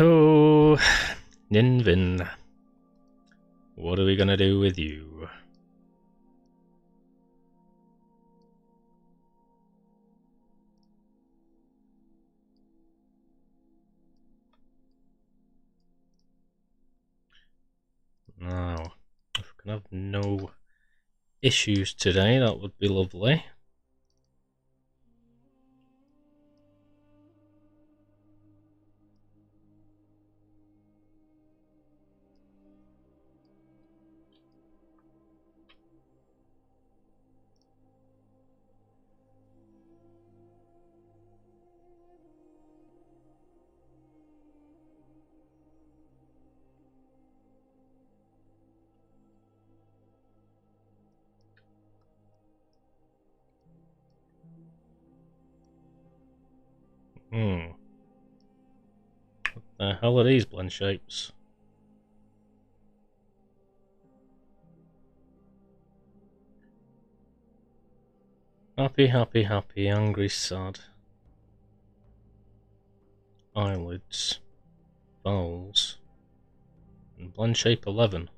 Oh, Ninvin, what are we gonna do with you? Now, if we can have no issues today, that would be lovely. What the hell are these blend shapes? Happy, happy, happy, angry, sad. Eyelids. Vowels. And blend shape 11.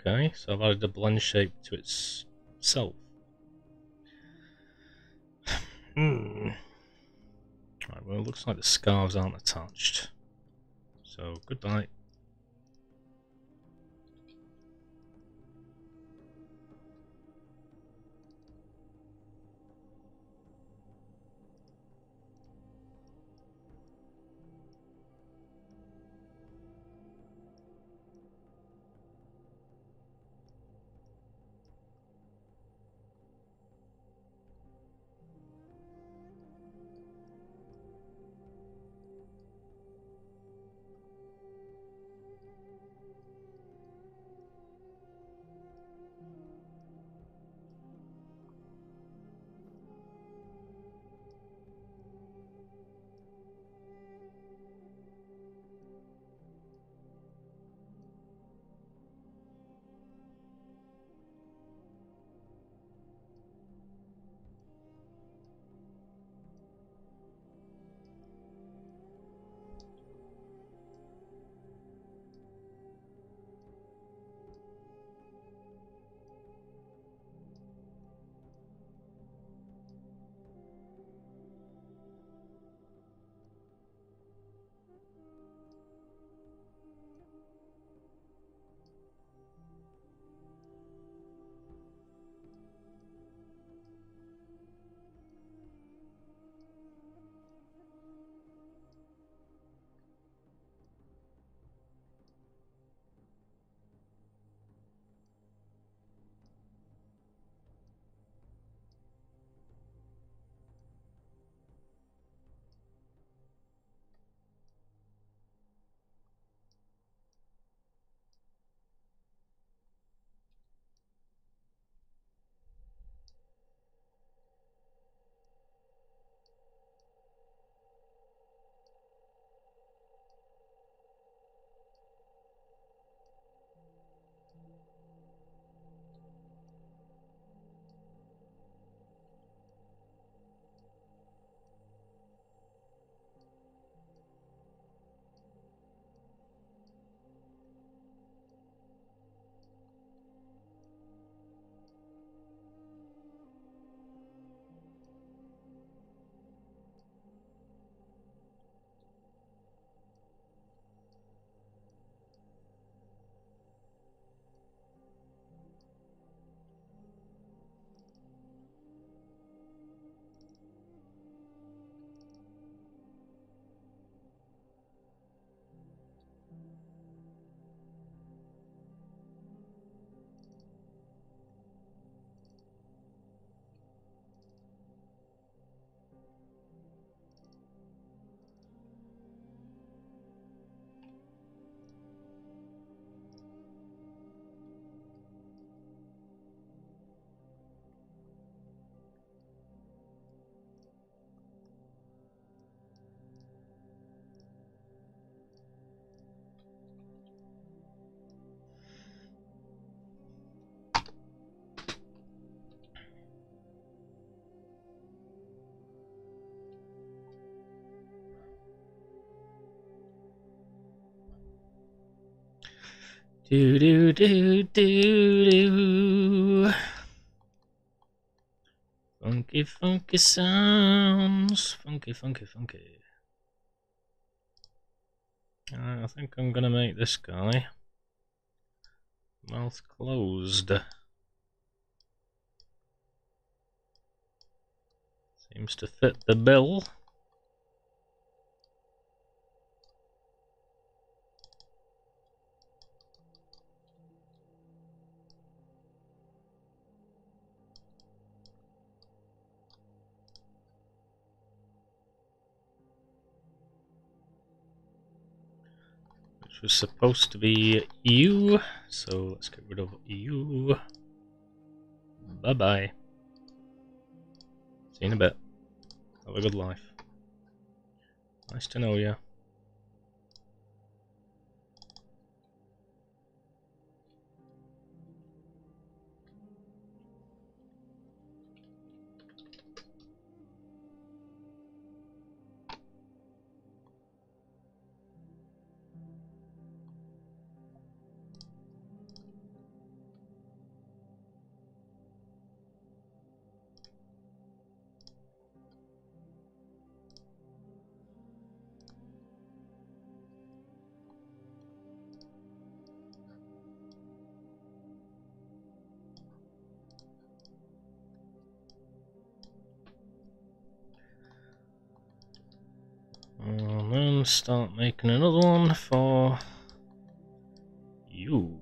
Okay, so I've added the blend shape to itself. Right, well, it looks like the scarves aren't attached. So, goodbye. Do do do do do. Funky, funky sounds. Funky, funky, funky. I think I'm gonna make this guy mouth closed. Seems to fit the bill. Which was supposed to be you, so let's get rid of you. Bye bye. See you in a bit. Have a good life. Nice to know you. And then start making another one for you.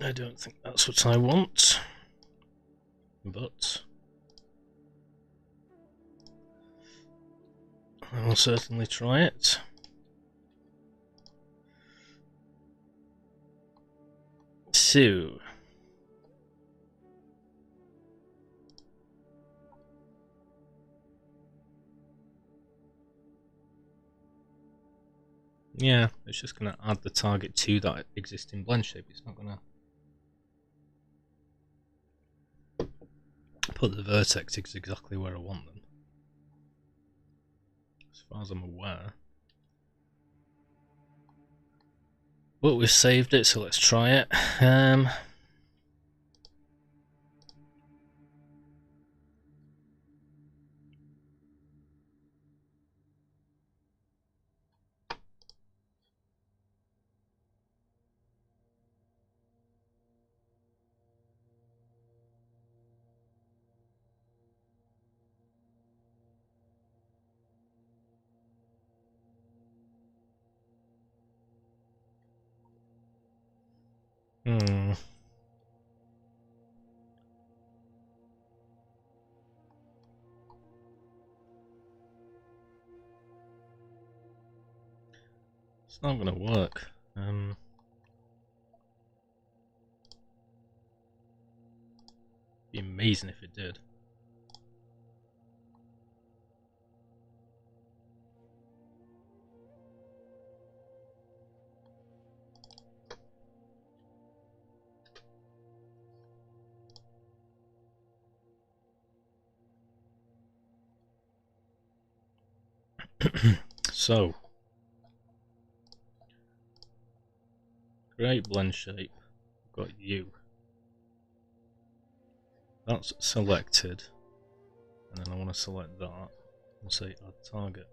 I don't think that's what I want, but I will certainly try it. So, yeah, it's just going to add the target to that existing blend shape. It's not going to put the vertexes exactly where I want them, as far as I'm aware. But we've saved it, so let's try it. It's not gonna work. Be amazing if it did. So, create blend shape. Got you. That's selected, and then I want to select that and say add target.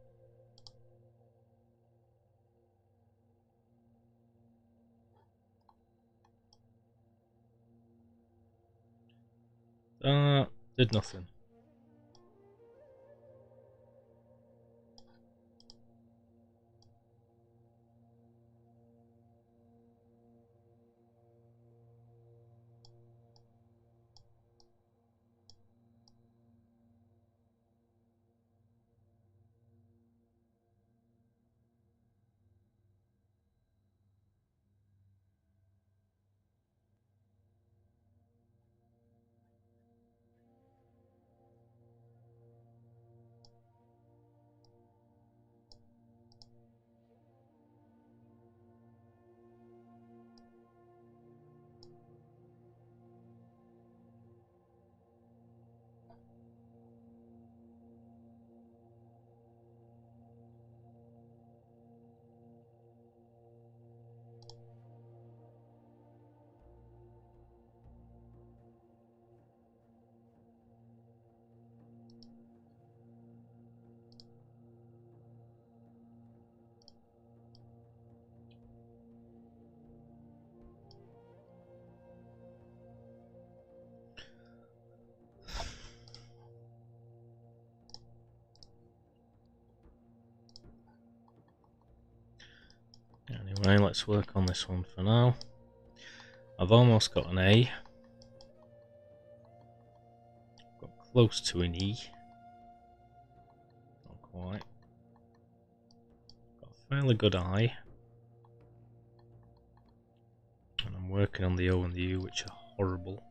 That did nothing. Anyway, let's work on this one for now. I've almost got an A. Got close to an E. Not quite. Got a fairly good I. And I'm working on the O and the U, which are horrible.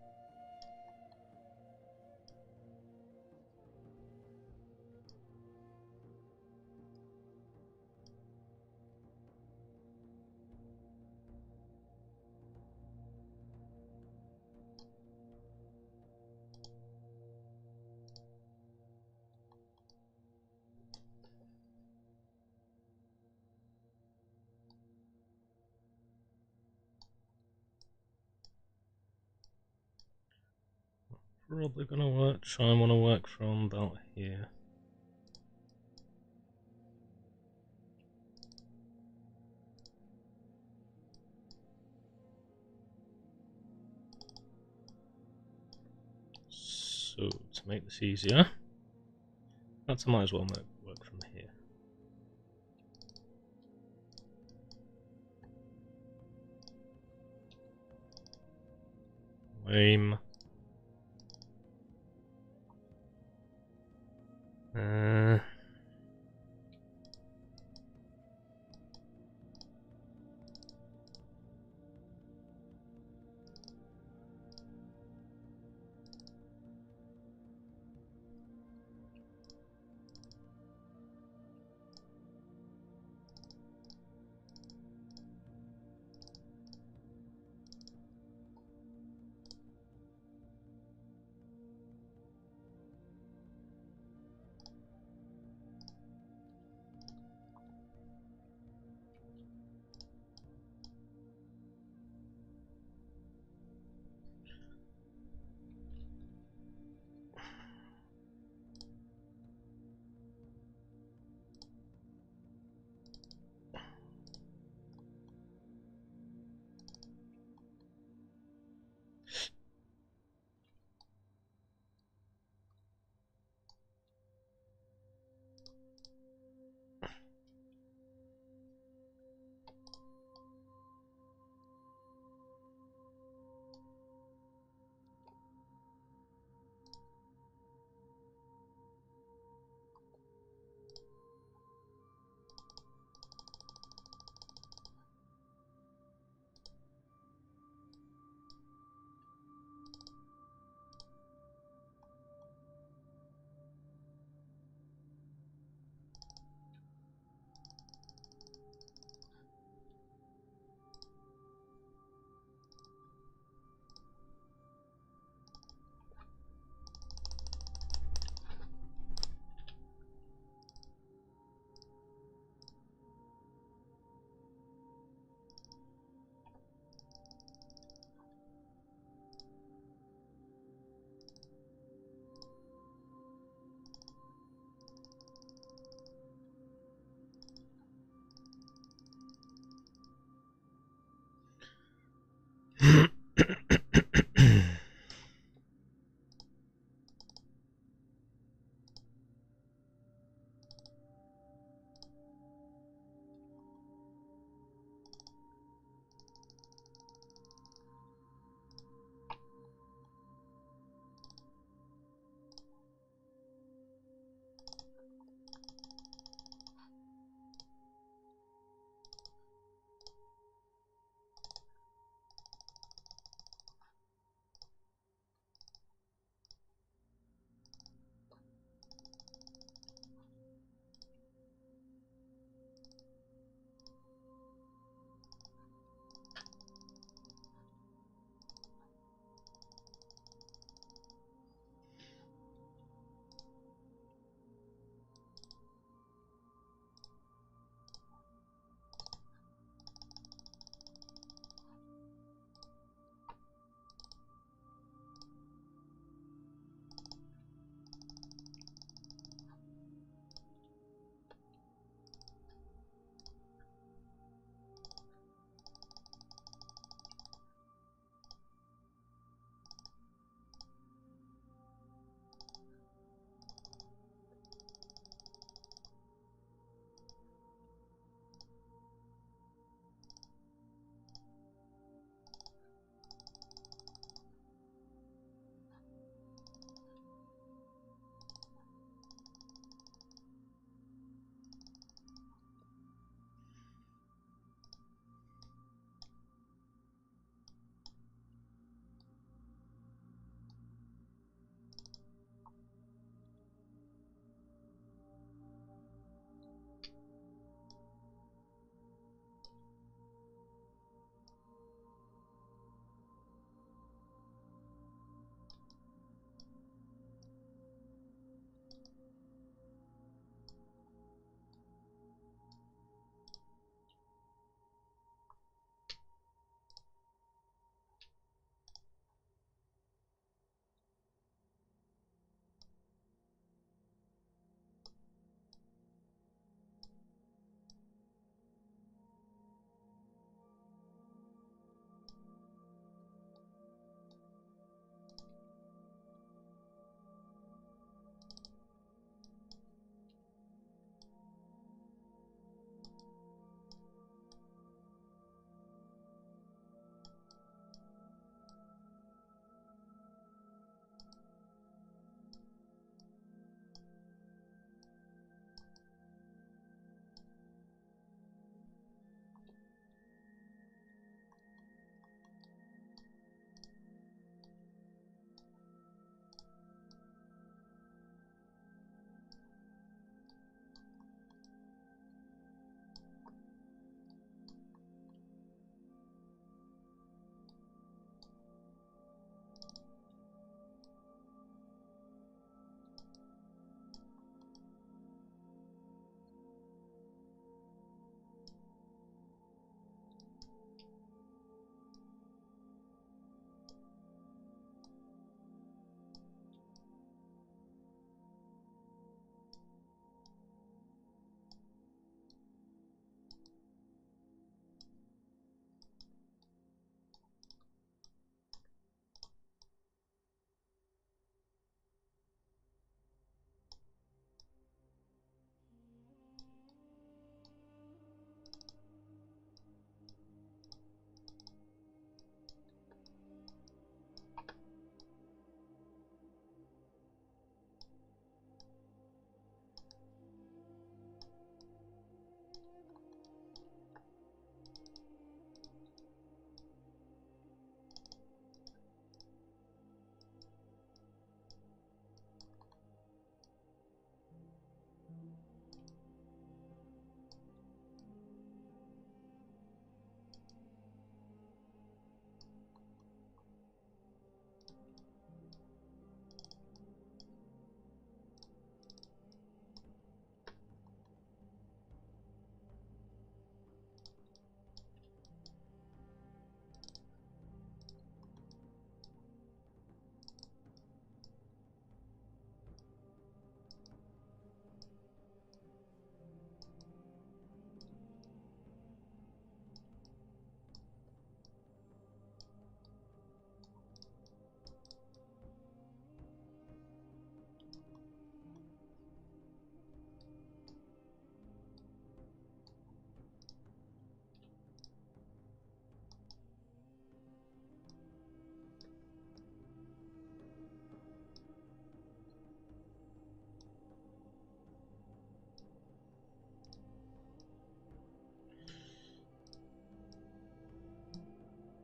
Probably gonna work. Try and want to work from about here. So to make this easier, perhaps I might as well work from here. Lame.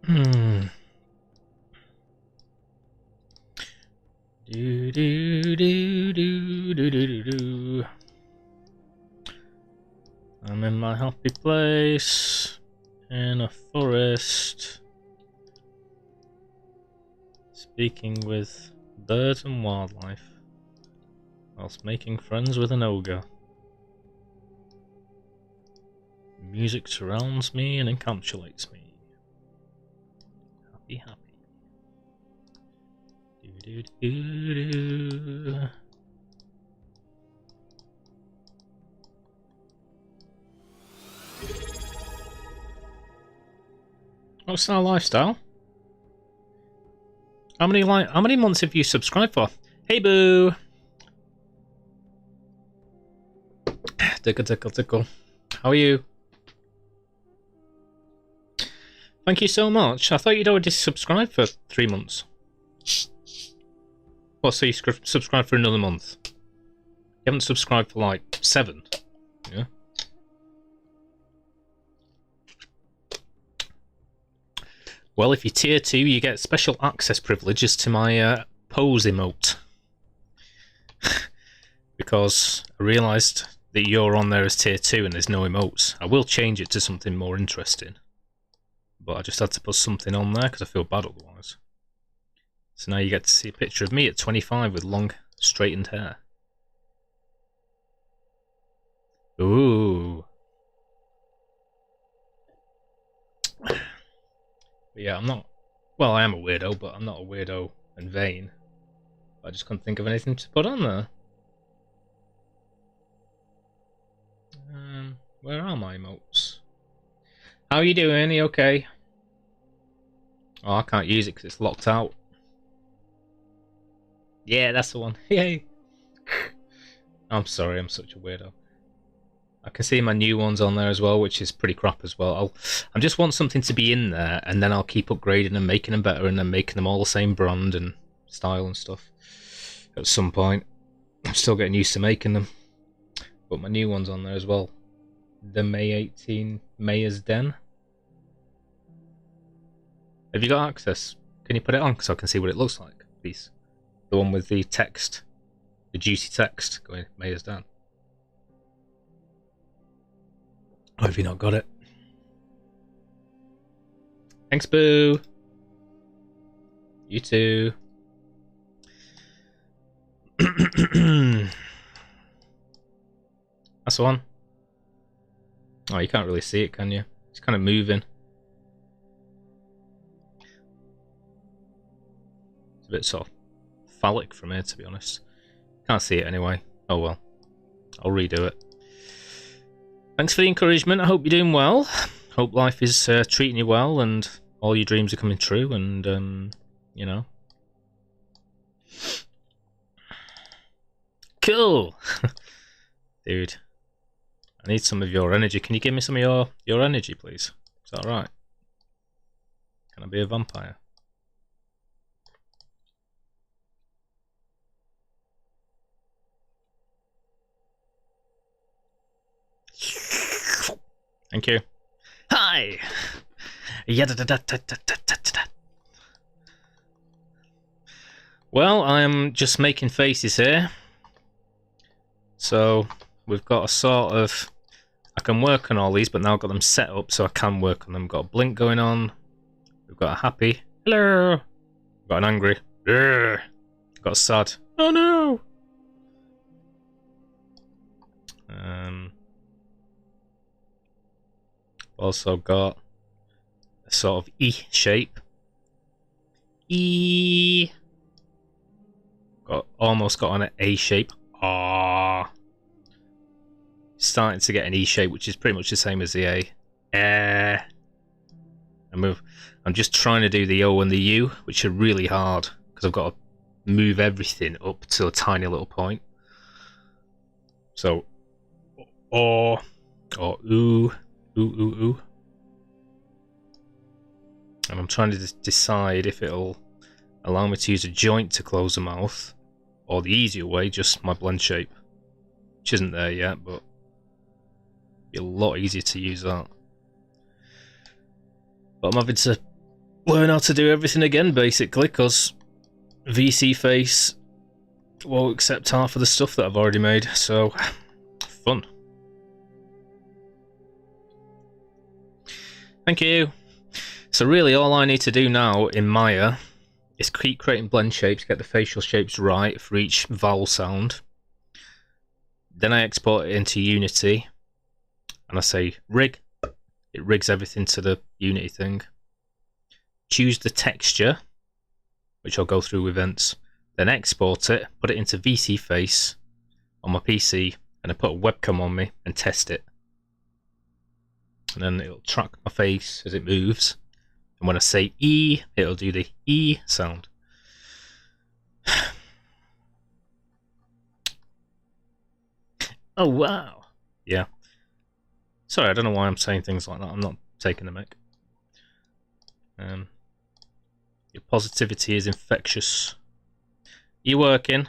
Do do do do do do do. I'm in my happy place in a forest, speaking with birds and wildlife, whilst making friends with an ogre. Music surrounds me and encapsulates me. Happy, happy. Do do do do. What's our lifestyle? How many months have you subscribed for? Hey boo! Tickle, tickle, tickle. How are you? Thank you so much. I thought you'd already subscribed for 3 months. Well, so you subscribed for another month. You haven't subscribed for like 7. Yeah. Well, if you're tier 2, you get special access privileges to my pose emote. Because I realised that you're on there as tier 2 and there's no emotes. I will change it to something more interesting. But I just had to put something on there because I feel bad otherwise. So now you get to see a picture of me at 25 with long, straightened hair. Ooh. But yeah, I'm not... Well, I am a weirdo, but I'm not a weirdo and vain. I just couldn't think of anything to put on there. Where are my emotes? How are you doing? Are you okay? Oh, I can't use it because it's locked out. Yeah, that's the one. Yay! I'm sorry, I'm such a weirdo. I can see my new ones on there as well, which is pretty crap as well. I just want something to be in there, and then I'll keep upgrading and making them better, and then making them all the same brand and style and stuff. At some point, I'm still getting used to making them. But my new one's on there as well. The May 18 Mayor's Den. Have you got access? Can you put it on so I can see what it looks like, please? The one with the text, the juicy text going Mayor's Den. Or have you not got it? Thanks, Boo. You too. That's the one. Oh, you can't really see it, can you? It's kind of moving. It's a bit sort of phallic from here, to be honest. Can't see it anyway. Oh well. I'll redo it. Thanks for the encouragement. I hope you're doing well. Hope life is treating you well and all your dreams are coming true and, you know. Cool! Dude. I need some of your energy. Can you give me some of your energy, please? Is that alright? Can I be a vampire? Thank you. Hi! Well, I'm just making faces here. So, we've got a sort of... I can work on all these, but now I've got them set up so I can work on them. We've got a blink going on. We've got a happy. Hello! We've got an angry. We've got a sad. Oh no! Also got a sort of E shape. E. Almost got on an A shape. Ah. Starting to get an E shape, which is pretty much the same as the A. I'm just trying to do the O and the U, which are really hard because I've got to move everything up to a tiny little point. So, or ooh. Ooh. And I'm trying to decide if it'll allow me to use a joint to close the mouth, or the easier way, just my blend shape, which isn't there yet, but it'll be a lot easier to use that. But I'm having to learn how to do everything again, basically, because VSeeFace won't accept half of the stuff that I've already made, so fun. Thank you. So really all I need to do now in Maya is keep creating blend shapes, get the facial shapes right for each vowel sound. Then I export it into Unity and I say rig. It rigs everything to the Unity thing. Choose the texture, which I'll go through with events. Then export it, put it into VSeeFace on my PC, and I put a webcam on me and test it. And then it'll track my face as it moves. And when I say E, it'll do the E sound. Oh wow. Yeah. Sorry, I don't know why I'm saying things like that. I'm not taking the mic. Your positivity is infectious. You working?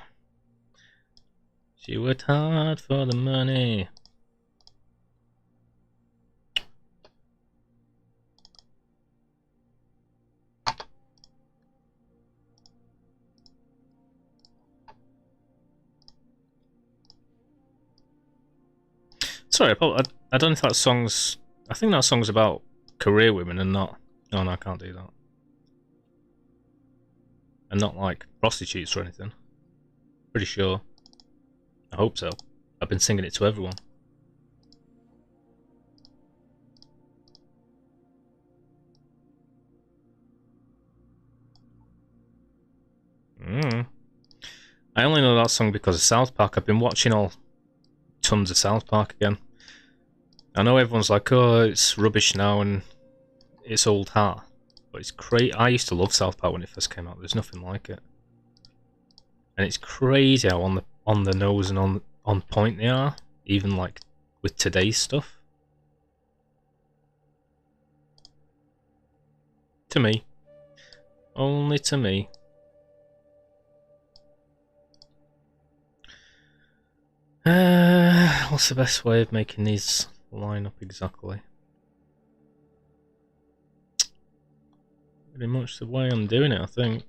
She worked hard for the money. Sorry, I don't know if that song's... I think that song's about career women and not... Oh no, I can't do that. And not like prostitutes or anything. Pretty sure. I hope so. I've been singing it to everyone. I only know that song because of South Park. I've been watching tons of South Park again. I know everyone's like, oh, it's rubbish now and it's old hat. But it's crazy. I used to love South Park when it first came out. There's nothing like it. And it's crazy how on the nose and on point they are, even like with today's stuff. To me. Only to me. What's the best way of making these line up exactly? Pretty much the way I'm doing it, I think.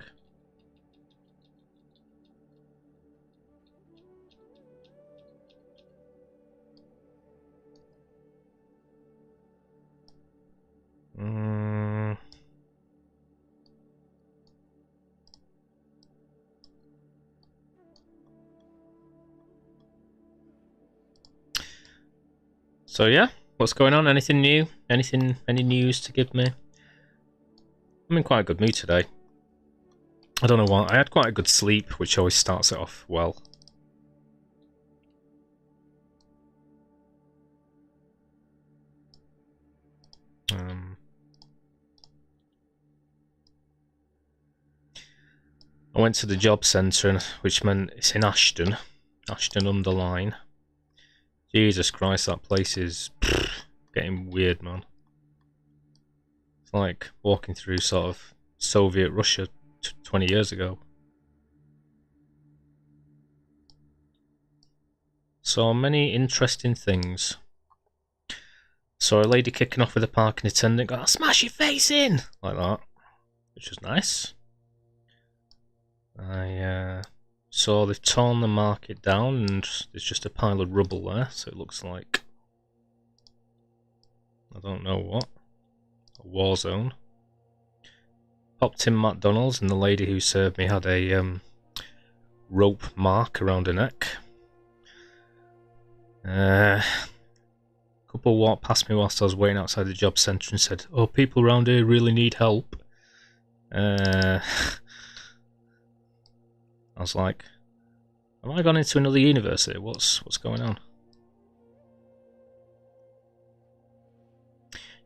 So yeah, what's going on? Anything new? Any news to give me? I'm in quite a good mood today. I don't know why. I had quite a good sleep, which always starts it off well. I went to the job centre, which meant it's in Ashton under Lyne. Jesus Christ, that place is getting weird, man. It's like walking through sort of Soviet Russia 20 years ago. So many interesting things. Saw a lady kicking off with a parking attendant, go, smash your face in! Like that. Which was nice. I saw they've torn the market down and there's just a pile of rubble there, so it looks like... I don't know what. A war zone. Popped in McDonald's and the lady who served me had a rope mark around her neck. Couple walked past me whilst I was waiting outside the job centre and said, oh, people around here really need help. I was like, have I gone into another university? What's going on?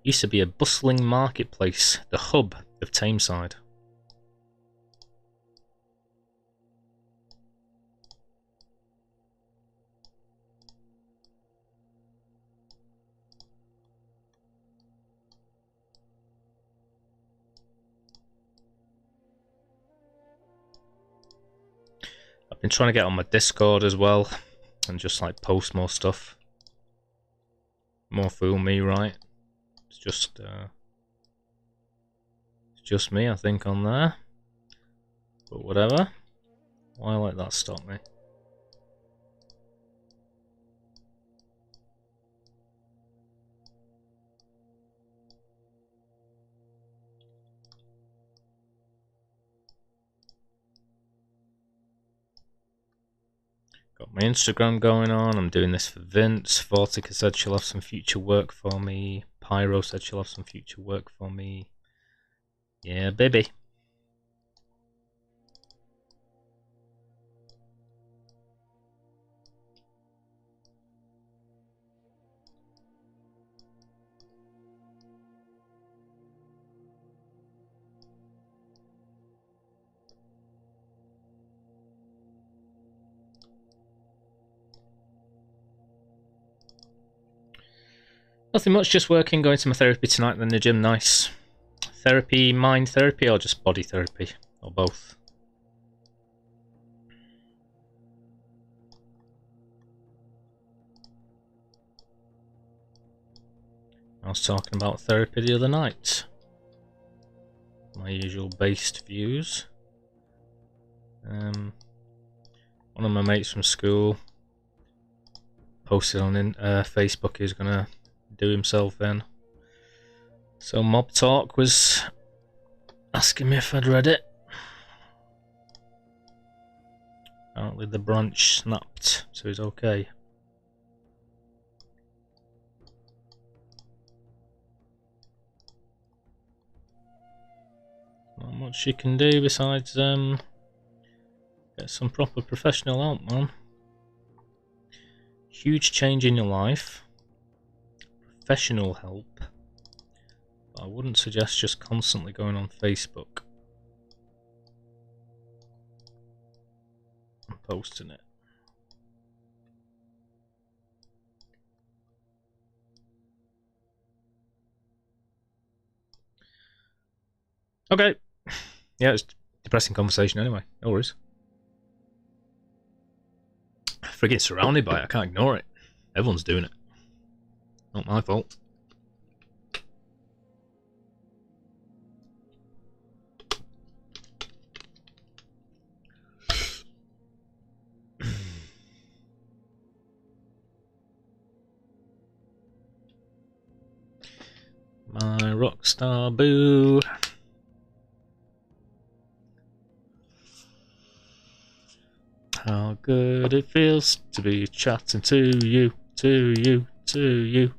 Used to be a bustling marketplace, the hub of Tameside. I've been trying to get on my Discord as well and just like post more stuff. More fool me, right? It's just me, I think, on there. But whatever. Why let that stop me? Got my Instagram going on. I'm doing this for Vince. Vortica said she'll have some future work for me. Pyro said she'll have some future work for me. Yeah, baby. Nothing much, just working, going to my therapy tonight, then the gym, nice. Therapy, mind therapy, or just body therapy? Or both? I was talking about therapy the other night. My usual based views. One of my mates from school posted on Facebook he's gonna do himself in. So Mob Talk was asking me if I'd read it. Apparently the branch snapped, so he's okay. Not much you can do besides get some proper professional help, man. Huge change in your life. Professional help. But I wouldn't suggest just constantly going on Facebook and posting it. Okay. Yeah, it's a depressing conversation anyway. No worries. Freaking surrounded by it, I can't ignore it. Everyone's doing it. Not my fault. My rockstar boo. How good it feels to be chatting to you, to you, to you.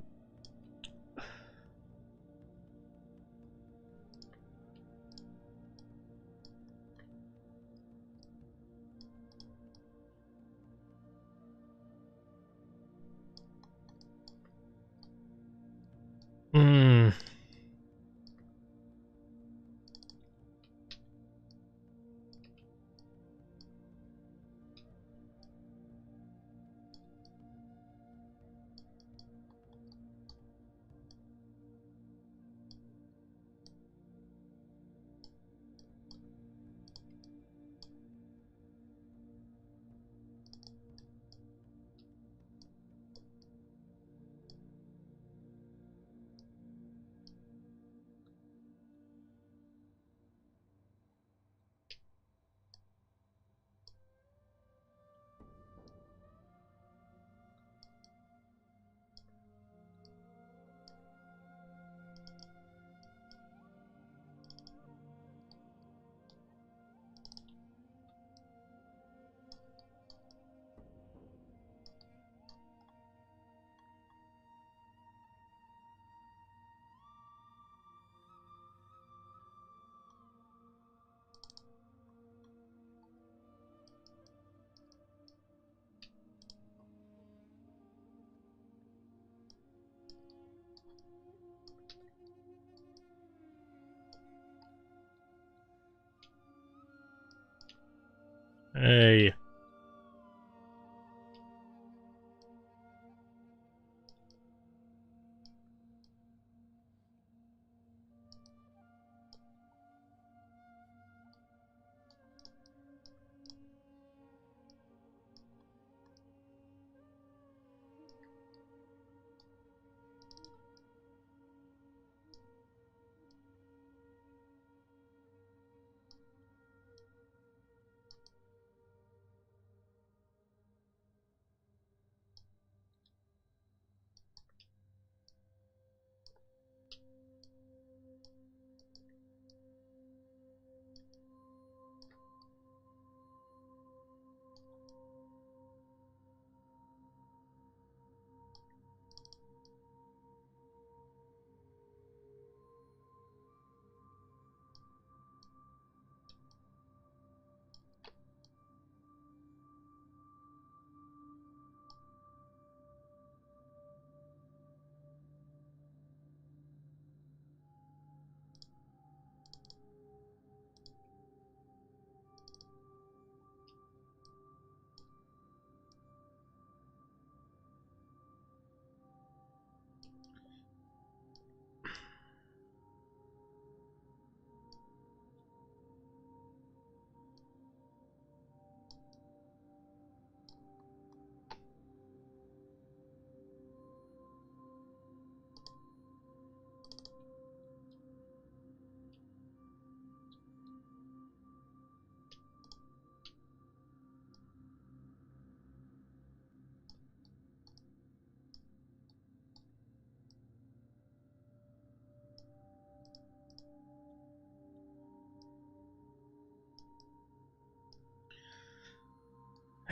Hey.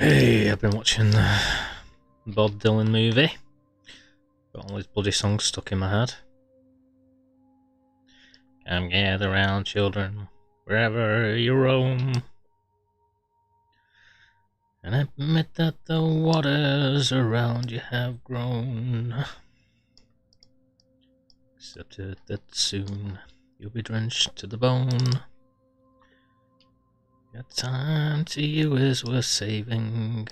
Hey, I've been watching the Bob Dylan movie. Got all his bloody songs stuck in my head. Come gather round, children, wherever you roam, and admit that the waters around you have grown. Accept it that soon you'll be drenched to the bone. Your time to you is worth saving.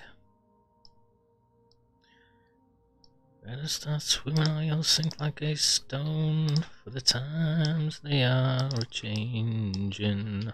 Better start swimming or you'll sink like a stone, for the times they are a-changing.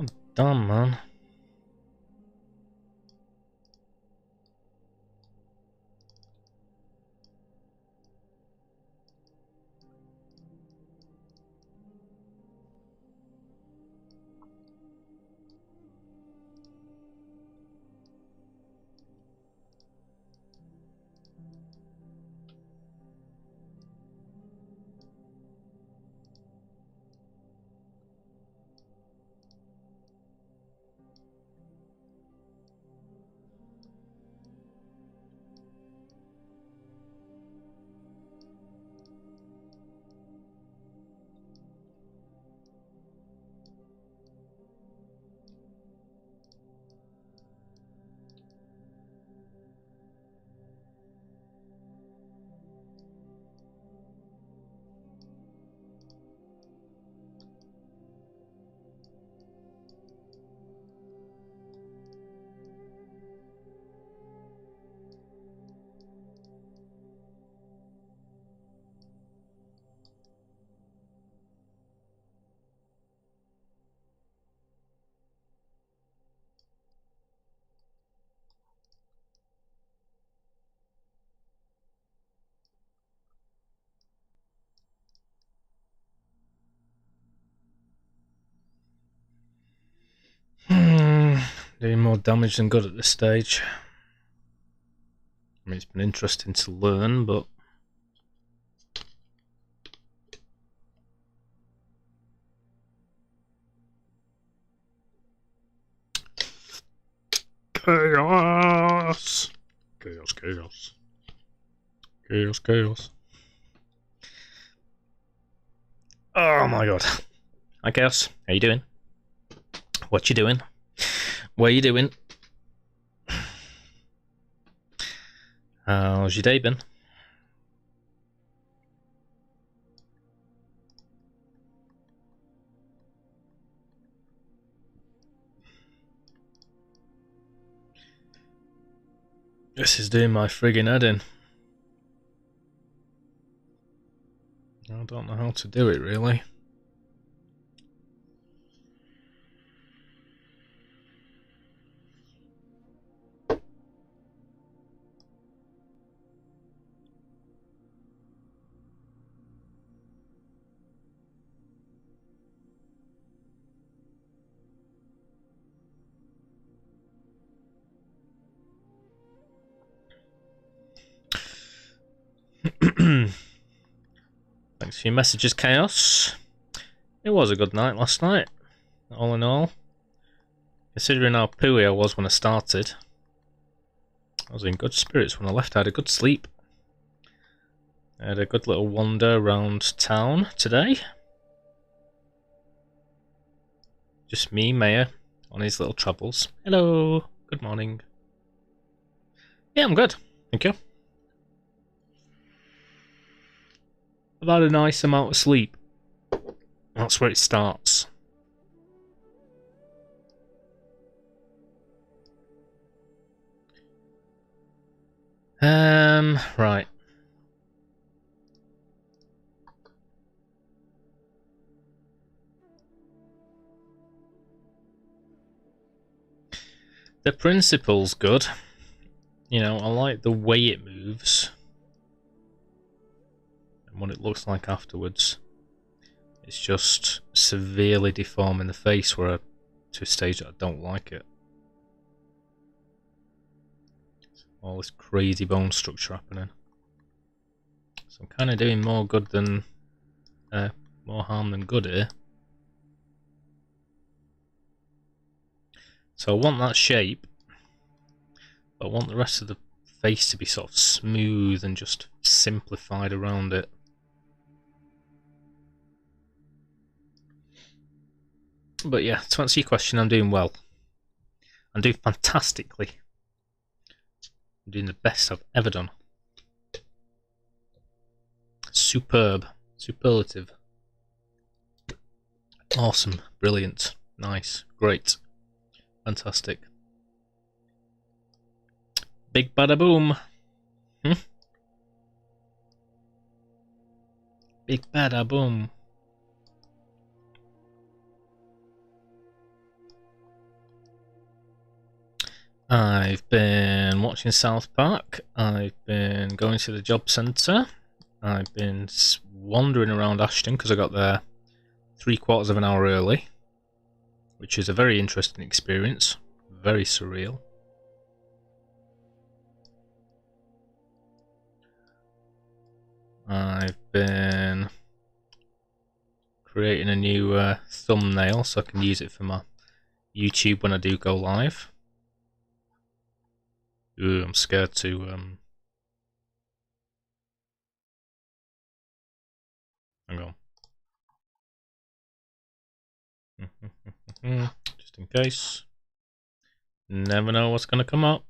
Oh, damn, man. Doing more damage than good at this stage. I mean, it's been interesting to learn, but... Chaos! Chaos, chaos. Chaos, chaos. Oh my god. Hi, Chaos. How you doing? What you doing? What you doing? How's your day been? This is doing my friggin' head in. I don't know how to do it, really. Thanks for your messages, Chaos. It was a good night last night, all in all. Considering how pooey I was when I started, I was in good spirits when I left. I had a good sleep. I had a good little wander around town today. Just me, Mayor, on his little travels. Hello, good morning. Yeah, I'm good, thank you. I've had a nice amount of sleep. That's where it starts. Right. The principle's good. You know, I like the way it moves. And what it looks like afterwards. It's just severely deforming the face to a stage that I don't like it. All this crazy bone structure happening. So I'm kind of doing more good than... more harm than good here. So I want that shape, but I want the rest of the face to be sort of smooth and just simplified around it. But yeah, to answer your question, I'm doing well. I'm doing fantastically. I'm doing the best I've ever done. Superb. Superlative. Awesome. Brilliant. Nice. Great. Fantastic. Big bada boom. Big bada boom. I've been watching South Park. I've been going to the job centre. I've been wandering around Ashton because I got there 3/4 of an hour early, which is a very interesting experience. Very surreal. I've been creating a new thumbnail so I can use it for my YouTube when I do go live. Ooh, I'm scared to hang on. Just in case. Never know what's gonna come up.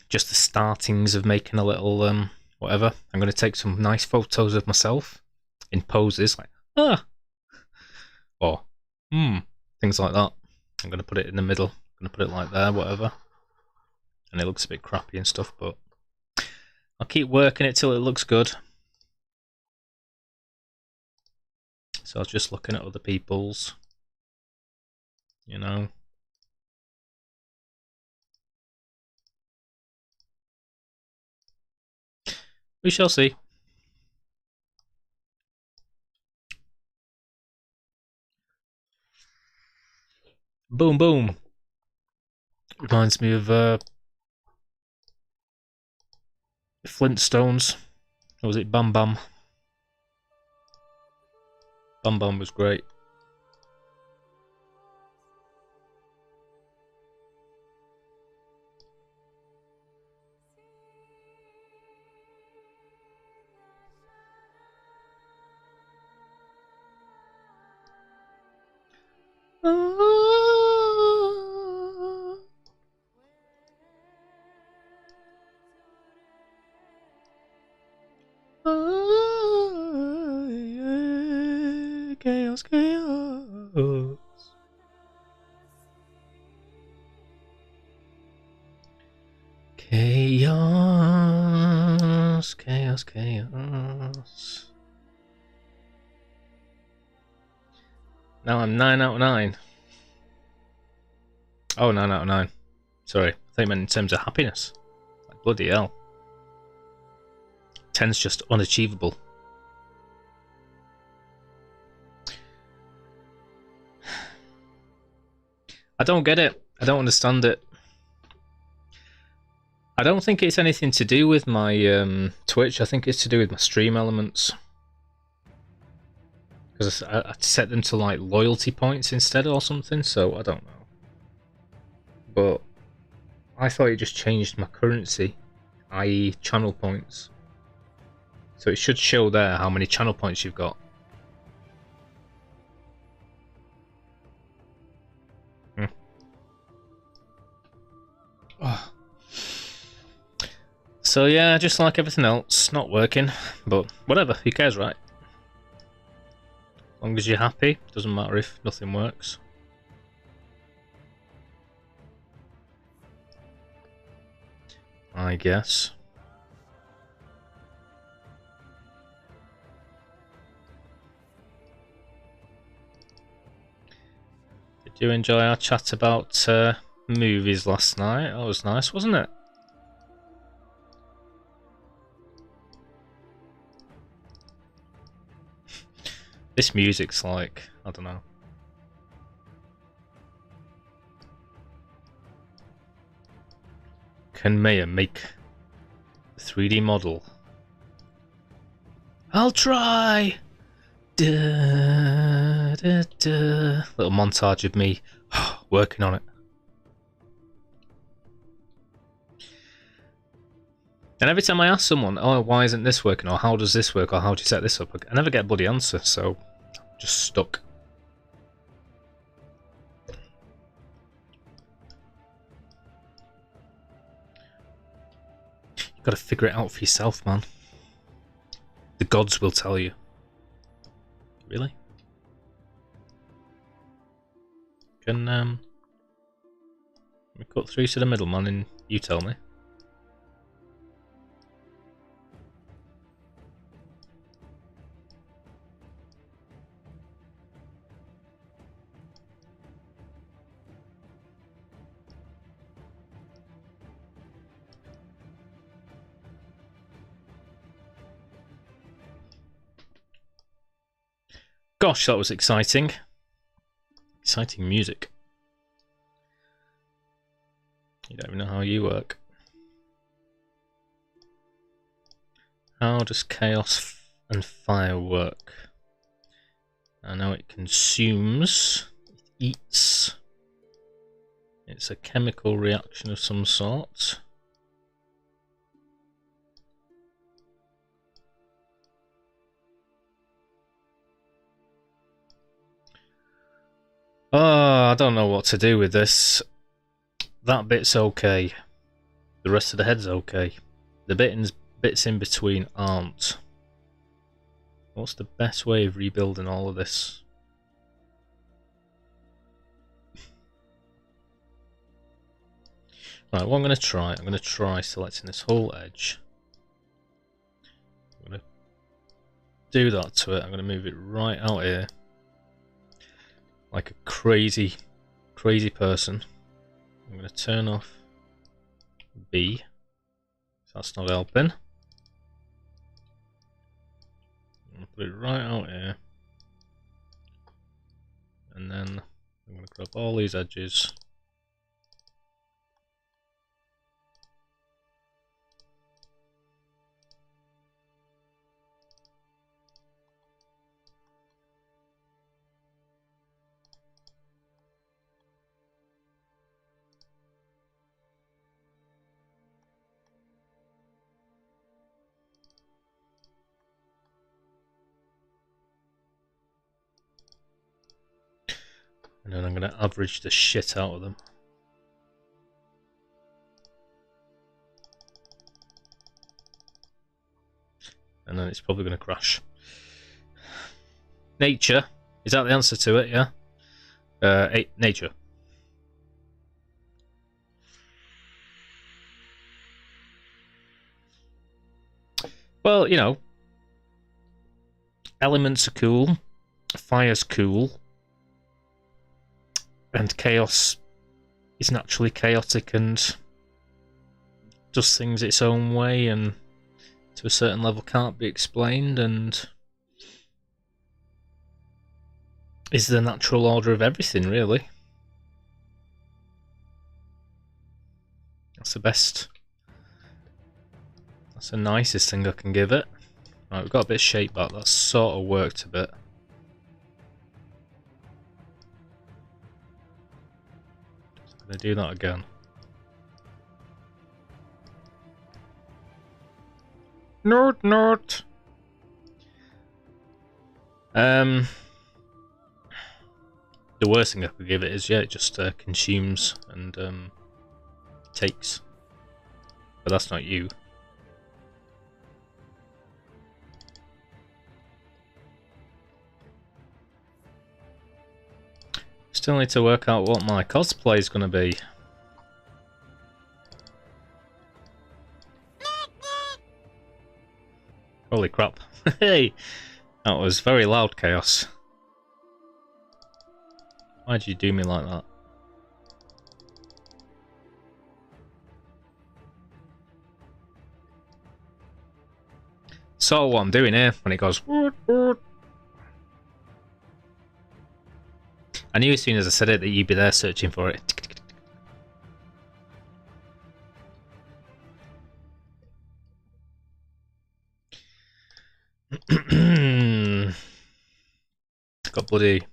Just the startings of making a little whatever. I'm going to take some nice photos of myself in poses like or things like that. I'm going to put it in the middle. I'm going to put it like there, whatever. And it looks a bit crappy and stuff, but I'll keep working it till it looks good. So I was just looking at other people's, you know. We shall see. Boom, boom. Reminds me of Flintstones. Or was it Bam Bam? Bam Bam was great. Chaos, chaos. Chaos, chaos, chaos. Now I'm 9 out of 9. Oh, 9 out of 9. Sorry, I thought you meant in terms of happiness. Like, bloody hell. 10's just unachievable. I don't get it. I don't understand it. I don't think it's anything to do with my Twitch. I think it's to do with my stream elements. Because I set them to like loyalty points instead or something, so I don't know. But I thought it just changed my currency, i.e. channel points. So it should show there how many channel points you've got. Oh. So yeah, just like everything else, not working, but whatever, who cares, right? As long as you're happy, doesn't matter if nothing works. I guess. Did you enjoy our chat about movies last night? That was nice, wasn't it? This music's like, I don't know. Can Maya make the 3D model? I'll try! Da, da, da. Little montage of me working on it. And every time I ask someone, oh, why isn't this working? Or how does this work? Or how do you set this up? I never get a bloody answer, so I'm just stuck. You've got to figure it out for yourself, man. The gods will tell you. Really? can we cut through to the middleman and you tell me. Gosh, that was exciting. Exciting music. You don't even know how you work. How does chaos and fire work? I know it consumes, it eats. It's a chemical reaction of some sort. Oh, I don't know what to do with this. That bit's okay. The rest of the head's okay. The bits in between aren't. What's the best way of rebuilding all of this? Right, what I'm going to try selecting this whole edge. I'm going to do that to it. I'm going to move it right out here. Like a crazy person. I'm going to turn off B. That's not helping. I'm going to put it right out here. And then I'm going to grab all these edges. And then I'm going to average the shit out of them. And then it's probably going to crash. Nature. Is that the answer to it? Yeah? Nature. Well, you know, elements are cool. Fire's cool. And chaos is naturally chaotic and does things its own way and to a certain level can't be explained and is the natural order of everything, really. That's the best. That's the nicest thing I can give it. Right, we've got a bit of shape back. That's sort of worked a bit. Gonna do that again. Not. The worst thing I could give it is, yeah, it just consumes and takes. But that's not you. Still need to work out what my cosplay is going to be. Holy crap. Hey! That was very loud, Chaos. Why'd you do me like that? So what I'm doing here when it goes. I knew as soon as I said it that you'd be there searching for it. Got bloody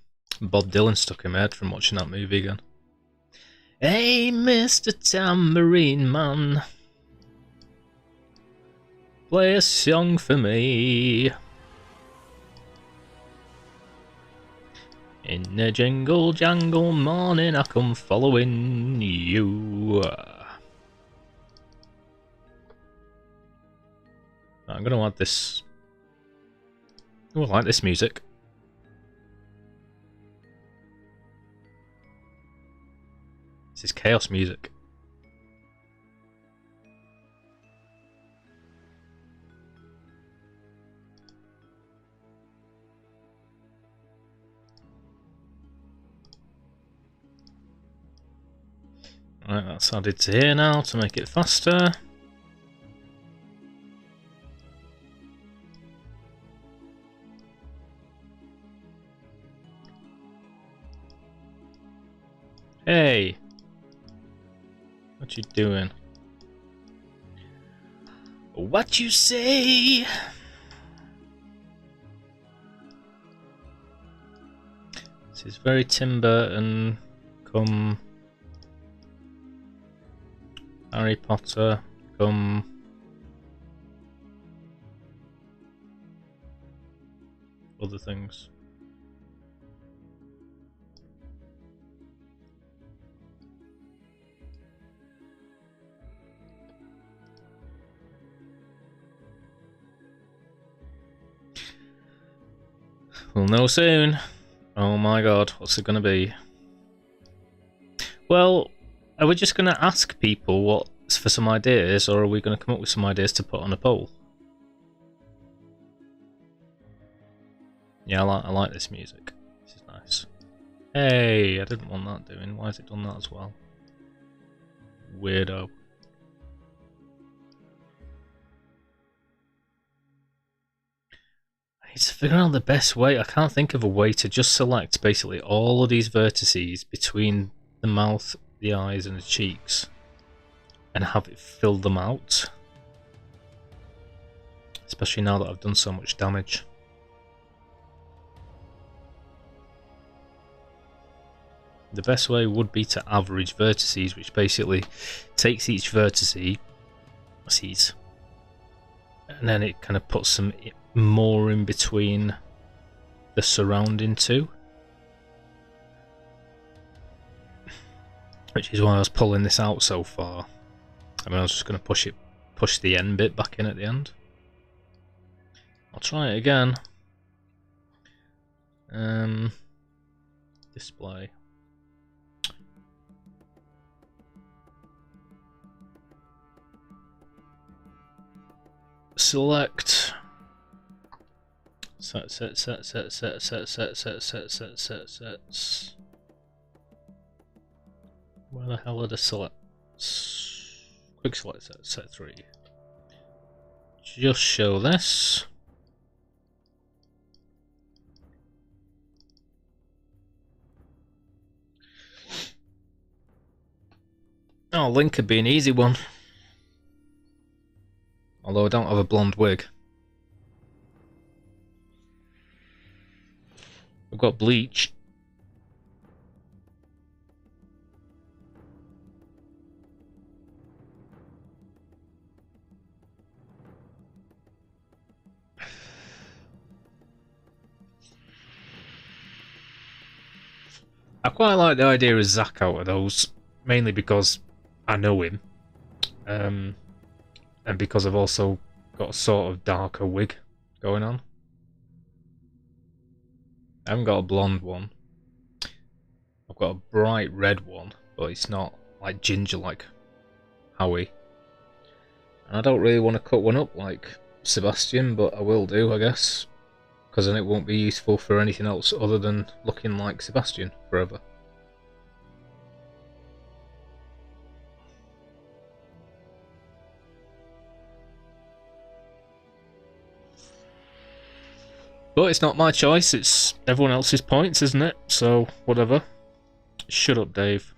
Bob Dylan stuck in my head from watching that movie again. Hey, Mr. Tambourine Man, play a song for me. In the jingle jangle morning, I come following you. I'm gonna want this. Oh, I like this music. This is chaos music. Right, that's added to here now to make it faster. Hey! What you doing? What you say? This is very Tim Burton, come Harry Potter, come other things. We'll know soon. Oh my god, what's it gonna be? Well, are we just gonna ask people what's for some ideas, or are we gonna come up with some ideas to put on a poll? Yeah, I like this music. This is nice. Hey, I didn't want that doing. Why has it done that as well? Weirdo. I need to figure out the best way. I can't think of a way to just select basically all of these vertices between the mouth, the eyes and the cheeks and have it fill them out. Especially now that I've done so much damage. The best way would be to average vertices, which basically takes each vertice and then it kind of puts some more in between the surrounding two. Which is why I was pulling this out so far. I mean, I was just going to push the end bit back in at the end. I'll try it again. Display. Select. Set. Where the hell are the selects? Quick select set 3. Just show this. Oh, Link could be an easy one. Although I don't have a blonde wig. I've got bleach. I quite like the idea of Zack out of those, mainly because I know him. And because I've also got a sort of darker wig going on. I haven't got a blonde one. I've got a bright red one, but it's not like ginger like Howie. And I don't really want to cut one up like Sebastian, but I will do, I guess. Because then it won't be useful for anything else other than looking like Sebastian forever. But it's not my choice, it's everyone else's points, isn't it? So, whatever. Shut up, Dave.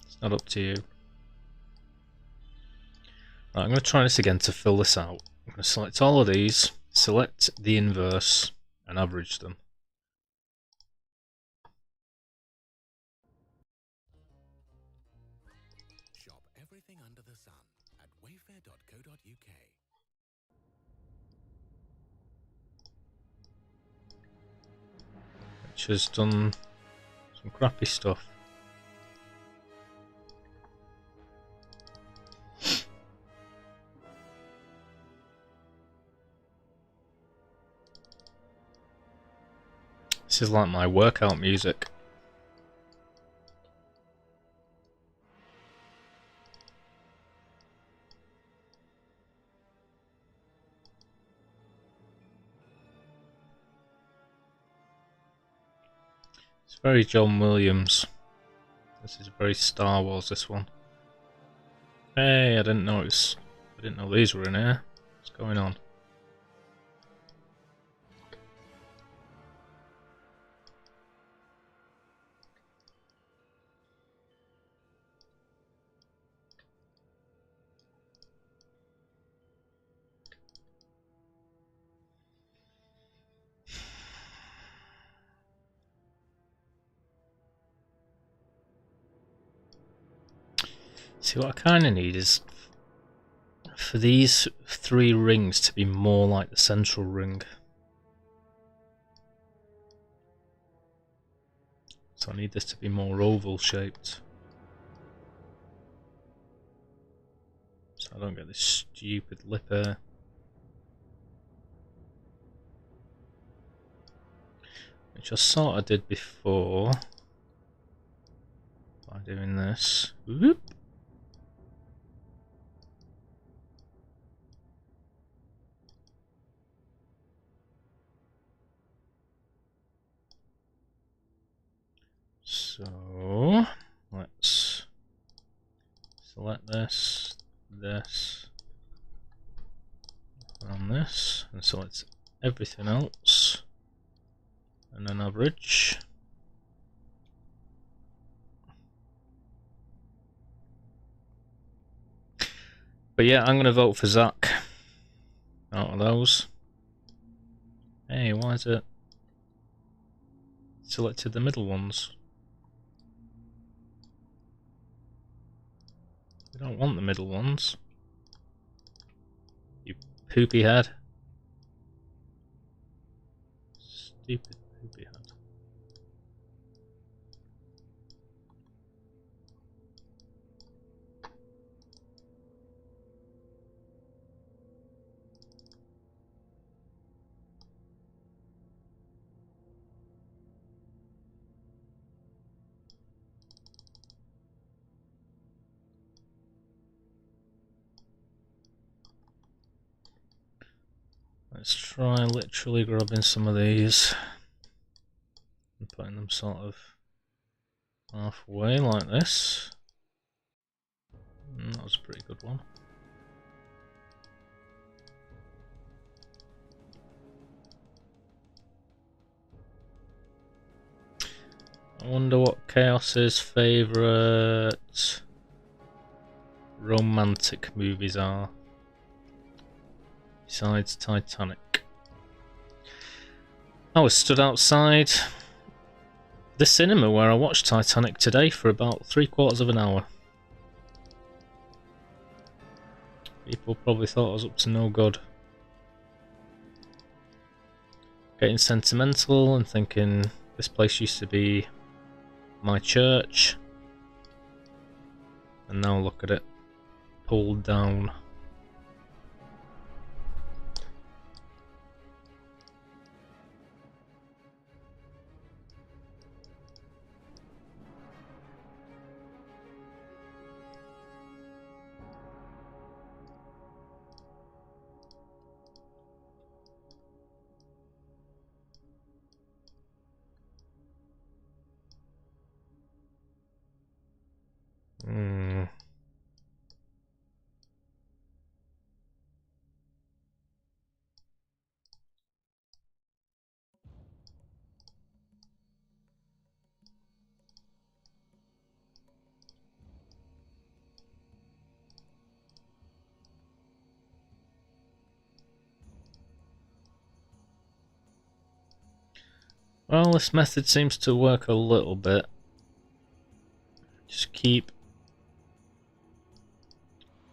It's not up to you. Right, I'm going to try this again to fill this out. I'm going to select all of these, select the inverse, and average them. Shop everything under the sun at wayfair.co.uk. Which has done some crappy stuff. This is like my workout music. It's very John Williams. This is very Star Wars, this one. Hey, I didn't know these were in here. What's going on? See, what I kind of need is for these 3 rings to be more like the central ring. So I need this to be more oval shaped. So I don't get this stupid lip here. Which I sort of did before. By doing this. Whoop. So let's select this, and this, and select everything else, and then average. But yeah, I'm gonna vote for Zach out of those. Hey, why is it selected the middle ones? We don't want the middle ones. You poopy head. Stupid poopy head. Let's try literally grabbing some of these and putting them sort of halfway like this. That was a pretty good one. I wonder what Chaos's favourite romantic movies are. Besides Titanic. I was stood outside the cinema where I watched Titanic today for about 3/4 of an hour. People probably thought I was up to no good. Getting sentimental and thinking this place used to be my church. And now look at it. Pulled down. Well, this method seems to work a little bit. Just keep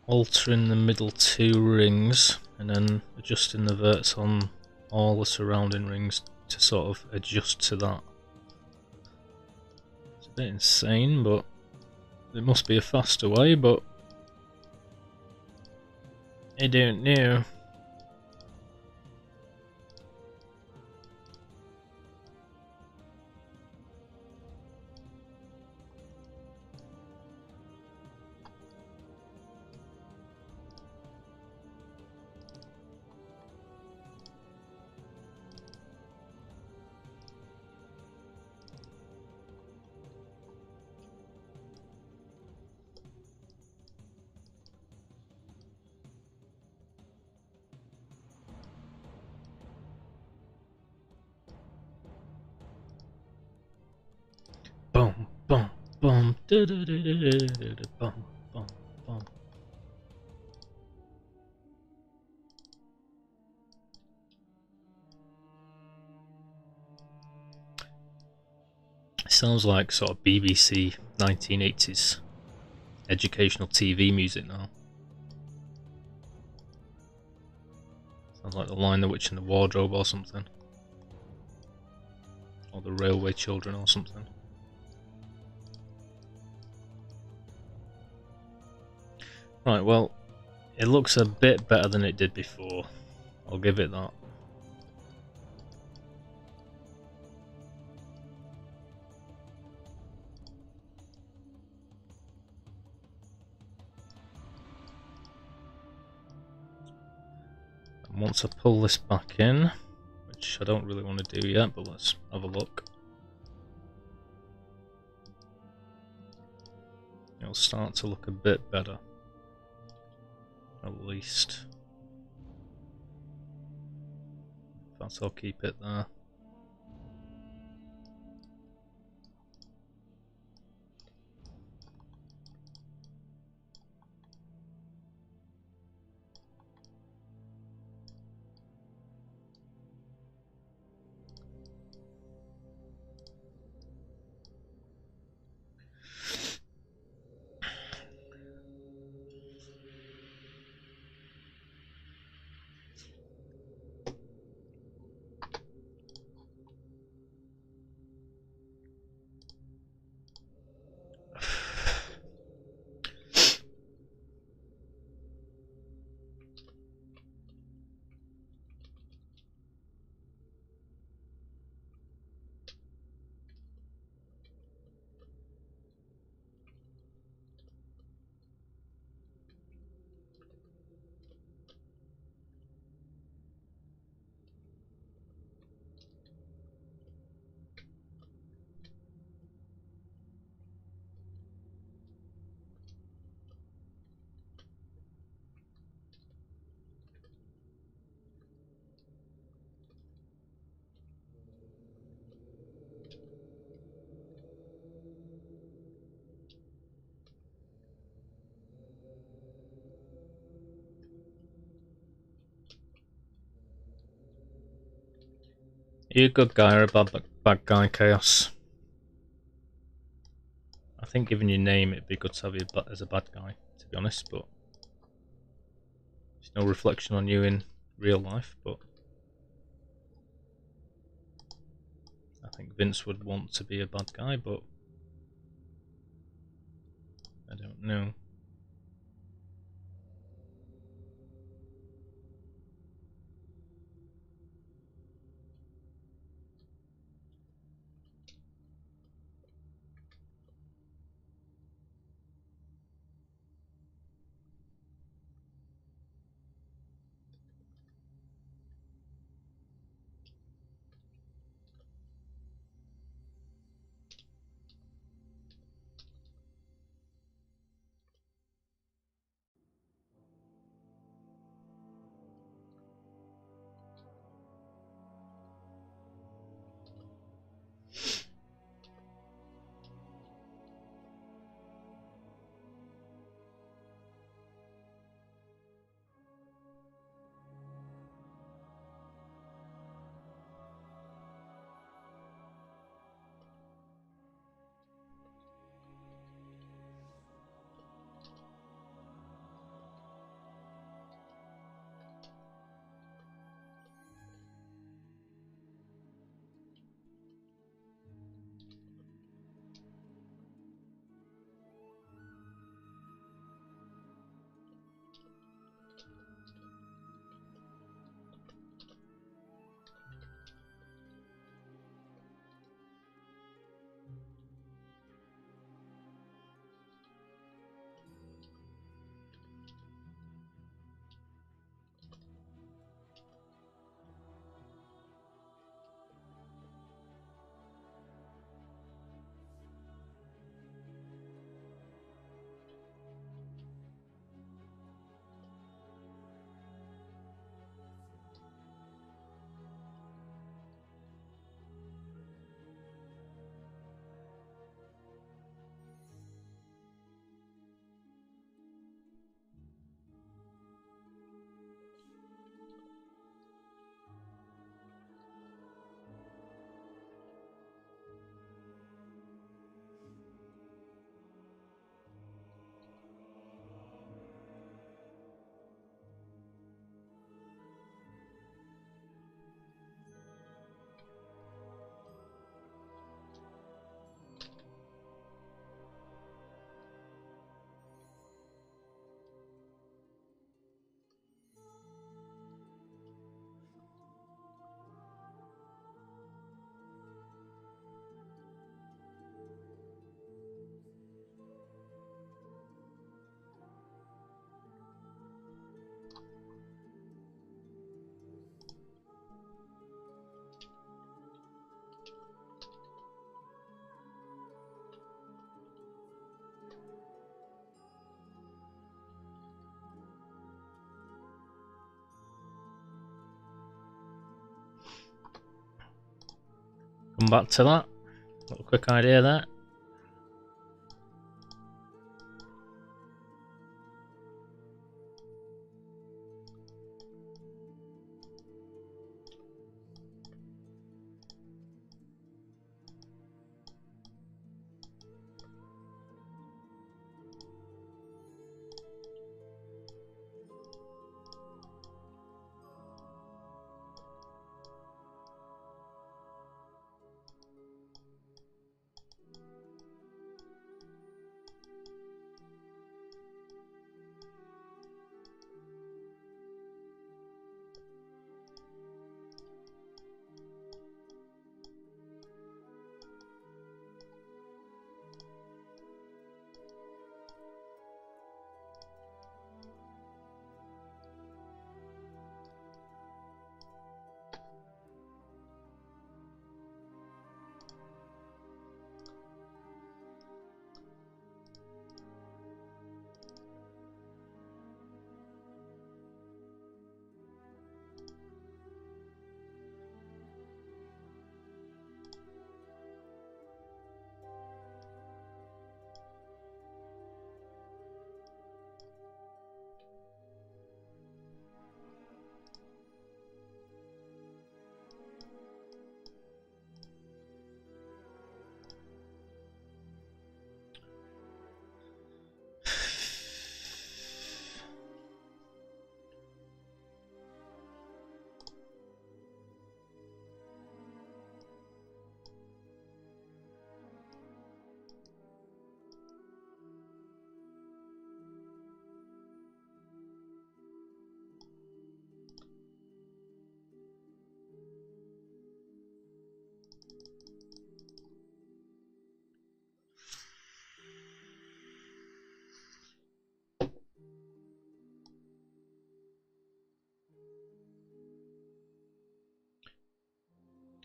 altering the middle 2 rings and then adjusting the verts on all the surrounding rings to sort of adjust to that. It's a bit insane, but there must be a faster way, but I don't know. Bum, bum, bum. Sounds like sort of BBC 1980s educational TV music now. Sounds like The Lion, the Witch and the Wardrobe or something. Or The Railway Children or something. Right, well, it looks a bit better than it did before. I'll give it that. And once I pull this back in, which I don't really want to do yet, but let's have a look. It'll start to look a bit better. At least. In fact, I'll keep it there. Are you a good guy or a bad guy, Chaos? I think given your name it'd be good to have you as a bad guy, to be honest, but there's no reflection on you in real life, but I think Vince would want to be a bad guy, but I don't know. come back to that. Little quick idea there.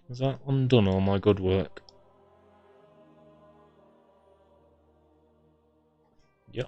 Has that undone all my good work? Yep.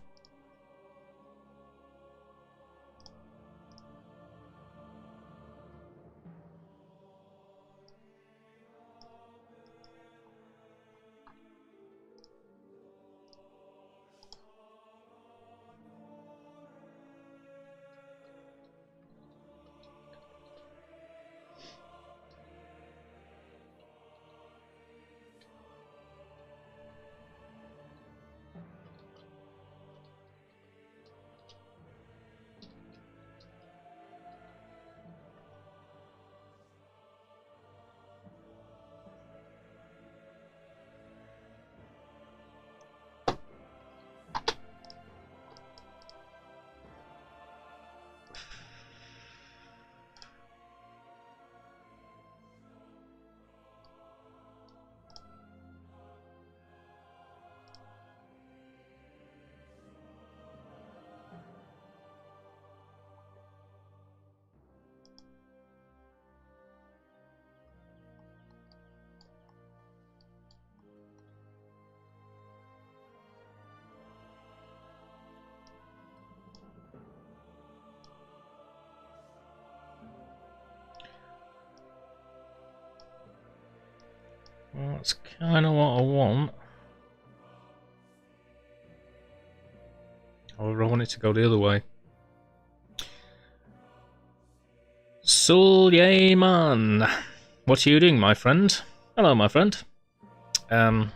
Well, that's kind of what I want. However, I want it to go the other way. Suleiman, what are you doing, my friend? Hello, my friend. I'm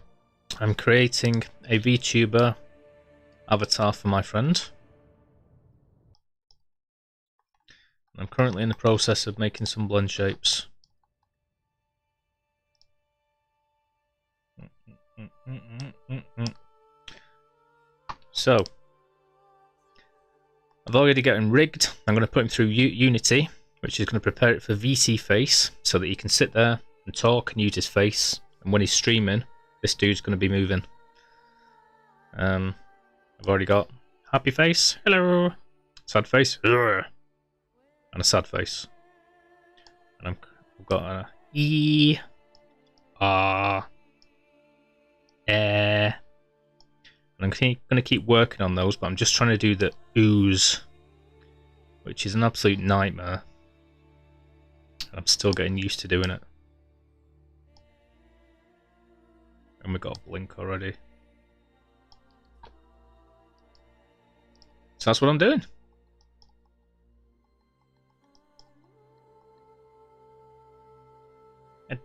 creating a VTuber avatar for my friend. I'm currently in the process of making some blend shapes. So, I've already got him rigged. I'm going to put him through Unity, which is going to prepare it for VC face, so that he can sit there and talk and use his face. And when he's streaming, this dude's going to be moving. I've already got happy face, hello, sad face, and a sad face. And I've got a E, R, and I'm going to keep working on those, but I'm just trying to do the ooze, which is an absolute nightmare. And I'm still getting used to doing it. And we got a blink already. So that's what I'm doing.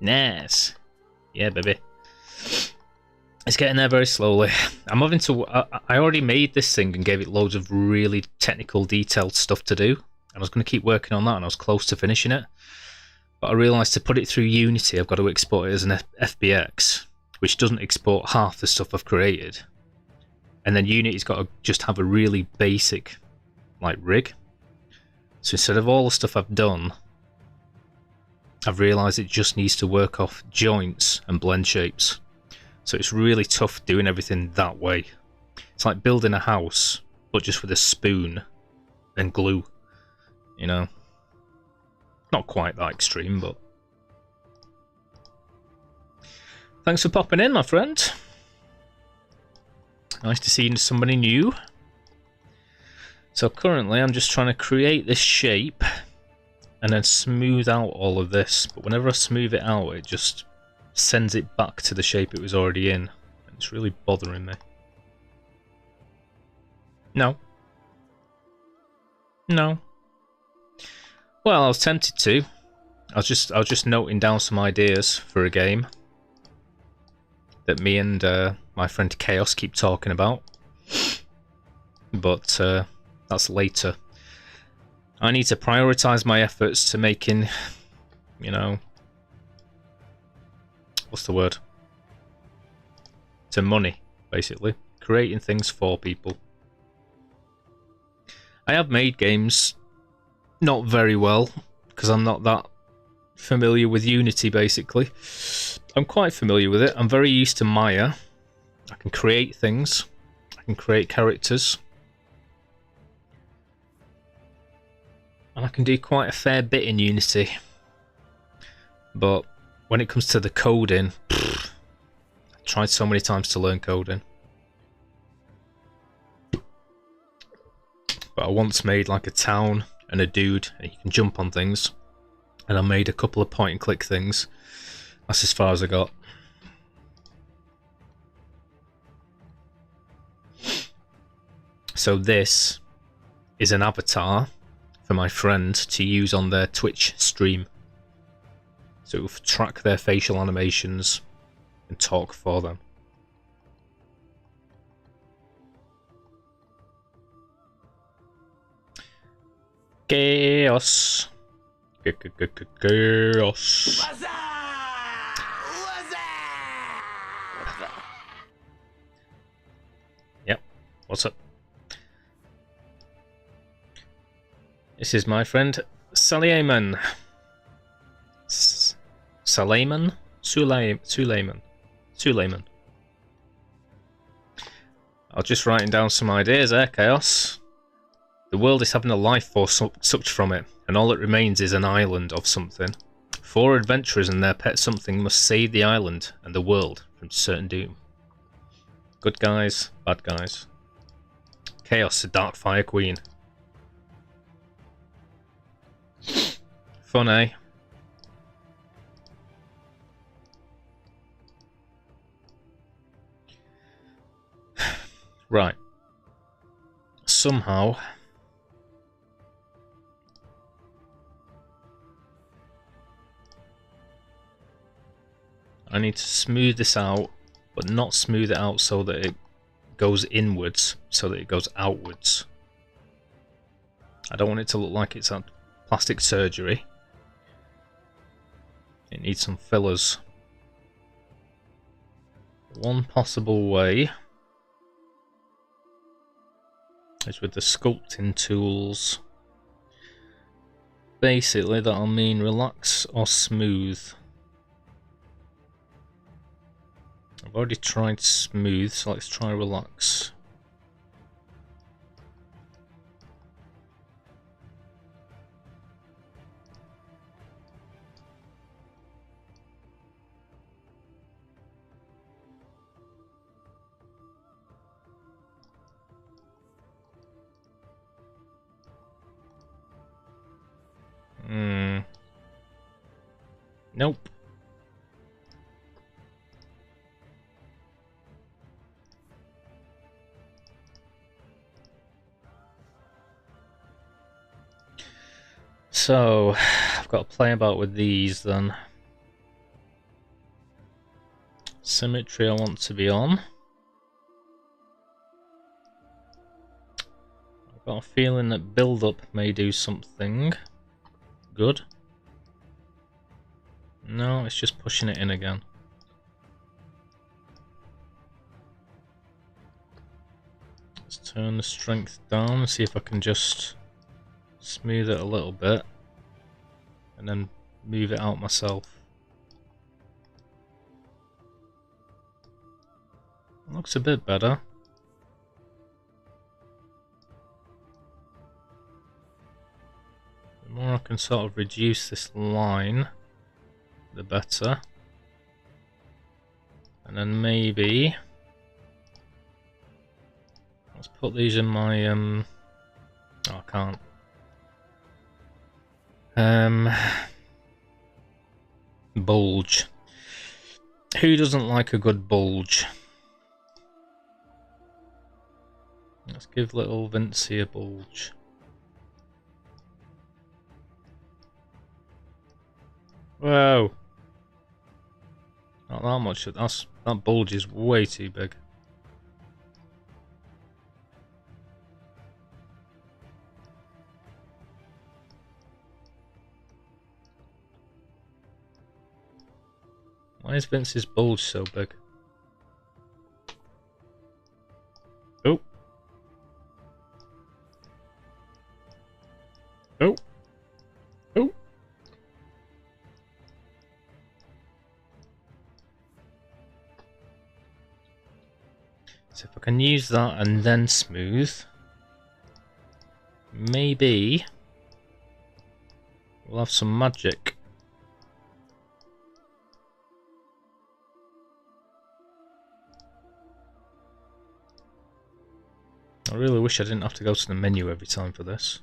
Nice. Yeah, baby. It's getting there very slowly. I'm having to... I already made this thing and gave it loads of really technical, detailed stuff to do. And I was going to keep working on that, and I was close to finishing it. But I realised to put it through Unity, I've got to export it as an FBX, which doesn't export half the stuff I've created. And then Unity's got to just have a really basic, like, rig. So instead of all the stuff I've done, I've realised it just needs to work off joints and blend shapes. So it's really tough doing everything that way. It's like building a house, but just with a spoon and glue, you know? Not quite that extreme, but... Thanks for popping in, my friend. Nice to see somebody new. So currently I'm just trying to create this shape and then smooth out all of this. But whenever I smooth it out, it just sends it back to the shape it was already in. It's really bothering me. No. No. Well, I was tempted to. I was just noting down some ideas for a game that me and my friend Chaos keep talking about. But that's later. I need to prioritize my efforts to making, you know, what's the word? To money, basically. Creating things for people. I have made games not very well, because I'm not that familiar with Unity, basically. I'm quite familiar with it. I'm very used to Maya. I can create things. I can create characters. And I can do quite a fair bit in Unity. But when it comes to the coding, I've tried so many times to learn coding. But I once made like a town and a dude, and you can jump on things. And I made a couple of point and click things. That's as far as I got. So this is an avatar for my friend to use on their Twitch stream. So it will track their facial animations and talk for them. Chaos. Chaos. Yep. What's up? This is my friend Suleiman. Suleiman? Suleiman. I'm just writing down some ideas there, Chaos. The world is having a life force sucked from it, and all that remains is an island of something. 4 adventurers and their pet something must save the island and the world from certain doom. Good guys, bad guys. Chaos, the Dark Fire Queen. Fun, eh? Right. Somehow... I need to smooth this out, but not smooth it out so that it goes inwards, so that it goes outwards. I don't want it to look like it's had plastic surgery. It needs some fillers. One possible way is with the sculpting tools. Basically, that'll mean relax or smooth. I've already tried smooth, so let's try relax. Nope. So, I've got to play about with these then. Symmetry I want to be on. I've got a feeling that build-up may do something good. No, it's just pushing it in again. Let's turn the strength down and see if I can just smooth it a little bit and then move it out myself. Looks a bit better. The more I can sort of reduce this line, the better. And then maybe let's put these in my oh, I can't. Bulge. Who doesn't like a good bulge? Let's give little Vincey a bulge. Whoa! Not that much. That bulge is way too big. Why is Vince's bulge so big? Oh. Oh. Oh. So if I can use that and then smooth, maybe we'll have some magic. I really wish I didn't have to go to the menu every time for this.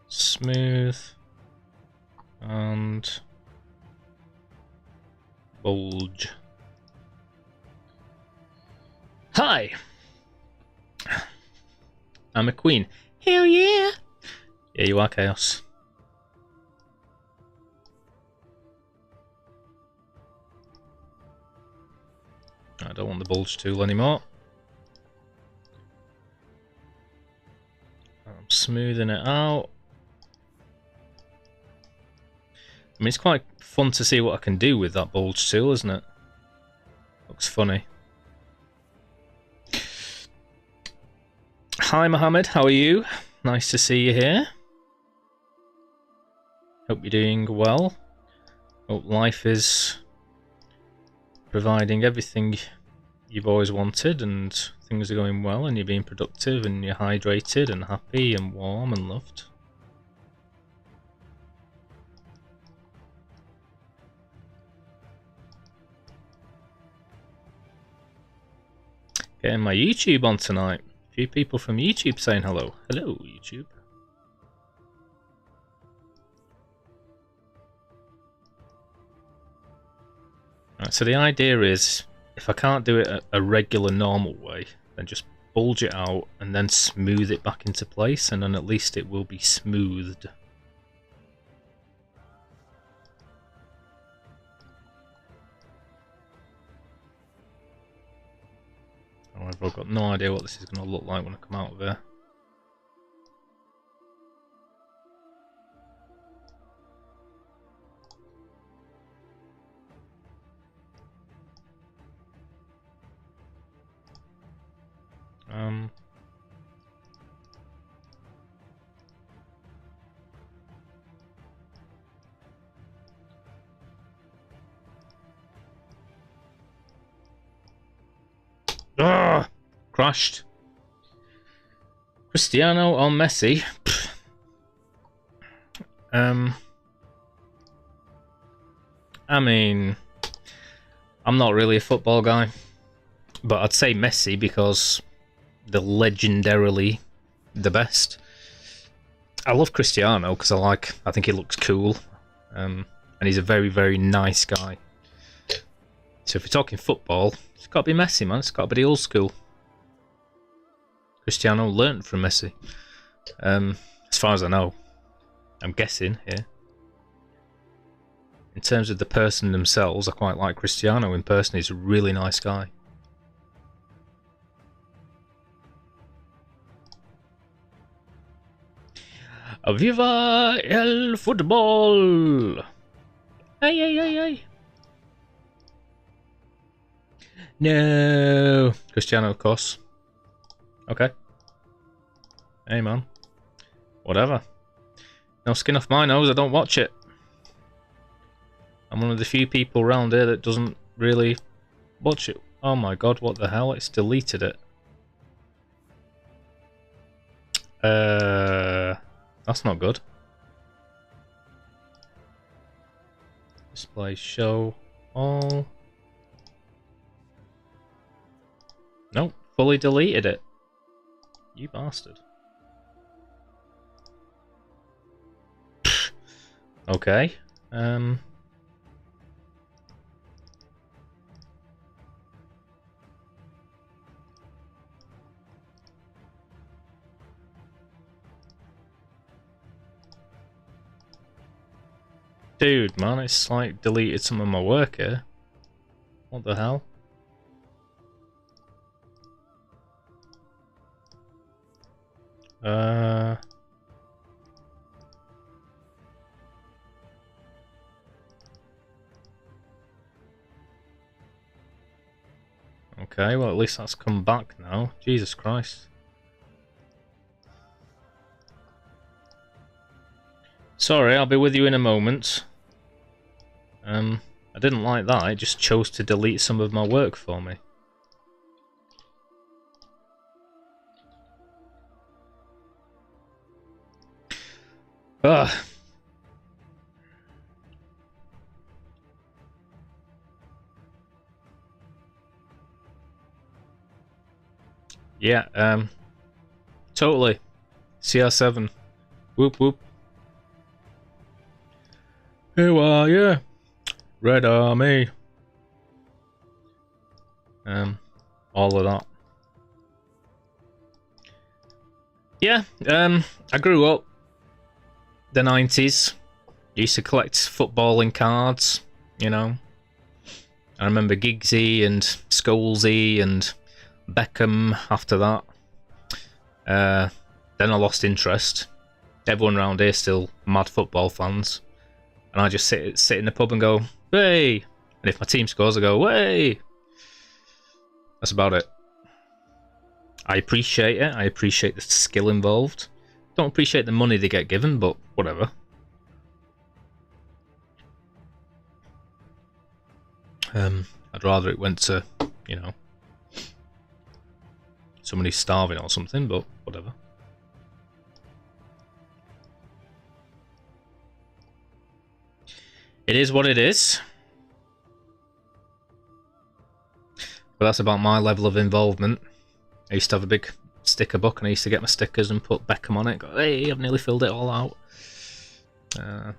Smooth and bulge. Hi! I'm a queen. Hell yeah! Yeah, you are Chaos. I don't want the bulge tool anymore. I'm smoothing it out. I mean, it's quite fun to see what I can do with that bulge tool, isn't it? Looks funny. Hi Mohammed, how are you? Nice to see you here. Hope you're doing well. Hope life is providing everything you've always wanted and things are going well and you're being productive and you're hydrated and happy and warm and loved. Getting my YouTube on tonight. A few people from YouTube saying hello. Hello, YouTube. Right, so the idea is, if I can't do it a regular normal way, then just bulge it out and then smooth it back into place, and then at least it will be smoothed. However, I've got no idea what this is going to look like when I come out of here. Crashed. Cristiano or Messi? I mean, I'm not really a football guy, but I'd say Messi because they're legendarily the best. I love Cristiano because I think he looks cool, and he's a very, very nice guy. So if we're talking football, it's got to be Messi, man. It's got to be the old school. Cristiano learnt from Messi. As far as I know. I'm guessing here. In terms of the person themselves, I quite like Cristiano in person. He's a really nice guy. Viva el fútbol! Hey, hey, hey, hey! No! Cristiano, of course. Okay. Hey, man. Whatever. No skin off my nose, I don't watch it. I'm one of the few people around here that doesn't really watch it. Oh my god, what the hell? It's deleted it. That's not good. Display show all. Nope, fully deleted it. You bastard. Okay. Dude, man, it's like deleted some of my work here. What the hell? Okay, well at least that's come back now. Jesus Christ. Sorry, I'll be with you in a moment. I didn't like that, it just chose to delete some of my work for me. Ugh. Yeah, totally. CR7. Whoop whoop. Who are you? Red Army. All of that. Yeah, I grew up the 90s. Used to collect footballing cards, you know. I remember Giggsy and Scholesy and Beckham after that. Then I lost interest. Everyone around here still mad football fans. And I just sit in the pub and go, hey! And if my team scores, I go, hey! That's about it. I appreciate it. I appreciate the skill involved. Don't appreciate the money they get given, but whatever. I'd rather it went to, you know, somebody starving or something, but whatever. It is what it is. But that's about my level of involvement. I used to have a big sticker book and I used to get my stickers and put Beckham on it. Go, hey, I've nearly filled it all out. The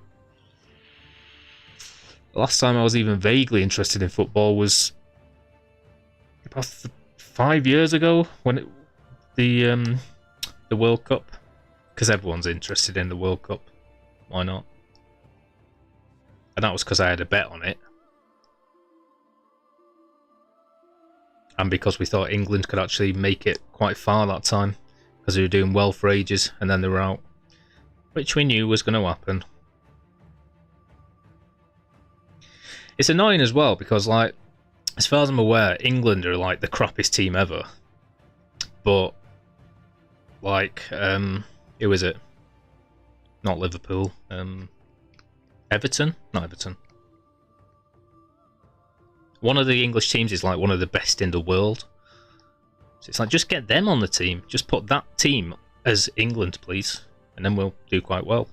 last time I was even vaguely interested in football was about 5 years ago when the World Cup, because everyone's interested in the World Cup. Why not? And that was because I had a bet on it. And because we thought England could actually make it quite far that time. Because they were doing well for ages and then they were out. Which we knew was going to happen. It's annoying as well because, like, as far as I'm aware, England are like the crappiest team ever. But, like, who is it? Not Liverpool. Everton? Not Everton. One of the English teams is like one of the best in the world. So it's like, just get them on the team. Just put that team as England, please. And then we'll do quite well.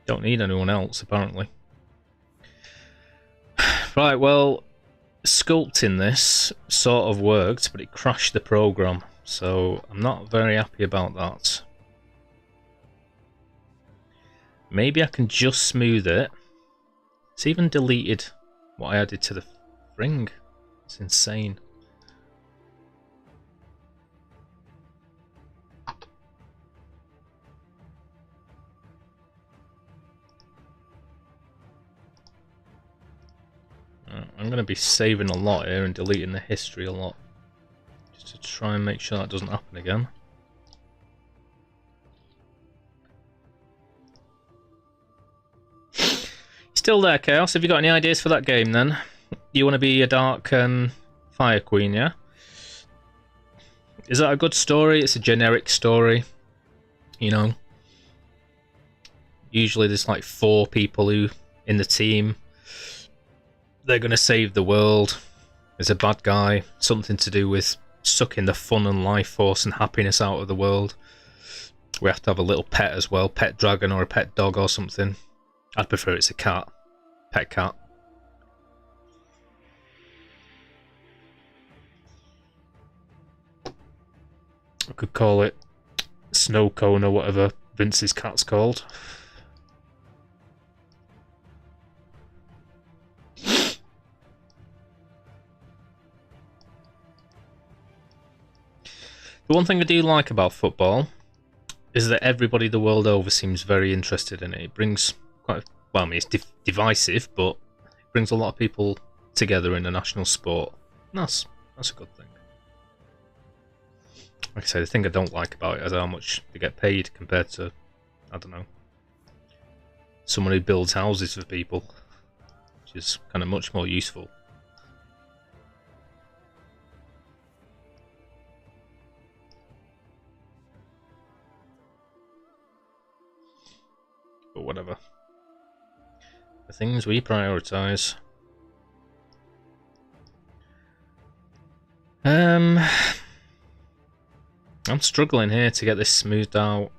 Don't need anyone else, apparently. Right, well, sculpting this sort of worked, but it crashed the program. So I'm not very happy about that. Maybe I can just smooth it. It's even deleted what I added to the ring. It's insane. I'm going to be saving a lot here and deleting the history a lot. Just to try and make sure that doesn't happen again. Still there, Chaos? Have you got any ideas for that game then? You want to be a Dark Fire Queen, yeah? Is that a good story? It's a generic story. You know? Usually there's like 4 people who in the team. They're going to save the world. There's a bad guy. Something to do with sucking the fun and life force and happiness out of the world. We have to have a little pet as well. Pet dragon or a pet dog or something. I'd prefer it's a cat. Pet cat. I could call it Snow Cone or whatever Vince's cat's called. The one thing I do like about football is that everybody the world over seems very interested in it. It brings quite, well, I mean, it's divisive, but it brings a lot of people together in a national sport. And that's a good thing. Like I say, the thing I don't like about it is how much they get paid compared to, I don't know, someone who builds houses for people, which is kind of much more useful. But whatever. The things we prioritise. I'm struggling here to get this smoothed out.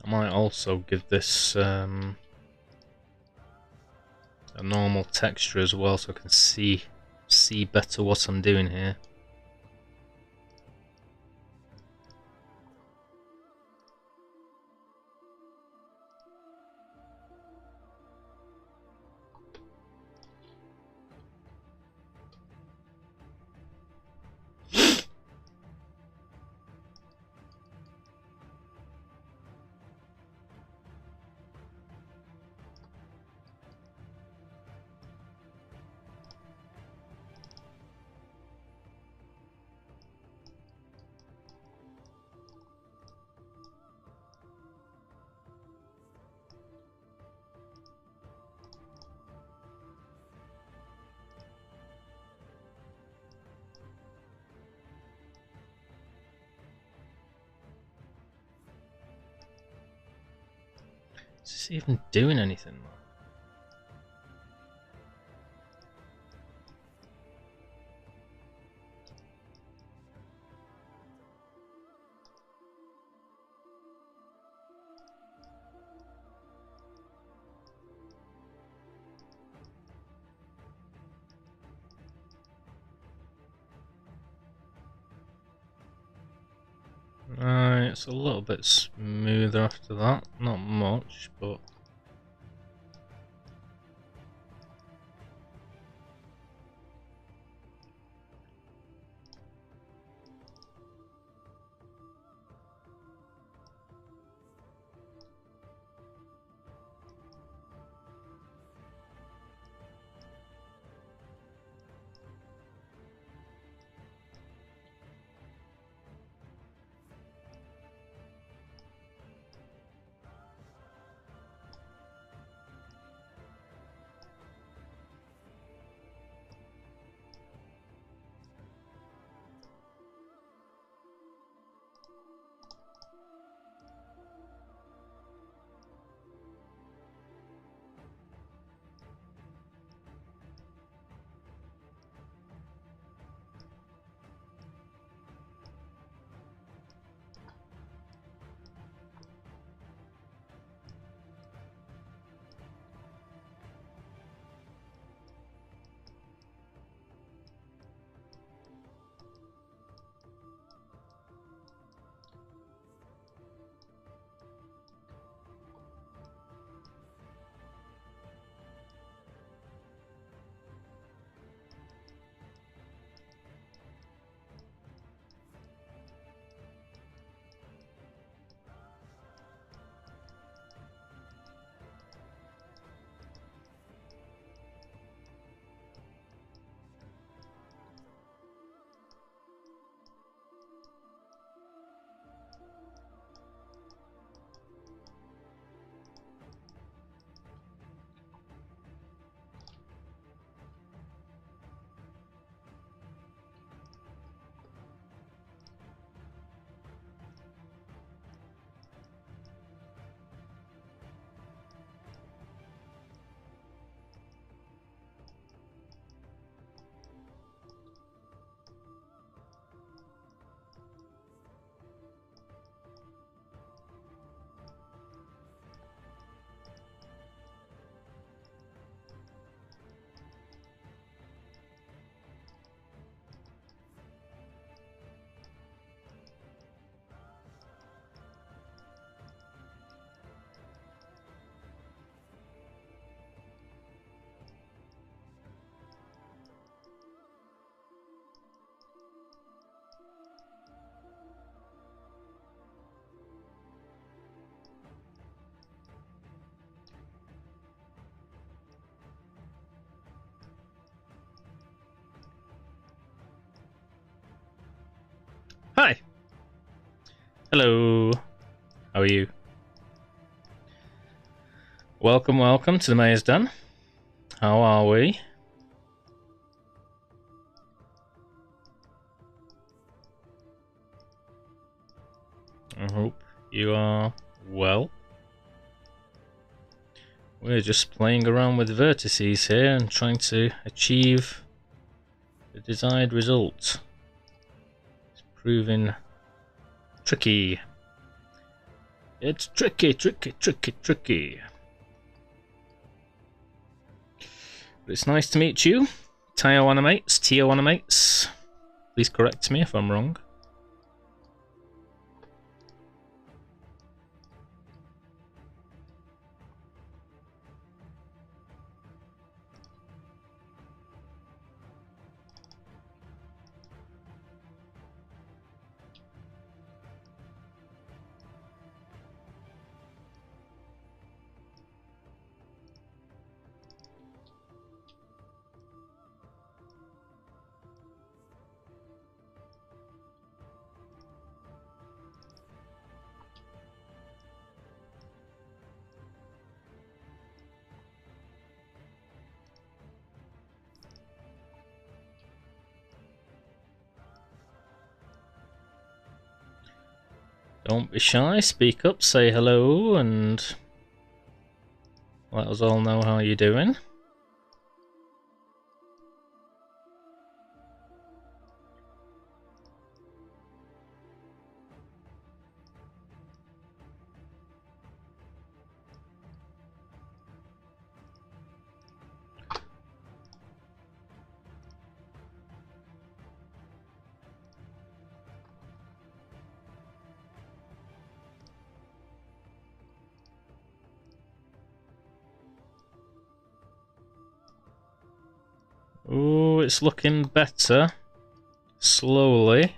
I might also give this a normal texture as well, so I can see better what I'm doing here. Is this even doing anything? It's a little bit smoother after that. Not much, but... Hi. Hello. How are you? Welcome, welcome to the Mayor's Den. How are we? I hope you are well. We're just playing around with vertices here and trying to achieve the desired result. It's proving tricky. It's tricky, tricky, tricky, tricky. But it's nice to meet you. Tio Animates. Please correct me if I'm wrong. Don't be shy, speak up, say hello, and let us all know how you're doing. Oh, it's looking better. Slowly.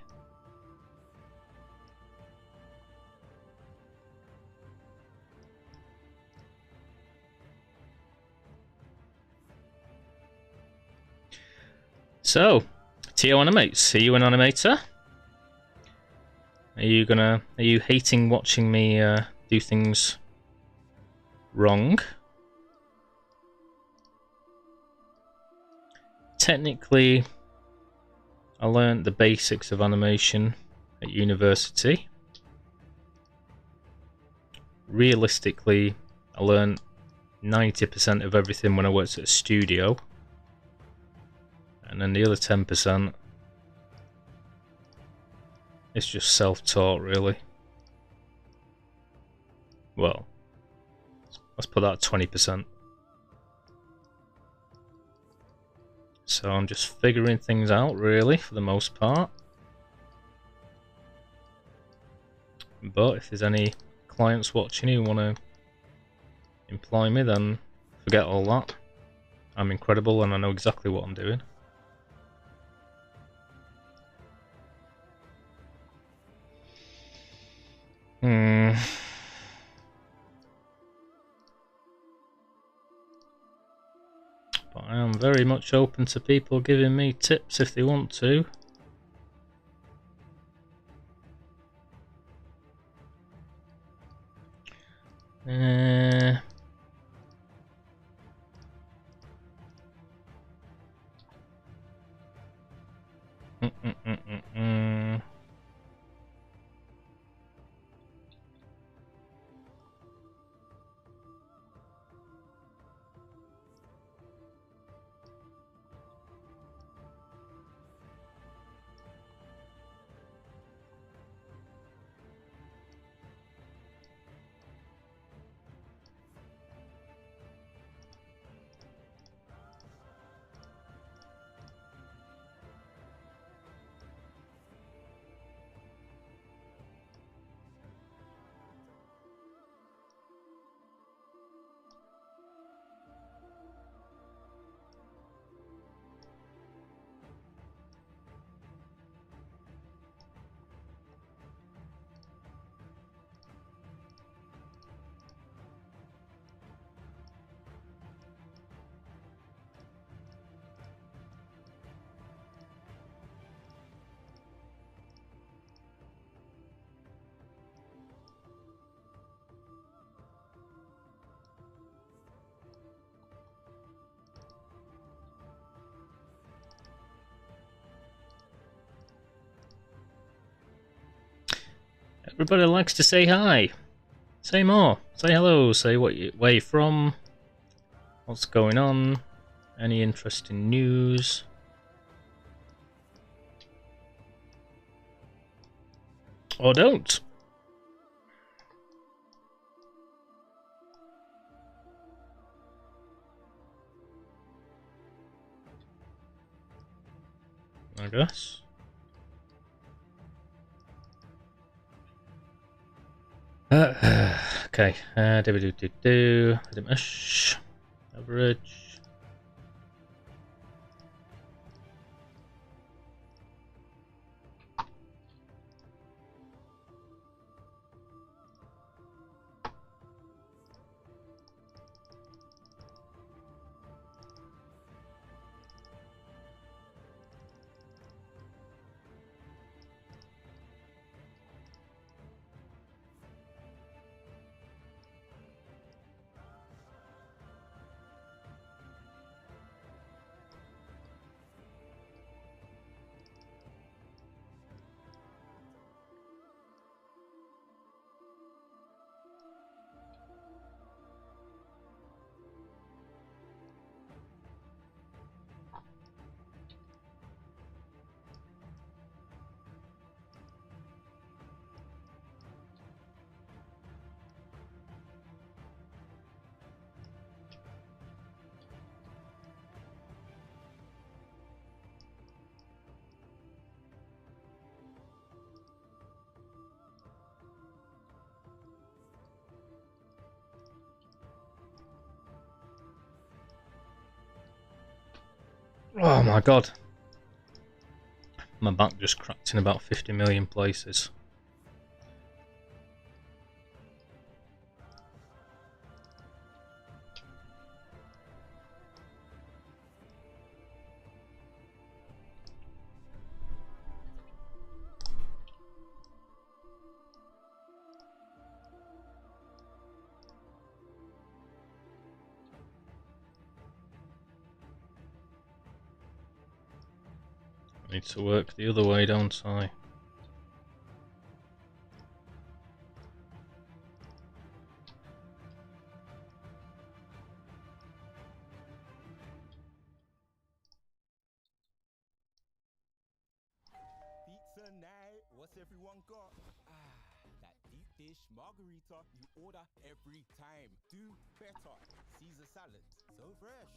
So, Tio Animates, are you an animator? Are you hating watching me do things wrong? Technically, I learned the basics of animation at university. Realistically, I learned 90% of everything when I worked at a studio. And then the other 10% is just self-taught, really. Well, let's put that at 20%. So I'm just figuring things out, really, for the most part. But if there's any clients watching who want to employ me, then forget all that. I'm incredible and I know exactly what I'm doing. But I am very much open to people giving me tips if they want to. Everybody likes to say hi. Say more. Say hello. Say where you're from. What's going on? Any interesting news? Or don't. I guess. Okay. Do. Average. Oh my god. My back just cracked in about 50 million places. I need to work the other way, don't I? Pizza night, what's everyone got? That deep dish margarita you order every time. Do better. Caesar salad, so fresh.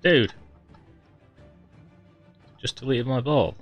Dude! Just deleted my ball.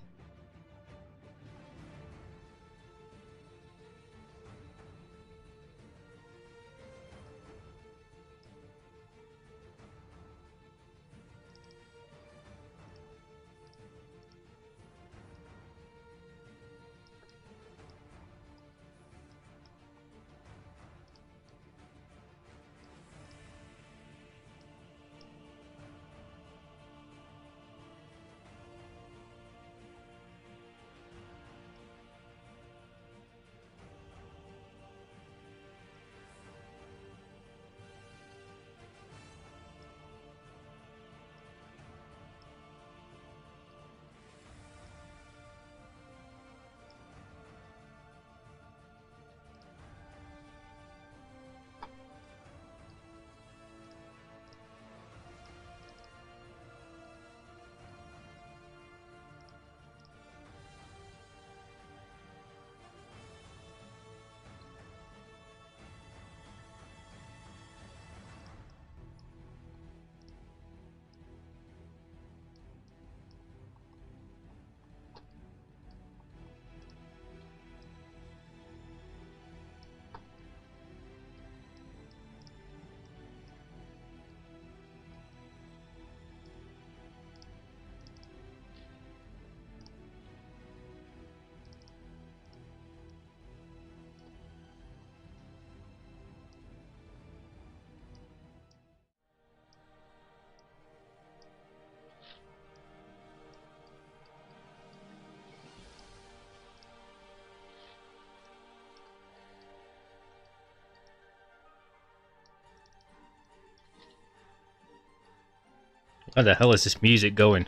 Where the hell is this music going?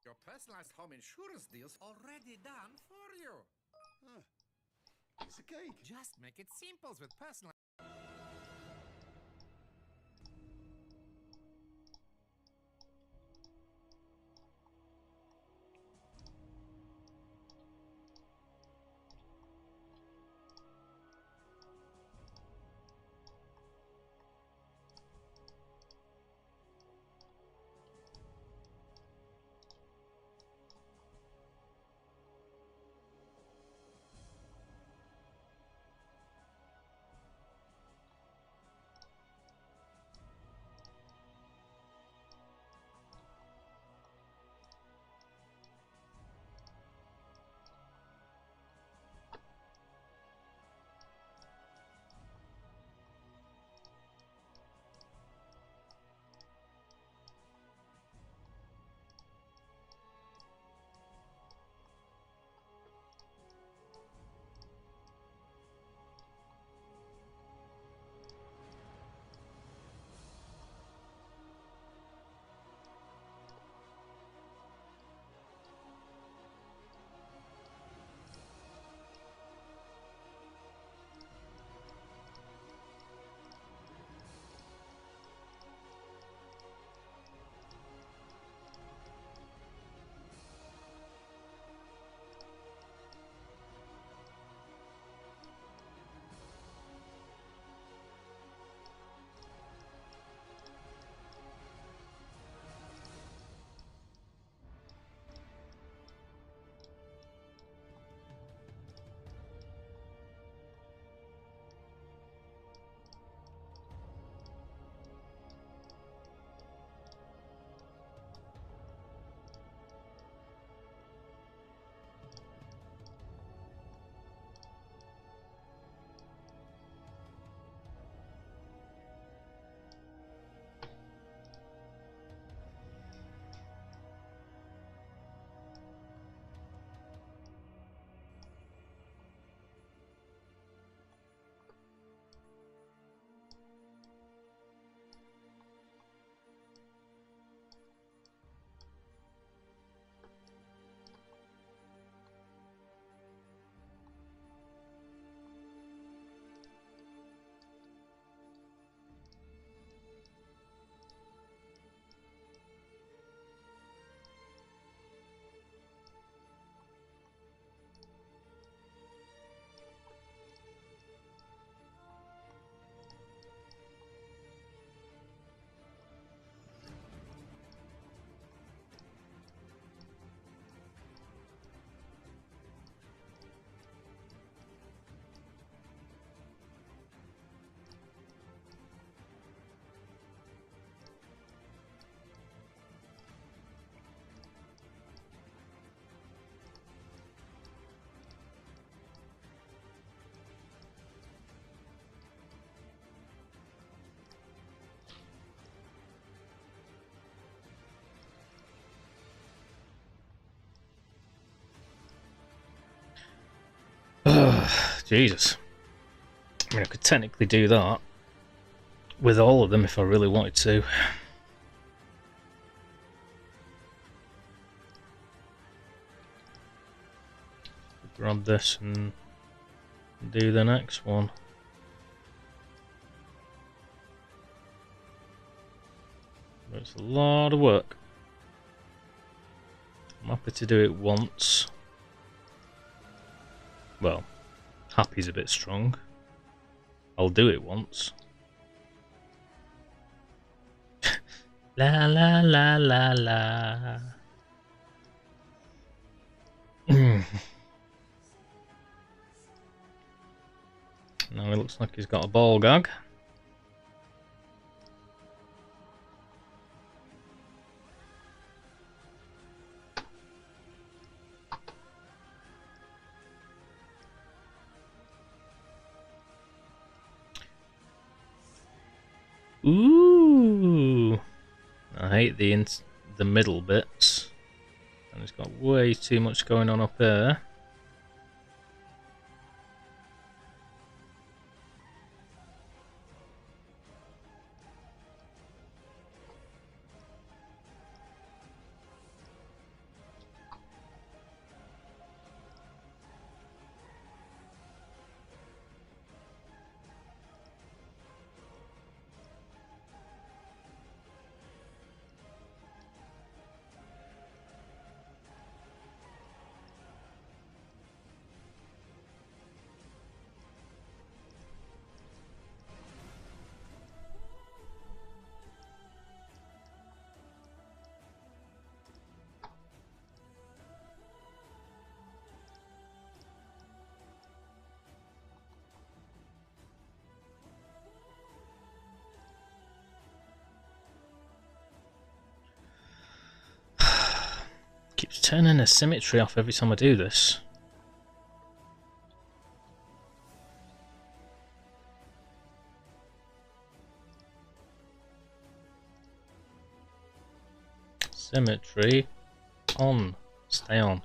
Your personalized home insurance deal's already done for you. It's a cake. Just make it simple with personal. Jesus. I mean, I could technically do that with all of them if I really wanted to. Grab this and do the next one. But it's a lot of work. I'm happy to do it once. Well, happy's a bit strong. I'll do it once. La la la la la. Now it looks like he's got a ball gag. Ooh, I hate the middle bits, and it's got way too much going on up there. Keeps turning the symmetry off every time I do this. Symmetry on. Stay on.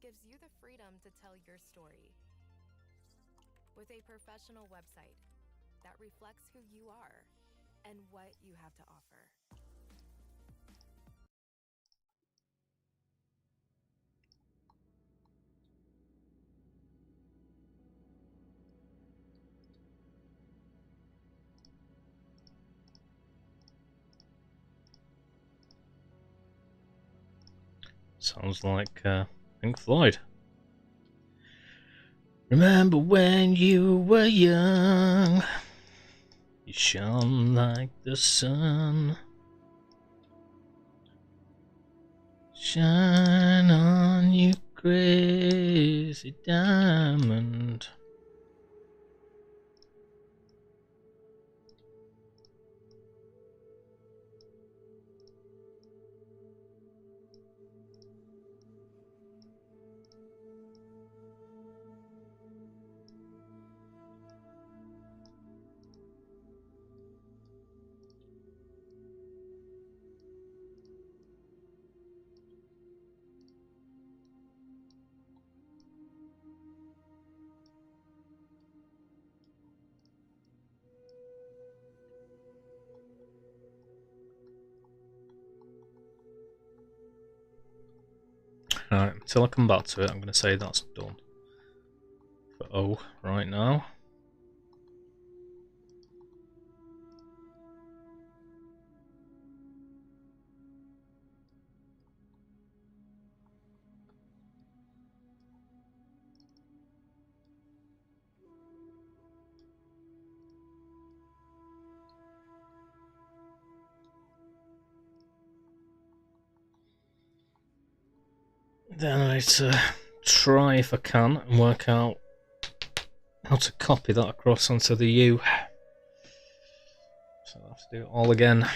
gives you the freedom to tell your story. With a professional website that reflects who you are and what you have to offer. Sounds like Pink Floyd. Remember when you were young, you shone like the sun. Shine on, you crazy diamond. Alright, until I come back to it, I'm going to say that's done for O right now. Then I need to try, if I can, and work out how to copy that across onto the U. So I'll have to do it all again.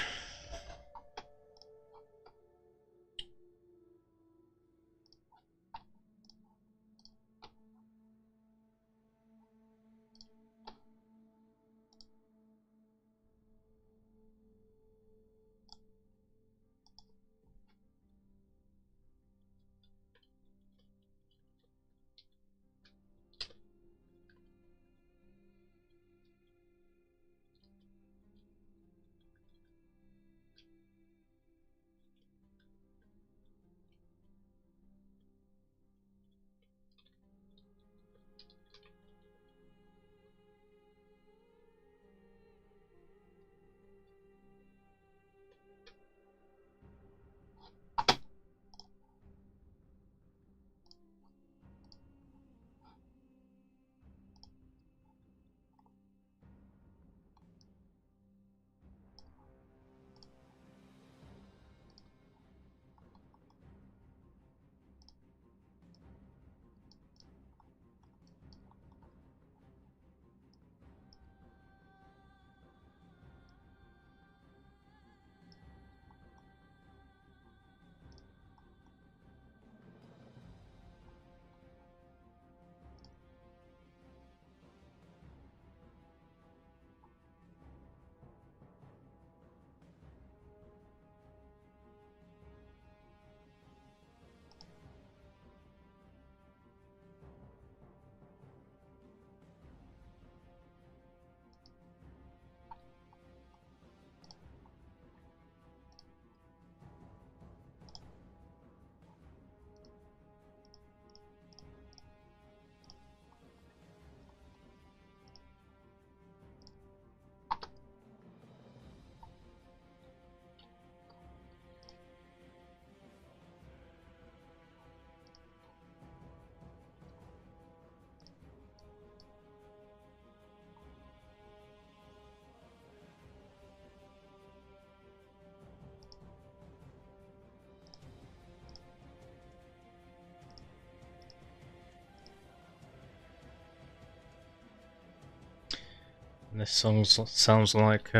And this song sounds like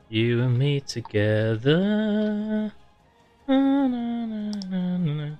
you and me together. Na, na, na, na, na.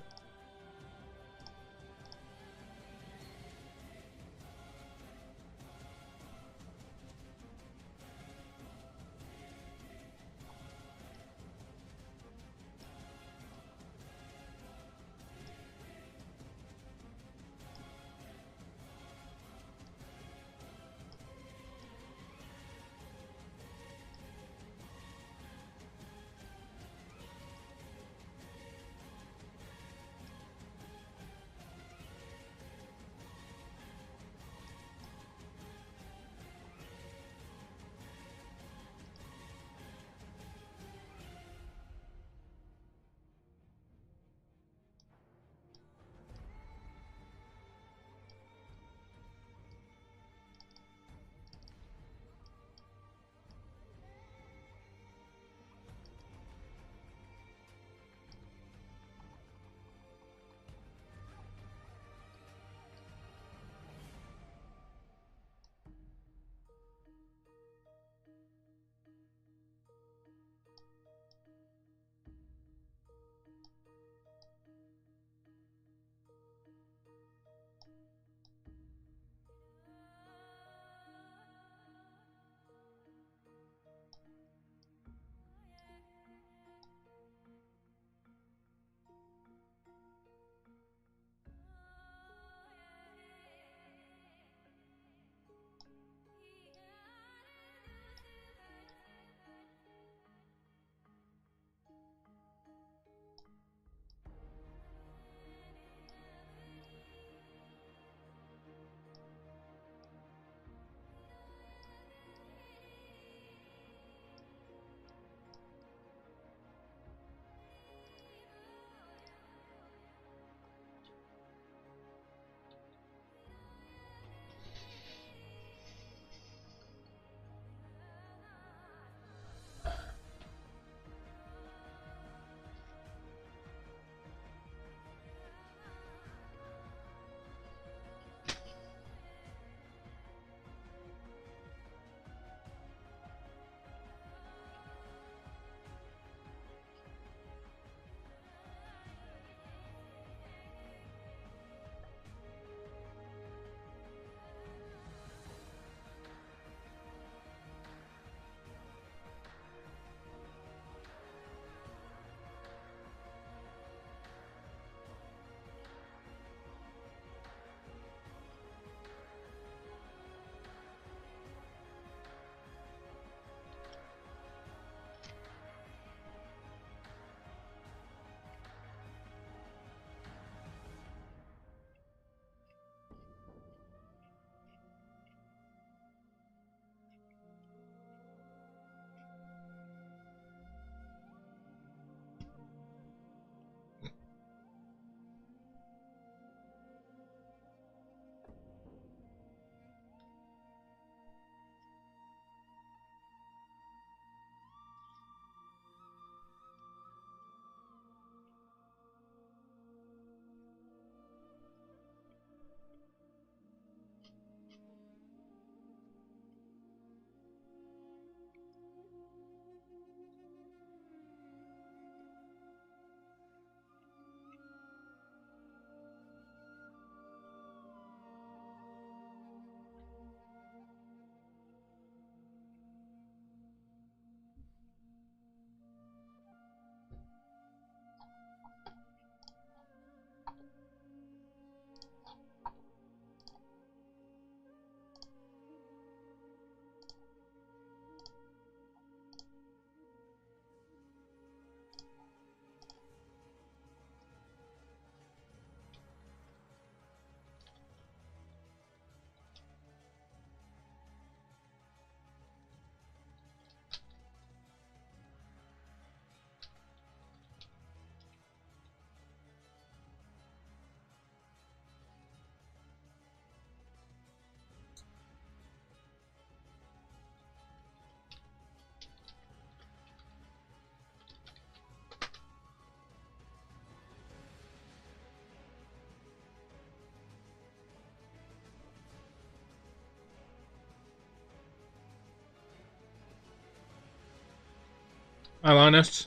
Hi, Linus.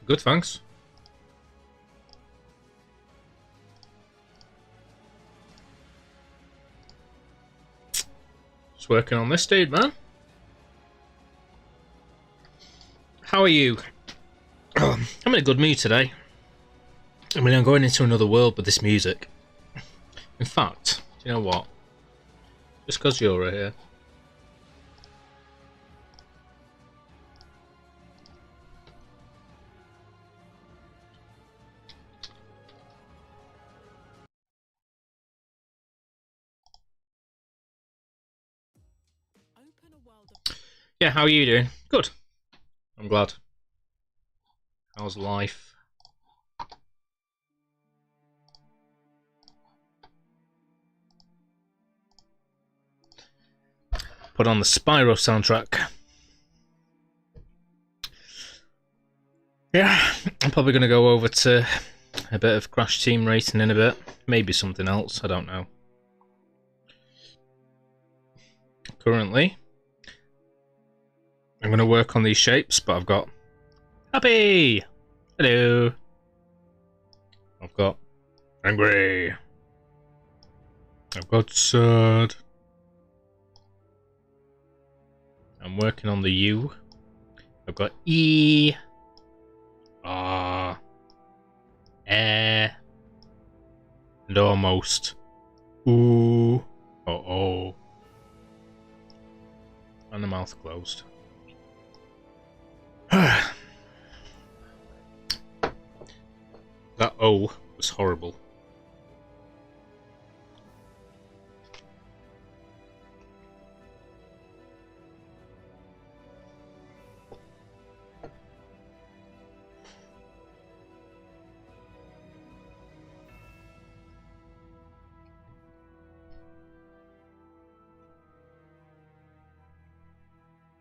Good, thanks. Just working on this dude, man. How are you? I'm in a good mood today. I mean, I'm going into another world with this music. In fact, do you know what? Just because you're here. Open a world of Yeah, how are you doing? Good. I'm glad. How's life? Put on the Spyro soundtrack. Yeah, I'm probably going to go over to a bit of Crash Team Racing in a bit. Maybe something else, I don't know. Currently, I'm going to work on these shapes, but I've got happy. Hello. I've got angry. I've got sad. I'm working on the U. I've got E. Ah. And almost. Ooh. Oh. And the mouth closed. That O was horrible.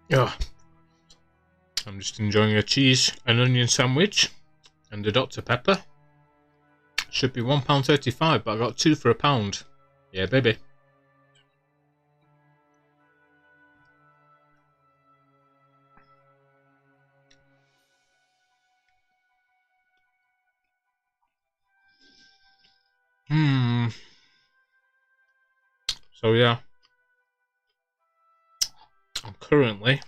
Yeah. I'm just enjoying a cheese and onion sandwich and a Dr. Pepper. Should be £1.35, but I got 2 for £1. Yeah, baby. So yeah, I'm currently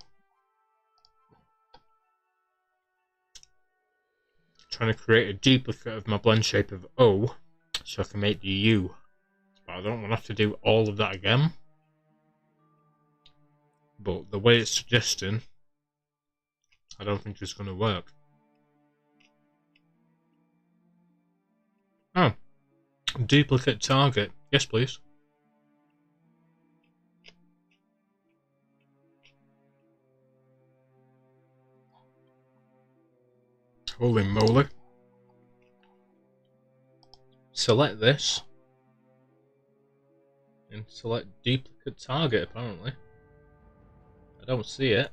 trying to create a duplicate of my blend shape of O so I can make the U. But I don't want to have to do all of that again. But the way it's suggesting, I don't think it's going to work. Oh, duplicate target. Yes, please. Holy moly. Select this. And select duplicate target, apparently. I don't see it.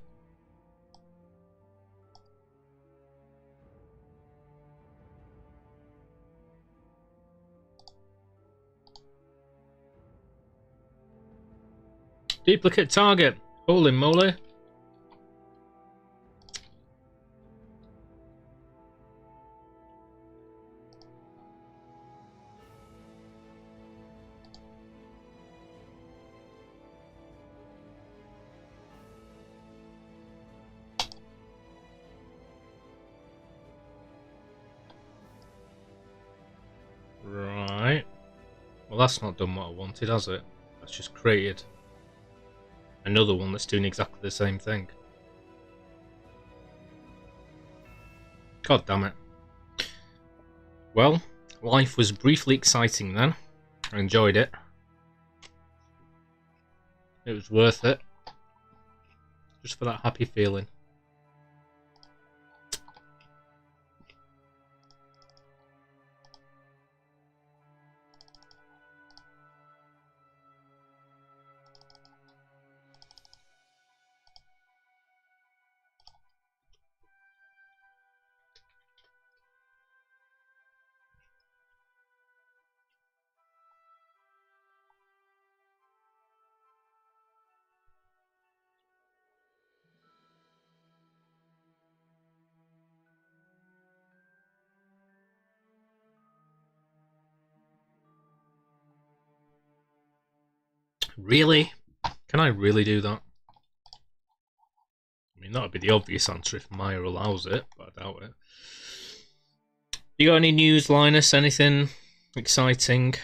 Duplicate target. Holy moly. Right. Well, that's not done what I wanted, has it? That's just created another one that's doing exactly the same thing. God damn it. Well, life was briefly exciting then. I enjoyed it. It was worth it. Just for that happy feeling. Really? Can I really do that? I mean, that would be the obvious answer if Maya allows it, but I doubt it. You got any news, Linus? Anything exciting?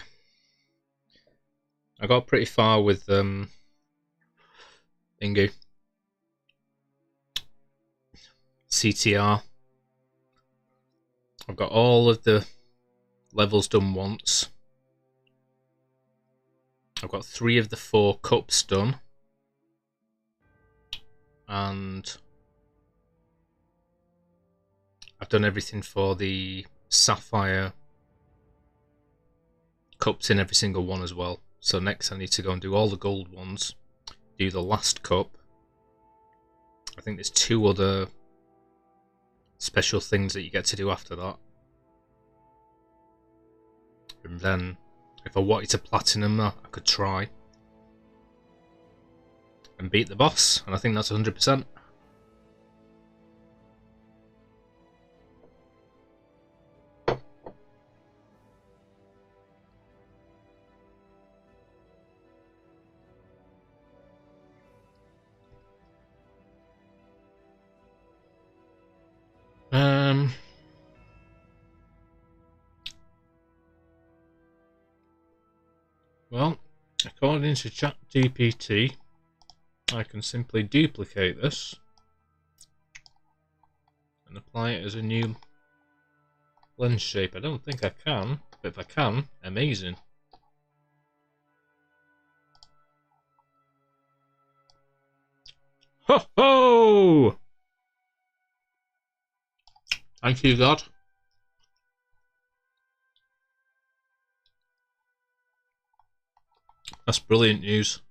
I got pretty far with Ingu. CTR. I've got all of the levels done once. I've got 3 of the 4 cups done. And I've done everything for the Sapphire cups in every single one as well. So next I need to go and do all the gold ones. Do the last cup. I think there's 2 other special things that you get to do after that. And then if I wanted to platinum that, I could try and beat the boss, and I think that's 100%. Well, according to ChatGPT, I can simply duplicate this and apply it as a new lens shape. I don't think I can, but if I can, amazing. Ho ho! Thank you, God. That's brilliant news.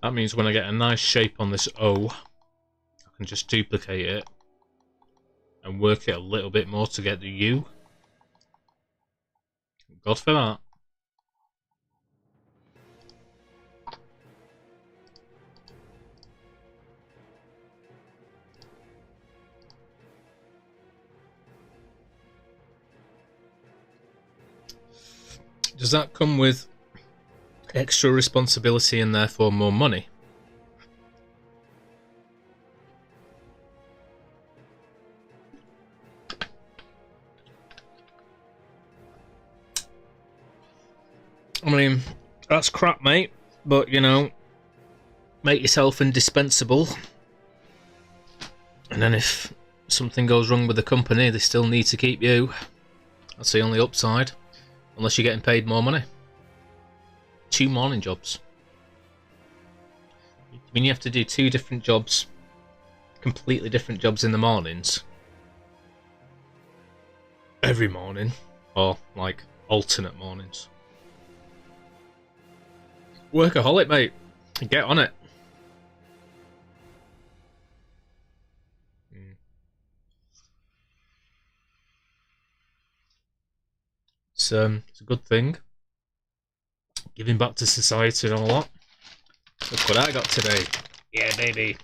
That means when I get a nice shape on this O, I can just duplicate it and work it a little bit more to get the U. God for that. Does that come with extra responsibility and therefore more money? I mean, that's crap, mate, but you know, make yourself indispensable, and then if something goes wrong with the company, they still need to keep you. That's the only upside, unless you're getting paid more money. 2 morning jobs. I mean, you have to do 2 different jobs, completely different jobs in the mornings. Every morning, or like alternate mornings. Workaholic, mate. Get on it. It's a good thing. Giving back to society and all that. Look what I got today. Yeah, baby.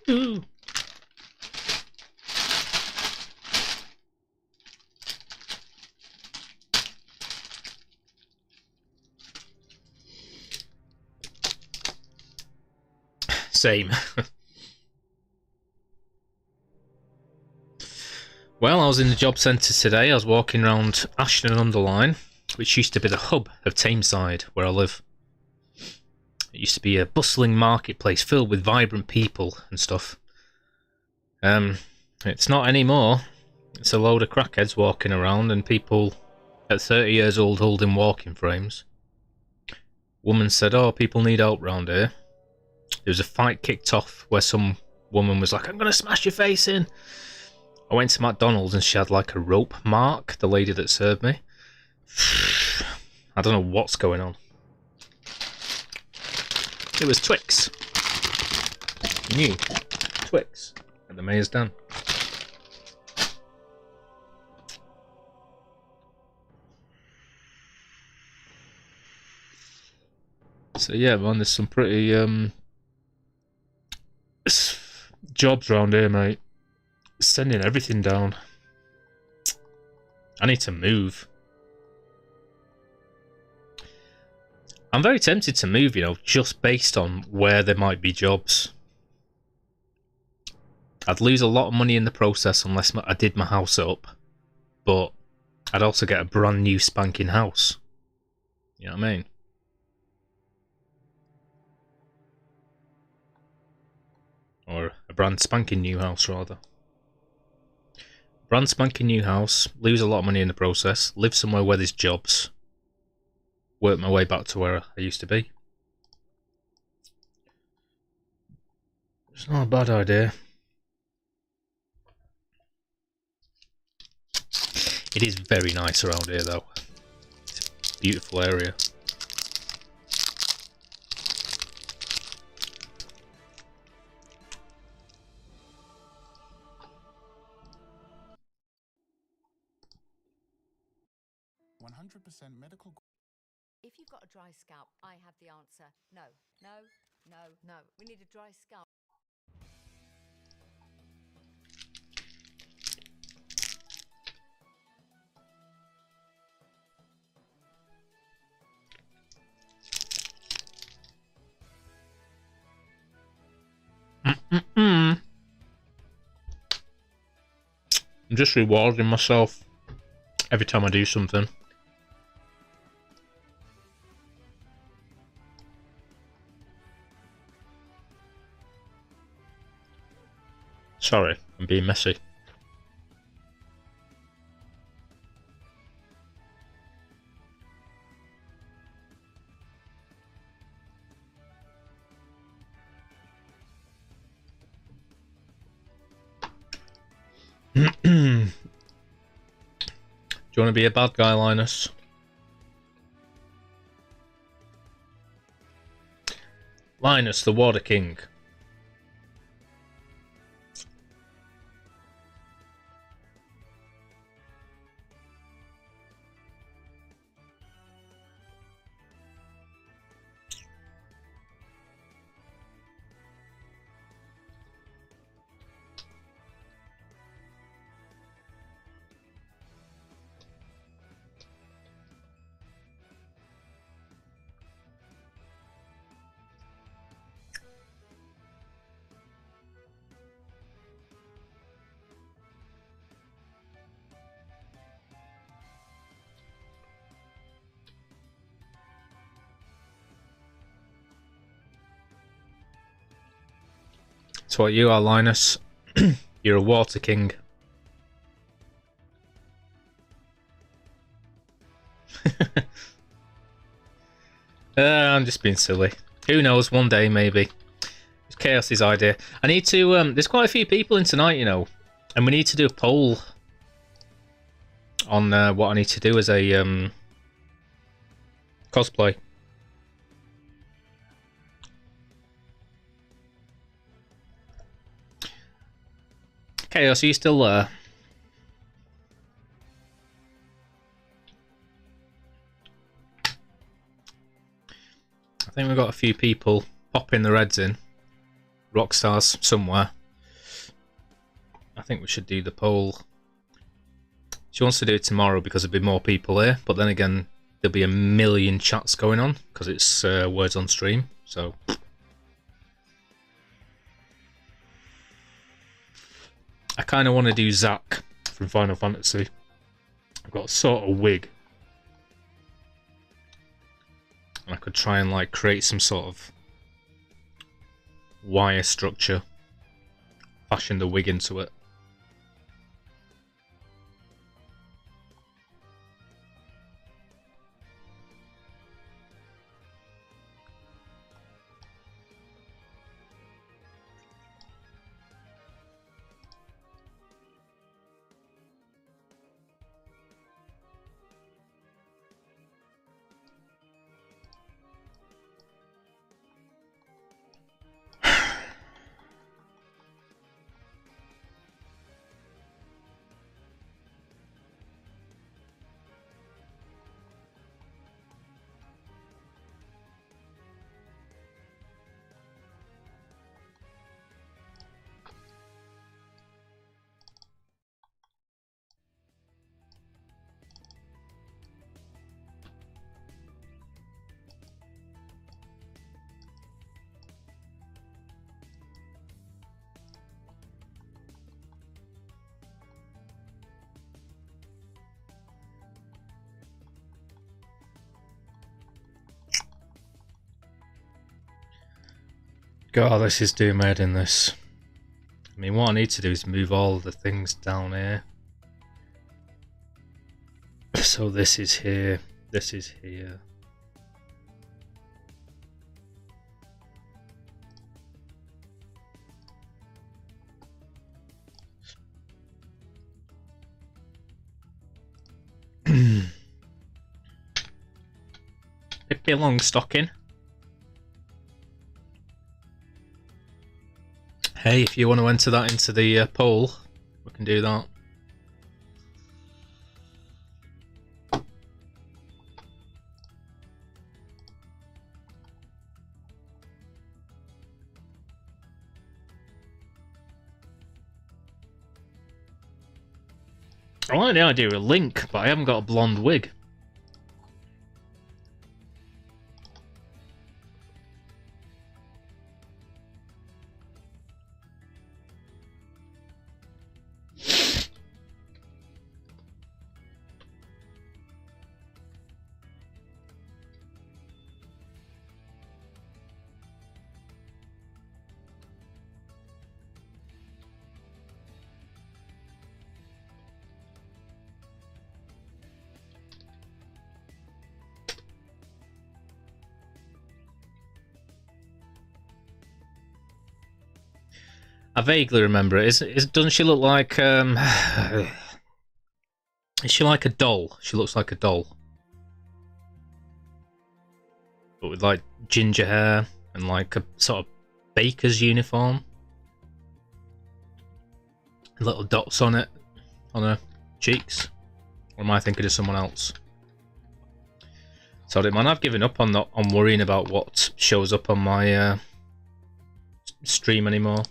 Ooh. Same. Well, I was in the job centre today. I was walking around Ashton-under-Lyne, which used to be the hub of Tameside, where I live. It used to be a bustling marketplace filled with vibrant people and stuff. It's not anymore. It's a load of crackheads walking around and people at 30 years old holding walking frames. Woman said, "Oh, people need help round here." There was a fight kicked off where some woman was like, "I'm going to smash your face in." I went to McDonald's and she had like a rope mark, the lady that served me. I don't know what's going on. It was Twix. New Twix at the Mayor's Den. So yeah, man, there's some pretty jobs around here, mate. sending everything down. I need to move. I'm very tempted to move, you know, just based on where there might be jobs. I'd lose a lot of money in the process unless I did my house up, but I'd also get a brand new spanking house. You know what I mean? Or a brand spanking new house, rather. Brand spanking new house, lose a lot of money in the process, live somewhere where there's jobs, work my way back to where I used to be. It's not a bad idea. It is very nice around here, though. It's a beautiful area. Medical. If you've got a dry scalp, I have the answer. No, no, no, no. We need a dry scalp. I'm just rewarding myself every time I do something. Sorry, I'm being messy. Do you want to be a bad guy, Linus? Linus, the Water King. That's what you are, Linus. You're a Water King. I'm just being silly. Who knows, one day maybe. It's Chaos's idea. I need to, there's quite a few people in tonight, you know, and we need to do a poll on what I need to do as a cosplay. Chaos, are you still there? I think we've got a few people popping the reds in. Rockstars somewhere. I think we should do the poll. She wants to do it tomorrow because there'll be more people here, but then again, there'll be a million chats going on because it's words on stream, so... I kind of want to do Zack from Final Fantasy. I've got a sort of wig. And I could try and like create some sort of wire structure. Fashion the wig into it. God, this is doom in this. I mean, what I need to do is move all the things down here. So this is here, this is here. Pippi Longstocking. Hey, if you want to enter that into the poll, we can do that. I like the idea of a link, but I haven't got a blonde wig. I vaguely remember it. Doesn't she look like is she like a doll? She looks like a doll. But with like ginger hair and like a sort of baker's uniform. Little dots on it, on her cheeks. Or am I thinking of someone else? Sorry man, I've given up on worrying about what shows up on my stream anymore.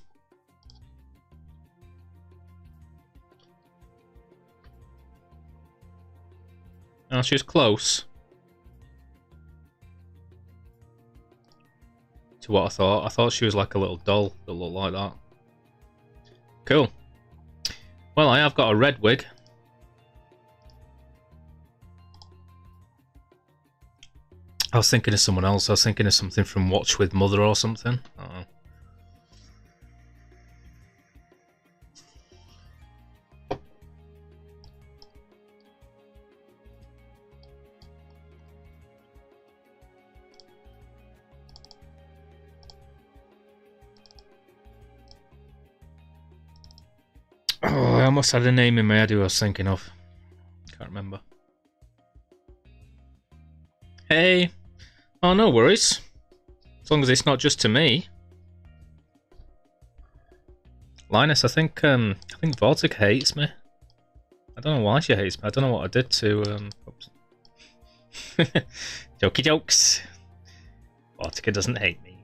Oh, she was close to what I thought. I thought she was like a little doll that looked like that. Cool. Well, I have got a red wig. I was thinking of someone else. I was thinking of something from Watch with Mother or something. I don't know. Oh, I almost had a name in my head who I was thinking of. Can't remember. Hey. Oh, no worries. As long as it's not just to me. Linus, I think Vortic hates me. I don't know why she hates me. I don't know what I did to oops. Jokey jokes. Vortica doesn't hate me.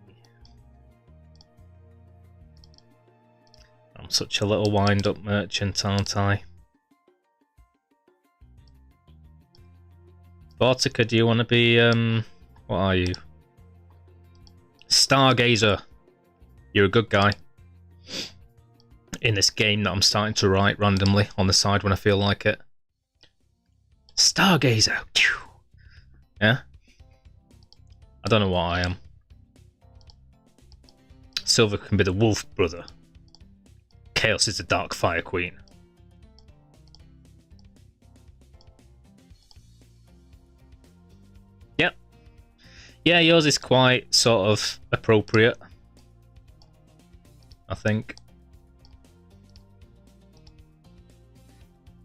I'm such a little wind-up merchant, aren't I? Vortica, do you want to be, what are you? Stargazer. You're a good guy. In this game that I'm starting to write randomly on the side when I feel like it. Stargazer. Yeah? I don't know what I am. Silver can be the wolf brother. Chaos is the Dark Fire Queen. Yep. Yeah, yours is quite sort of appropriate, I think.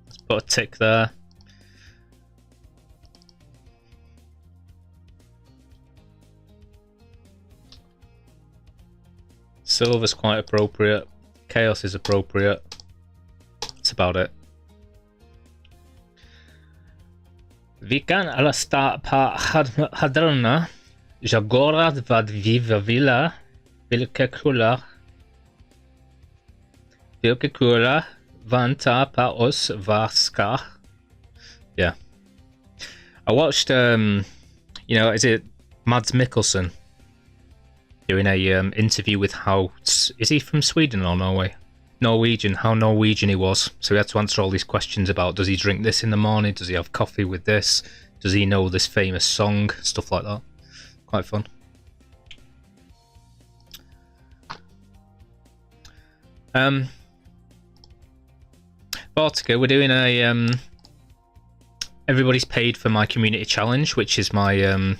Let's put a tick there. Silver's quite appropriate. Chaos is appropriate. That's about it. Vi kan alla starta hadrna. Jagora vad vi vilja. Vilka kulor väntar på oss varska. Yeah. I watched you know, is it Mads Mikkelsen doing a interview with how, is he from Sweden or Norway? Norwegian, how Norwegian he was. So he had to answer all these questions about, does he drink this in the morning? Does he have coffee with this? Does he know this famous song? Stuff like that. Quite fun. Vortica, we're doing a everybody's paid for my community challenge, which is my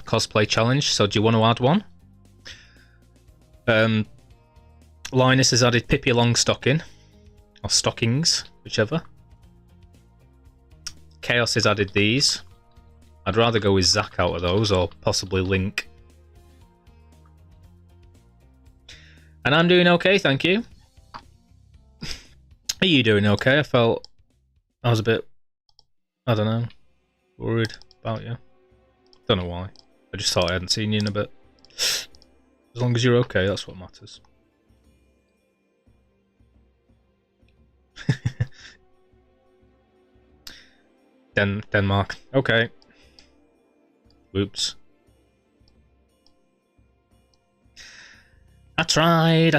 cosplay challenge. So do you want to add one? Linus has added Pippi Longstocking, or Stockings, whichever. Chaos has added these. I'd rather go with Zach out of those, or possibly Link. And I'm doing okay, thank you. Are you doing okay? I felt I was a bit, I don't know, worried about you. Don't know why. I just thought I hadn't seen you in a bit. As long as you're okay, that's what matters. Denmark. Okay. Oops. I tried.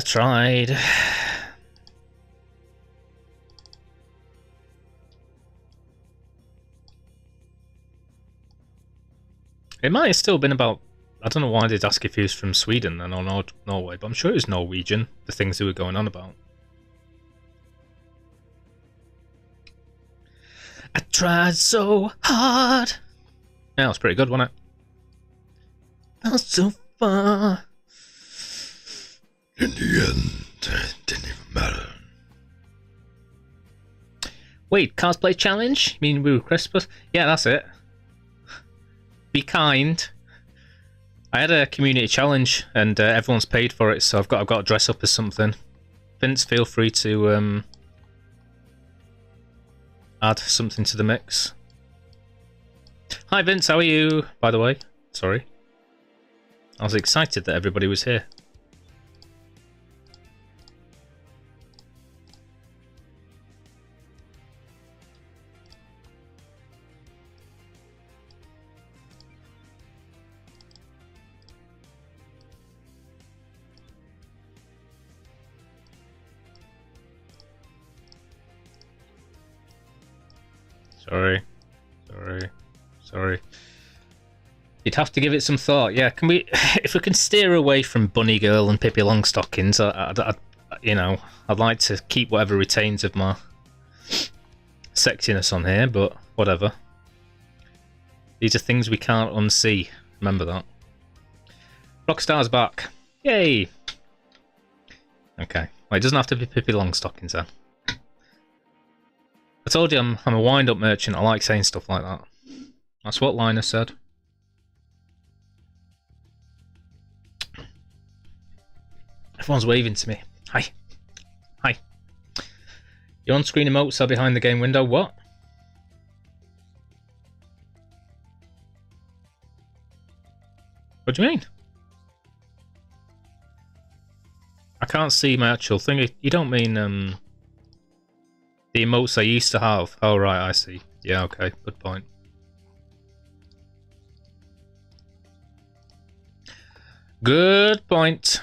It might have still been about... I don't know why they'd ask if he was from Sweden and or Norway, but I'm sure it was Norwegian, the things they were going on about. I tried so hard. Yeah, that was pretty good, wasn't it? Not so far. In the end, it didn't even matter. Wait, cosplay challenge? You mean we were Christmas? Yeah, that's it. Be kind. I had a community challenge and everyone's paid for it, so I've got to dress up as something. Vince, feel free to add something to the mix. Hi Vince, how are you? By the way, sorry. I was excited that everybody was here. Sorry. You'd have to give it some thought. Yeah, can we? If we can steer away from Bunny Girl and Pippi Longstockings, I'd like to keep whatever retains of my sexiness on here, but whatever. These are things we can't unsee. Remember that. Rockstar's back. Yay! Okay. Well, it doesn't have to be Pippi Longstockings then. I told you I'm a wind-up merchant. I like saying stuff like that. That's what Linus said. Everyone's waving to me. Hi. Your on-screen emotes are behind the game window. What? What do you mean? I can't see my actual thing. You don't mean the emotes I used to have? Oh right, I see. Yeah, okay, good point. Good point.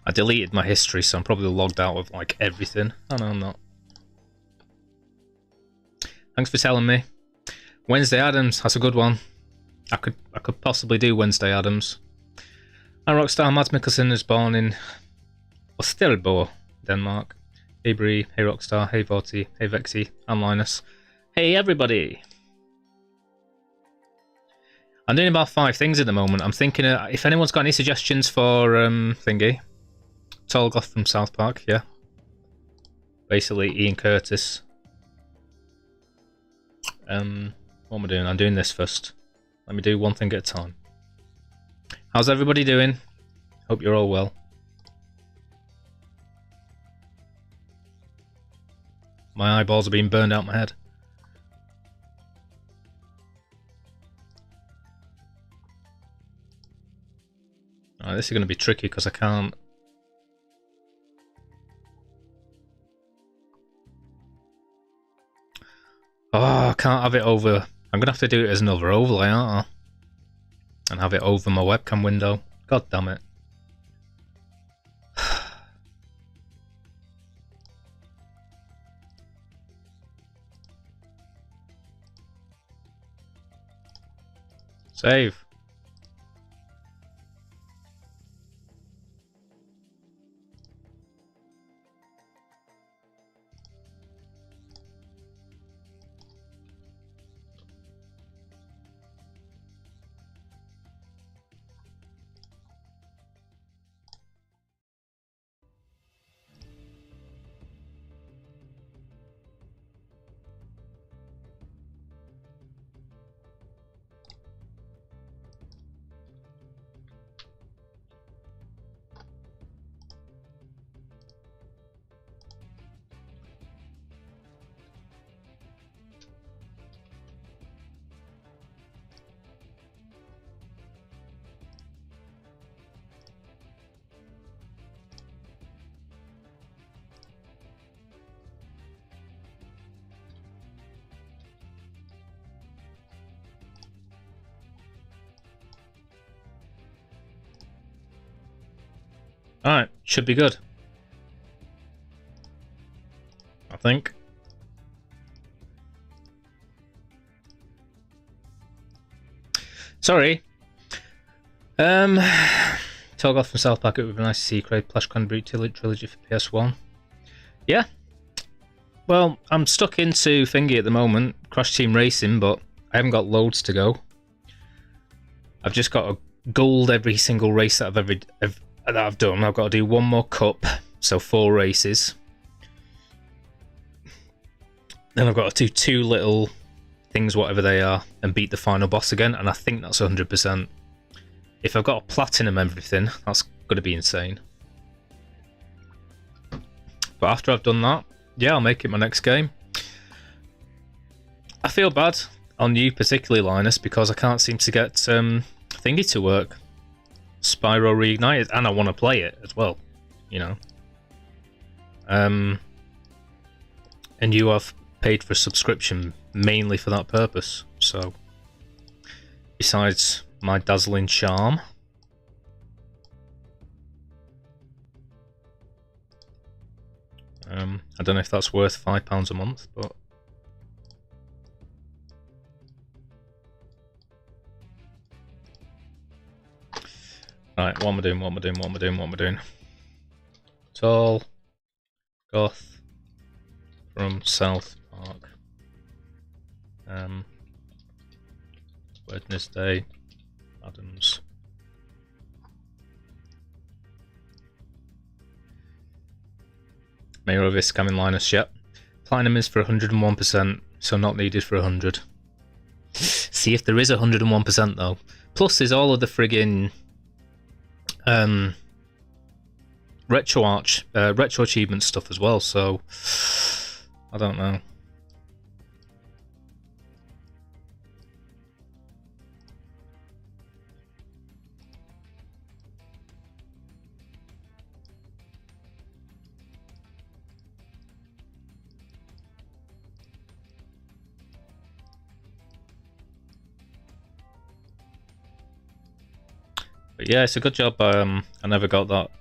I deleted my history, so I'm probably logged out of like everything. Oh no, I'm not. Thanks for telling me. Wednesday Addams, that's a good one. I could possibly do Wednesday Addams. Hi Rockstar, Mads Mikkelsen is born in Ostelbo, Denmark. Hey Bree, hey Rockstar, hey Vorti, hey Vexy, I'm Linus. Hey everybody! I'm doing about 5 things at the moment. I'm thinking if anyone's got any suggestions for thingy. Tolgoth from South Park, yeah. Basically Ian Curtis. What am I doing? I'm doing this first. Let me do one thing at a time. How's everybody doing? Hope you're all well. My eyeballs are being burned out my head. Alright, this is going to be tricky because I can't... Oh, I can't have it over... I'm going to have to do it as another overlay, aren't I? And have it over my webcam window. God damn it. Save. Alright, should be good. I think. Sorry. Tolgoth from South Park, it would be nice to see Craig Plash Cranberry trilogy for PS1. Yeah. Well, I'm stuck into Thingy at the moment, Crash Team Racing, but I haven't got loads to go. I've just got a gold every single race that I've done. I've got to do one more cup, so 4 races. Then I've got to do 2 little things, whatever they are, and beat the final boss again, and I think that's 100%. If I've got a platinum everything, that's going to be insane. But after I've done that, yeah, I'll make it my next game. I feel bad on you, particularly Linus, because I can't seem to get Thingy to work. Spyro Reignited, and I want to play it as well, you know. And you have paid for a subscription mainly for that purpose, so besides my dazzling charm. I don't know if that's worth £5 a month, but right, what am I doing? Tall Goth from South Park. Wednesday Adams. Mayor of this coming Linus, yep. Platinum is for 101%, so not needed for 100. See if there is 101% though. Plus there's all of the friggin' retro achievement stuff as well, so I don't know. But yeah, it's a good job I never got that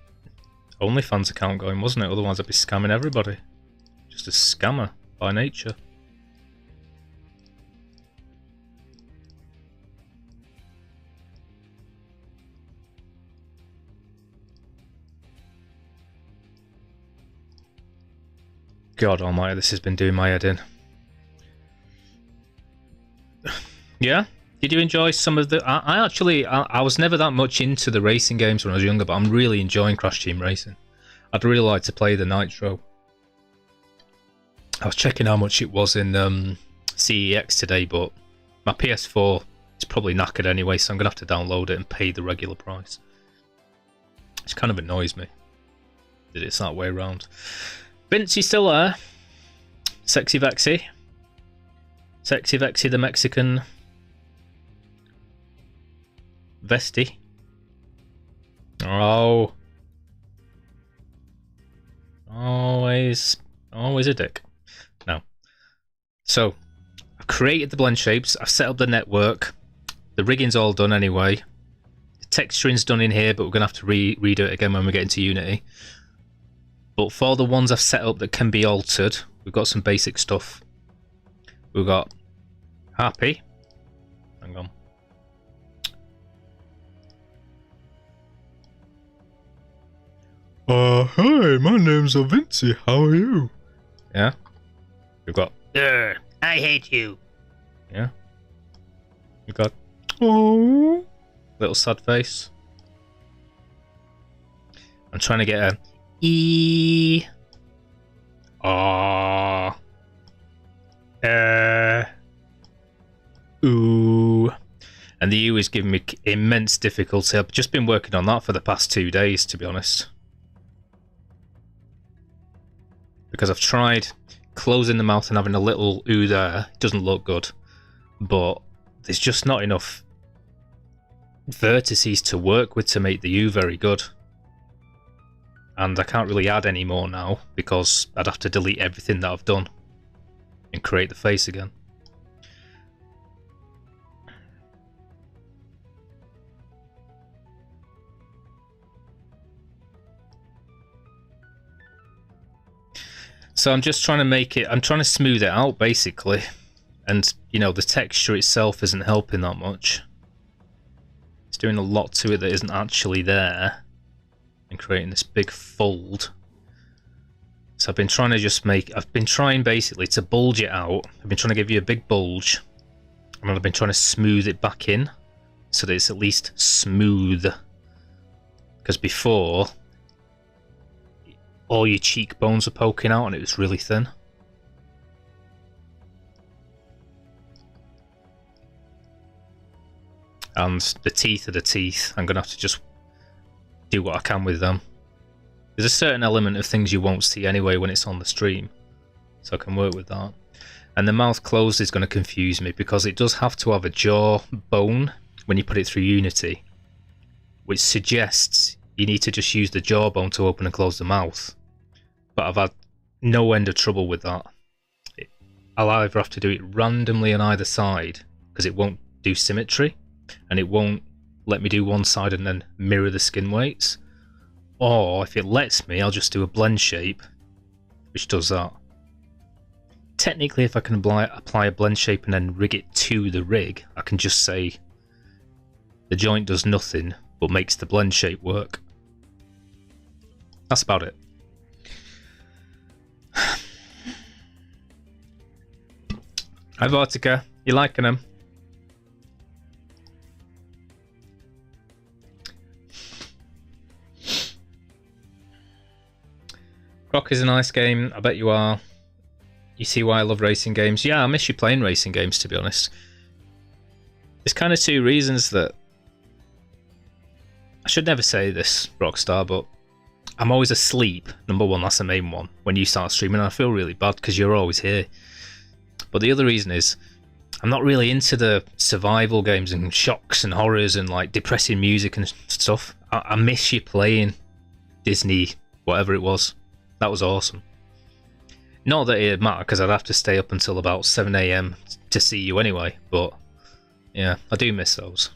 OnlyFans account going, wasn't it? Otherwise I'd be scamming everybody. Just a scammer by nature. God almighty, this has been doing my head in. Yeah? Did you enjoy some of the... I was never that much into the racing games when I was younger, but I'm really enjoying Crash Team Racing. I'd really like to play the Nitro. I was checking how much it was in CEX today, but my PS4 is probably knackered anyway, so I'm going to have to download it and pay the regular price. It kind of annoys me that it's that way around. Vince, you still there? Sexy Vexy. Sexy Vexy the Mexican... Vesti. Oh. Always a dick. No. So, I've created the blend shapes, I've set up the network, the rigging's all done anyway, the texturing's done in here, but we're going to have to redo it again when we get into Unity. But for the ones I've set up that can be altered, we've got some basic stuff. We've got Happy. Hang on. Hi, my name's Vinci. How are you? Yeah. We've got, I hate you. Yeah. We've got, oh, little sad face. I'm trying to get a E. Ah. Ooh. And the U is giving me immense difficulty. I've just been working on that for the past 2 days, to be honest. Because I've tried closing the mouth and having a little ooh there. It doesn't look good. But there's just not enough vertices to work with to make the U very good. And I can't really add any more now because I'd have to delete everything that I've done and create the face again. So I'm just trying to make it, I'm trying to smooth it out basically. And, you know, the texture itself isn't helping that much. It's doing a lot to it that isn't actually there. And creating this big fold. So I've been trying to just make, I've been trying basically to bulge it out. I've been trying to give you a big bulge. And I've been trying to smooth it back in. So that it's at least smooth. Because before, all your cheekbones were poking out and it was really thin. And the teeth are the teeth. I'm going to have to just do what I can with them. There's a certain element of things you won't see anyway when it's on the stream. So I can work with that. And the mouth closed is going to confuse me because it does have to have a jaw bone when you put it through Unity. Which suggests you need to just use the jawbone to open and close the mouth. But I've had no end of trouble with that. I'll either have to do it randomly on either side because it won't do symmetry. And it won't let me do one side and then mirror the skin weights. Or if it lets me, I'll just do a blend shape, which does that. Technically, if I can apply a blend shape and then rig it to the rig, I can just say the joint does nothing but makes the blend shape work. That's about it. Hi Vortica, you liking them? Croc is a nice game, I bet you are. You see why I love racing games. Yeah, I miss you playing racing games, to be honest. There's kind of two reasons that... I should never say this, Rockstar, but I'm always asleep. Number one, that's the main one. When you start streaming, I feel really bad because you're always here. But the other reason is, I'm not really into the survival games and shocks and horrors and like depressing music and stuff. I miss you playing Disney, whatever it was. That was awesome. Not that it mattered because I'd have to stay up until about 7 AM to see you anyway, but yeah, I do miss those.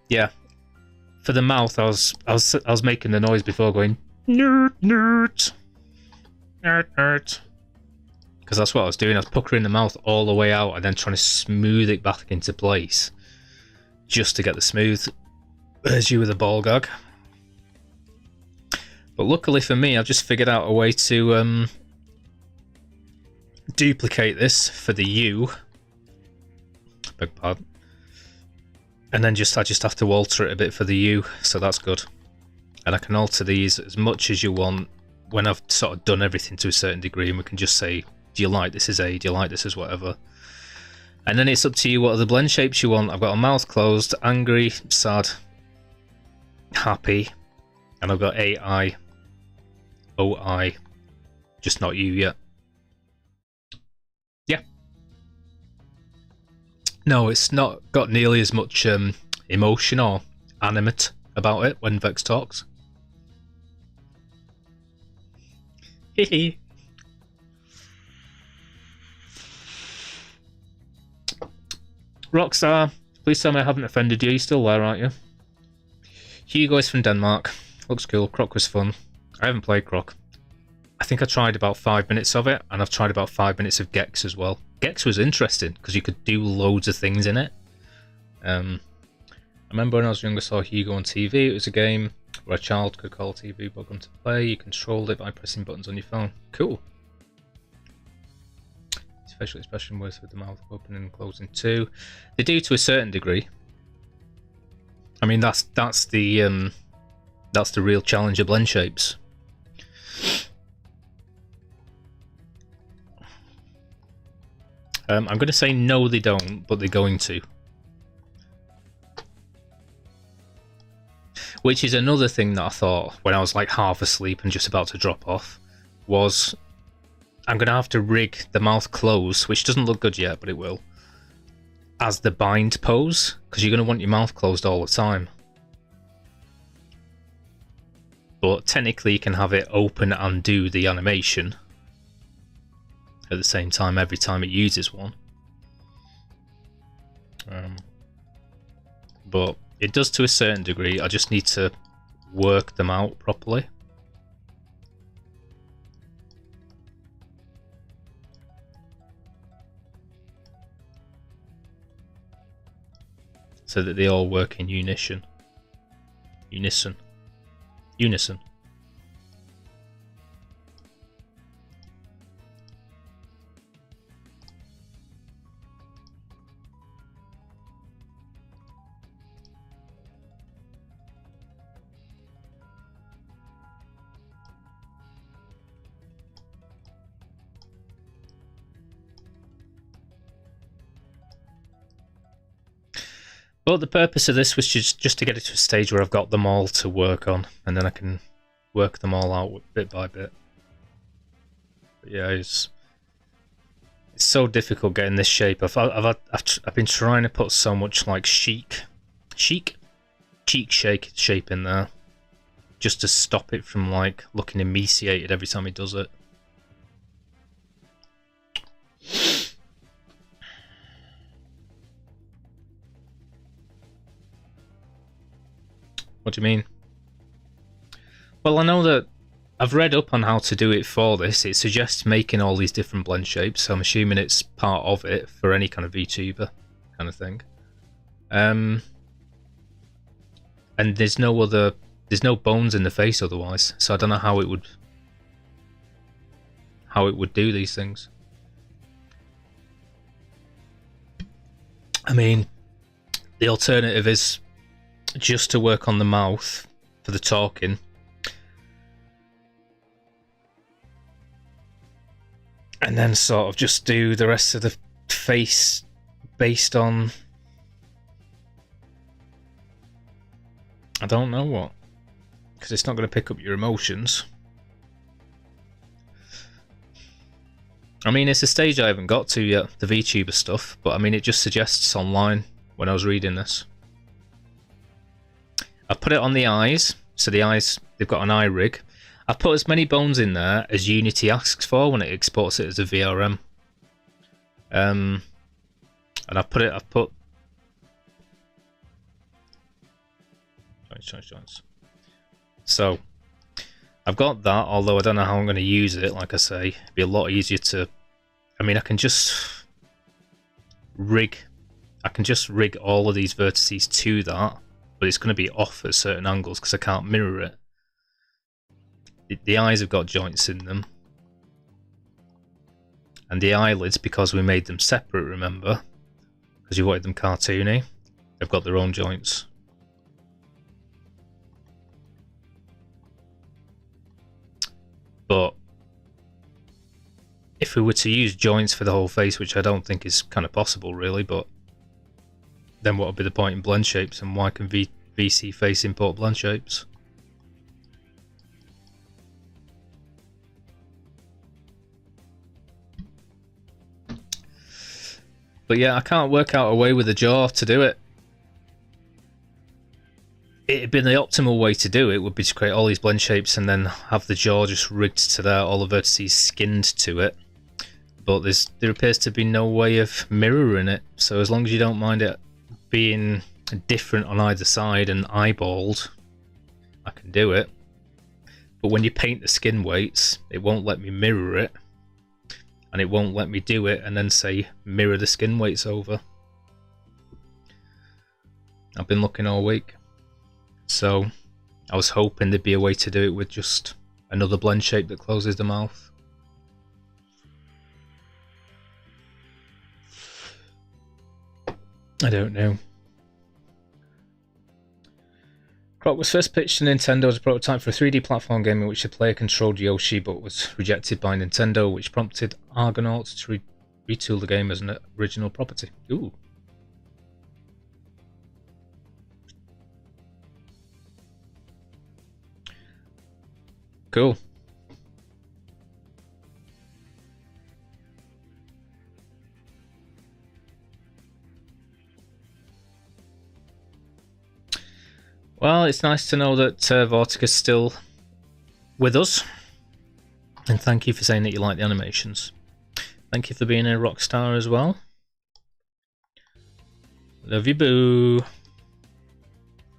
Yeah, for the mouth, I was making the noise before going nerd nerd nerd nerd because that's what I was doing. I was puckering the mouth all the way out and then trying to smooth it back into place just to get the smooth. There's you with a ball gag. But luckily for me, I've just figured out a way to duplicate this for the U. Beg pardon. And then I just have to alter it a bit for the U, so that's good. And I can alter these as much as you want when I've sort of done everything to a certain degree, and we can just say, do you like this as A, do you like this as whatever? And then it's up to you what other blend shapes you want. I've got a mouth closed, angry, sad, happy, and I've got AI, OI, just not you yet. Yeah. No, it's not got nearly as much emotion or animate about it when Vex talks. Hehe. Rockstar, please tell me I haven't offended you. You're still there, aren't you? Hugo is from Denmark. Looks cool. Croc was fun. I haven't played Croc. I think I tried about 5 minutes of it, and I've tried about 5 minutes of Gex as well. Gex was interesting because you could do loads of things in it, I remember when I was younger, I saw Hugo on TV. It was a game where a child could call a TV program to play. You controlled it by pressing buttons on your phone. Cool. Facial expression works with the mouth opening and closing too. They do to a certain degree. I mean, that's the real challenge of blend shapes. I'm going to say no, they don't, but they're going to. Which is another thing that I thought when I was like half asleep and just about to drop off, was I'm going to have to rig the mouth closed, which doesn't look good yet, but it will, as the bind pose, because you're going to want your mouth closed all the time. But technically you can have it open and do the animation at the same time every time it uses one. But it does to a certain degree. I just need to work them out properly. So that they all work in unison. Unison. But the purpose of this was just to get it to a stage where I've got them all to work on, and then I can work them all out bit by bit. But yeah, it's so difficult getting this shape. I've been trying to put so much like cheek shape in there, just to stop it from like looking emaciated every time he does it. What do you mean? Well, I know that I've read up on how to do it for this. It suggests making all these different blend shapes, so I'm assuming it's part of it for any kind of VTuber kind of thing. And there's no bones in the face otherwise, so I don't know how it would do these things. I mean, the alternative is just to work on the mouth for the talking, and then sort of just do the rest of the face based on, I don't know what, because it's not going to pick up your emotions. I mean, it's a stage I haven't got to yet, the VTuber stuff, but I mean, it just suggests online when I was reading this. I put it on the eyes, so the eyes, they've got an eye rig. I put as many bones in there as Unity asks for when it exports it as a VRM. And I've put joints. So I've got that, although I don't know how I'm going to use it. Like I say, it'd be a lot easier to, I mean, I can just rig all of these vertices to that, but it's going to be off at certain angles because I can't mirror it. The eyes have got joints in them, and the eyelids, because we made them separate, remember, because you wanted them cartoony, they've got their own joints. But if we were to use joints for the whole face, which I don't think is kind of possible really, but then what would be the point in blend shapes, and why can VC Face import blend shapes? But yeah, I can't work out a way with the jaw to do it. It'd been the optimal way to do it would be to create all these blend shapes and then have the jaw just rigged to there, all the vertices skinned to it. But there appears to be no way of mirroring it, so as long as you don't mind it being different on either side and eyeballed, I can do it. But when you paint the skin weights, it won't let me mirror it, and it won't let me do it and then say mirror the skin weights over. I've been looking all week. So I was hoping there'd be a way to do it with just another blend shape that closes the mouth. I don't know. Croc was first pitched to Nintendo as a prototype for a 3D platform game in which the player controlled Yoshi, but was rejected by Nintendo, which prompted Argonauts to retool the game as an original property. Ooh. Cool. Well, it's nice to know that Vortica's still with us. And thank you for saying that you like the animations. Thank you for being a rock star as well. Love you, boo.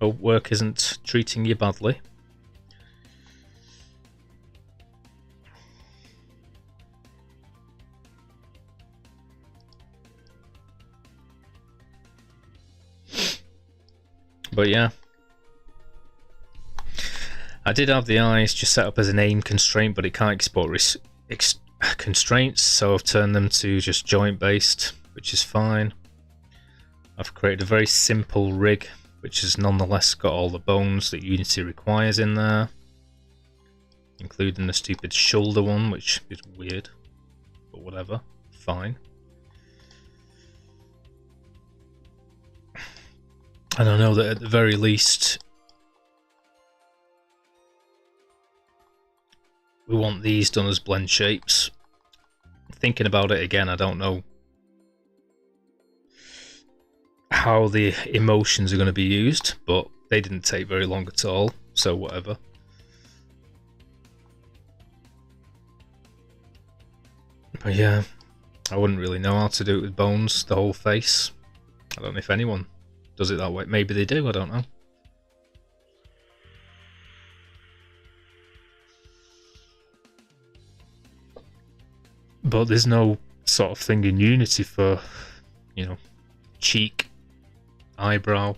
Hope work isn't treating you badly. But yeah. I did have the eyes just set up as an aim constraint, but it can't export constraints, so I've turned them to just joint based, which is fine. I've created a very simple rig, which has nonetheless got all the bones that Unity requires in there, including the stupid shoulder one, which is weird, but whatever, fine. And I know that at the very least we want these done as blend shapes. Thinking about it again, I don't know how the emotions are going to be used, but they didn't take very long at all, so whatever. But yeah, I wouldn't really know how to do it with bones, the whole face. I don't know if anyone does it that way. Maybe they do, I don't know. But there's no sort of thing in Unity for, you know, cheek, eyebrow.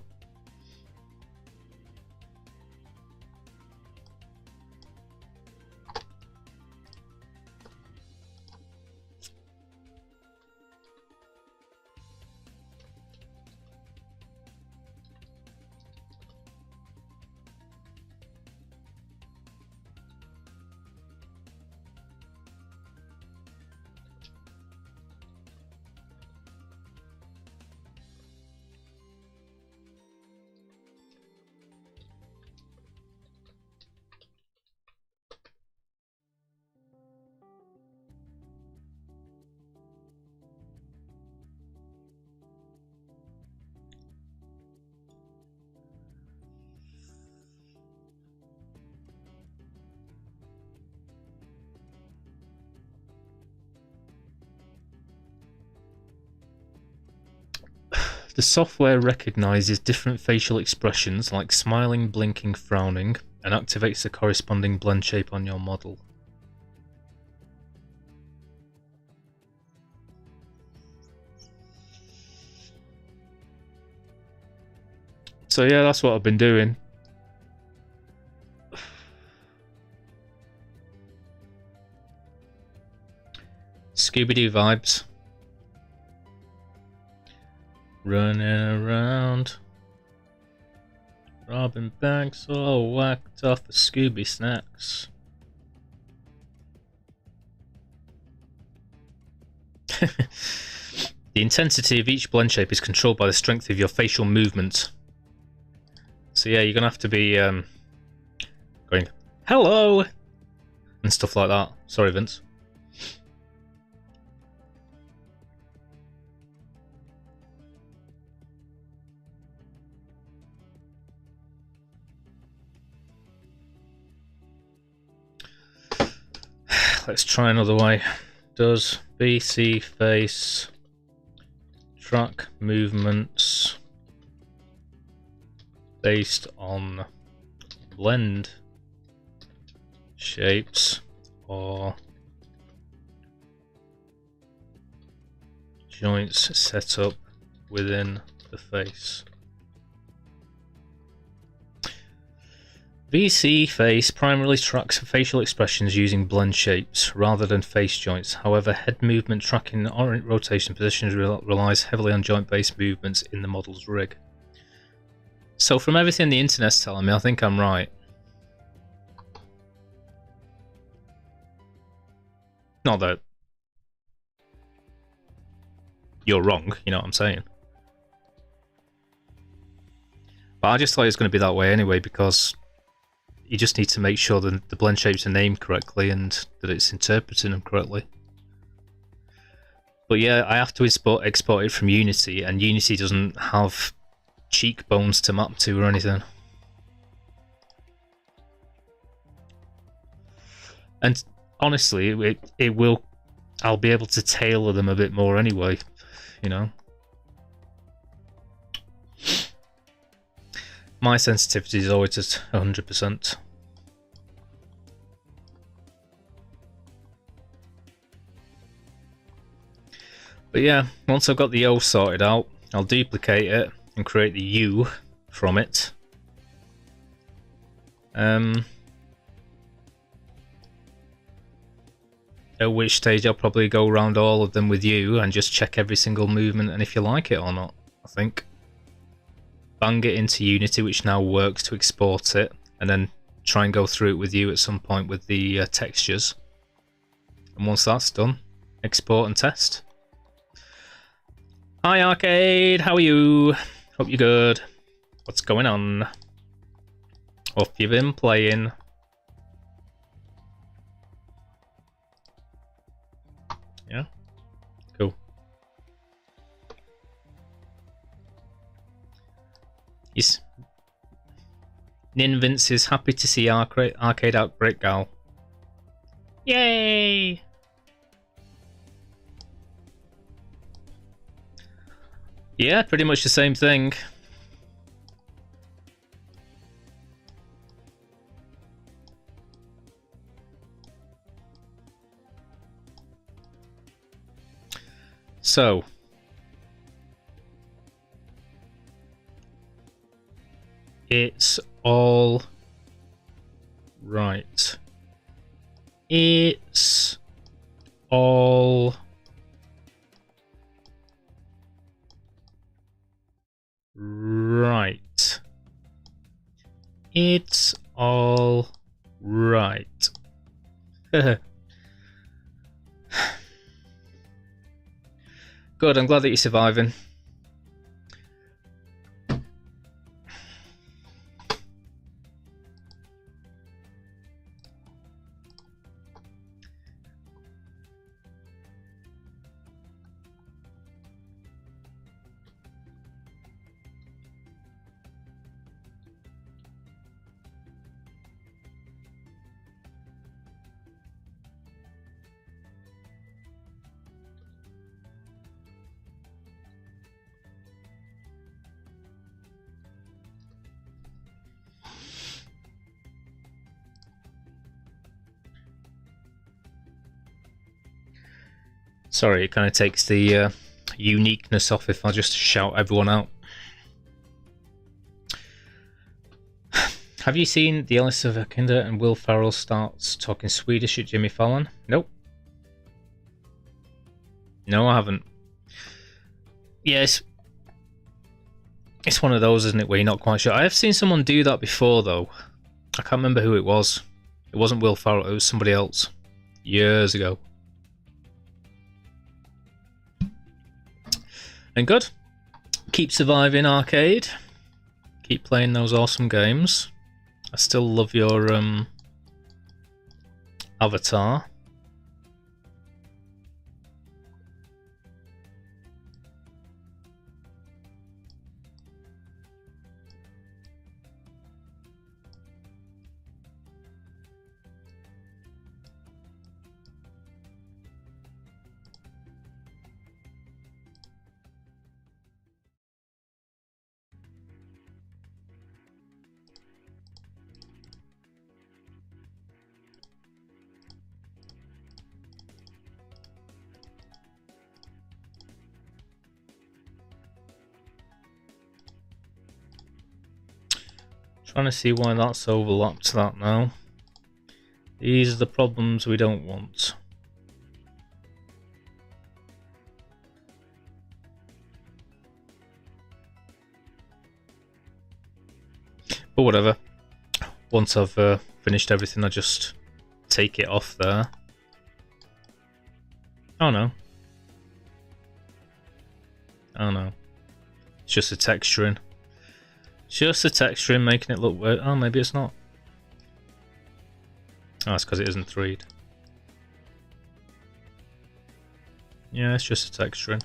The software recognizes different facial expressions like smiling, blinking, frowning, and activates the corresponding blend shape on your model. So yeah, that's what I've been doing. Scooby-Doo vibes. Running around, robbing banks, all whacked off the Scooby snacks. The intensity of each blend shape is controlled by the strength of your facial movement. So yeah, you're gonna have to be going hello and stuff like that. Sorry, Vince. Let's try another way. Does BC face track movements based on blend shapes or joints set up within the face? VC Face primarily tracks facial expressions using blend shapes rather than face joints. However, head movement tracking rotation positions relies heavily on joint-based movements in the model's rig. So from everything the internet's telling me, I think I'm right. Not that you're wrong, you know what I'm saying? But I just thought it was going to be that way anyway, because you just need to make sure that the blend shapes are named correctly and that it's interpreting them correctly. But yeah, I have to export it from Unity, and Unity doesn't have cheekbones to map to or anything. And honestly, it will. I'll be able to tailor them a bit more anyway, you know. My sensitivity is always at 100%. But yeah, once I've got the O sorted out, I'll duplicate it and create the U from it. At which stage I'll probably go around all of them with you and just check every single movement and if you like it or not, I think. Bang it into Unity, which now works to export it, and then try and go through it with you at some point with the textures. And once that's done, export and test. Hi Arcade, how are you? Hope you're good. What's going on? Hope you've been playing. Yeah? Cool. Yes. Ninvince is happy to see Arcade Outbreak Gal. Yay! Yeah, pretty much the same thing. So, it's all right. It's all right. It's all right. Good, I'm glad that you're surviving. Sorry, it kind of takes the uniqueness off if I just shout everyone out. Have you seen the Alice of Vikander and Will Ferrell starts talking Swedish at Jimmy Fallon? Nope. No, I haven't. Yes. It's one of those, isn't it, where you're not quite sure. I have seen someone do that before, though. I can't remember who it was. It wasn't Will Ferrell, it was somebody else. Years ago. And good. Keep surviving, Arcade. Keep playing those awesome games. I still love your avatar. Trying to see why that's overlapped that now. These are the problems we don't want. But whatever. Once I've finished everything, I just take it off there. Oh no. Oh no. It's just the texturing. Just the texturing making it look weird. Oh, maybe it's not. Oh, it's because it isn't 3'd. Yeah, it's just the texturing.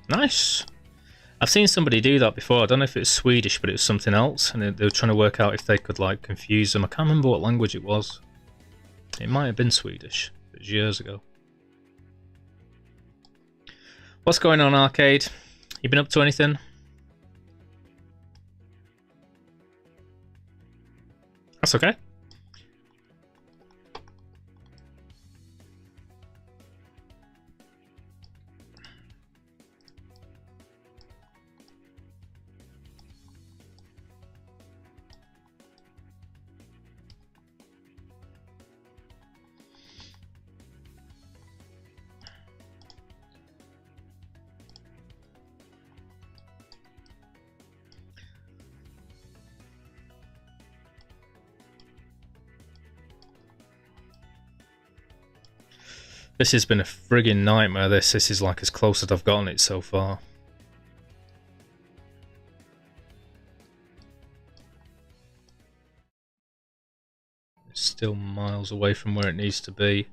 Nice. I've seen somebody do that before. I don't know if it was Swedish, but it was something else, and they were trying to work out if they could like confuse them. I can't remember what language it was. It might have been Swedish. It was years ago. What's going on, Arcade? You been up to anything? That's okay. This has been a friggin' nightmare, this is like as close as I've gotten it so far. It's still miles away from where it needs to be.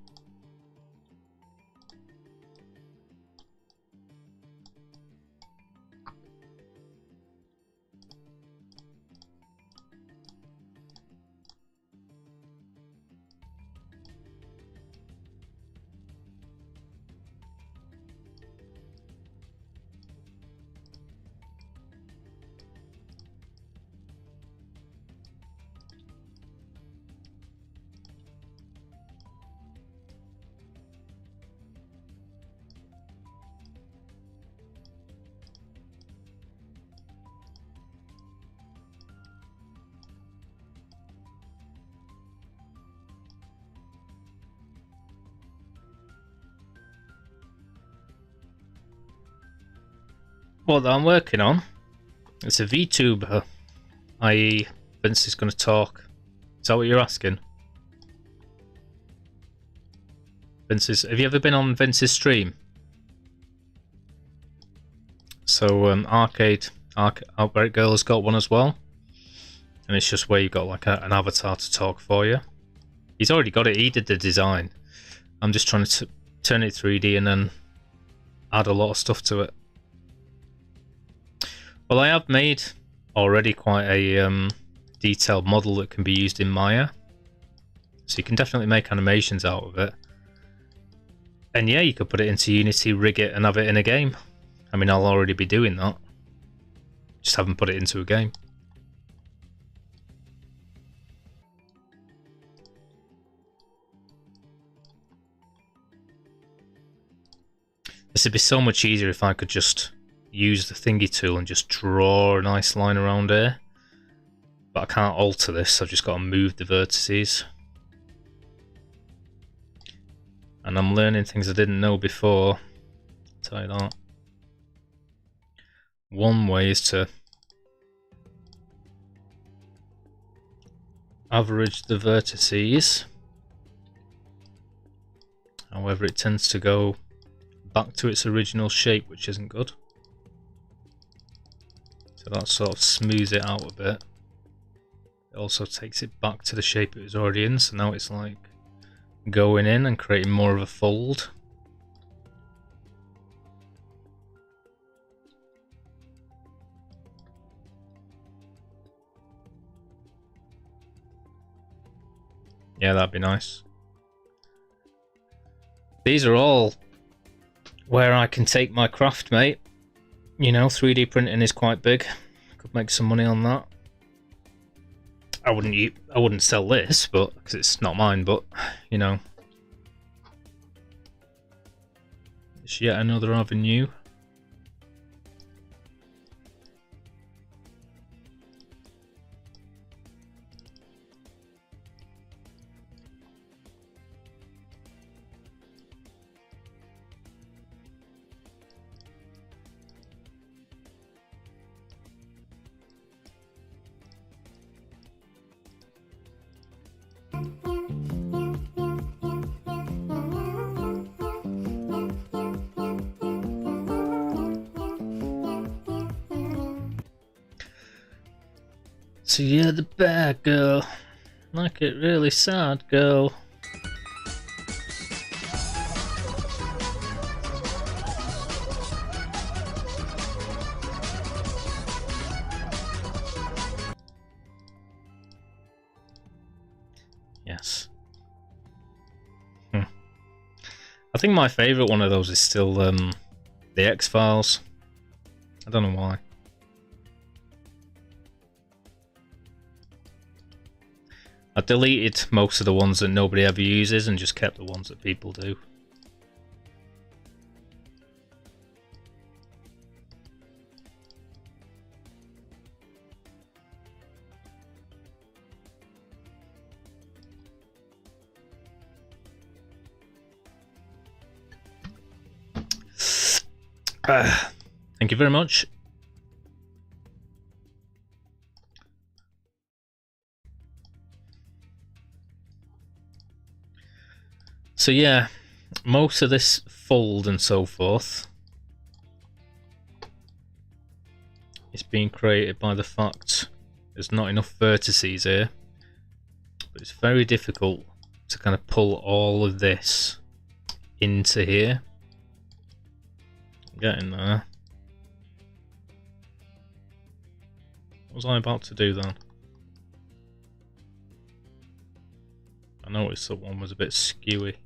What I'm working on, it's a VTuber, i.e. Vince is going to talk. Is that what you're asking? Have you ever been on Vince's stream? So Outbreak Girl has got one as well, and it's just where you've got like an avatar to talk for you. He's already got it, he did the design. I'm just trying to turn it 3D and then add a lot of stuff to it. Well, I have made already quite a detailed model that can be used in Maya, so you can definitely make animations out of it. And yeah, you could put it into Unity, rig it, and have it in a game. I mean, I'll already be doing that. Just haven't put it into a game. This would be so much easier if I could just use the thingy tool and just draw a nice line around here. But I can't alter this, I've just got to move the vertices. And I'm learning things I didn't know before. I'll tell you that. One way is to average the vertices. However, it tends to go back to its original shape, which isn't good. So that sort of smooths it out a bit. It also takes it back to the shape it was already in, so now it's like going in and creating more of a fold. Yeah, that'd be nice. These are all where I can take my craft, mate. You know, 3D printing is quite big. Could make some money on that. I wouldn't sell this, but because it's not mine. But you know, it's yet another avenue. So you're the bad girl. Like it really sad, girl. Yes. I think my favourite one of those is still the X-Files. I don't know why. I deleted most of the ones that nobody ever uses and just kept the ones that people do. Thank you very much. So yeah, most of this fold and so forth is being created by the fact there's not enough vertices here, but it's very difficult to kind of pull all of this into here. Getting there. What was I about to do then? I noticed that one was a bit skewy.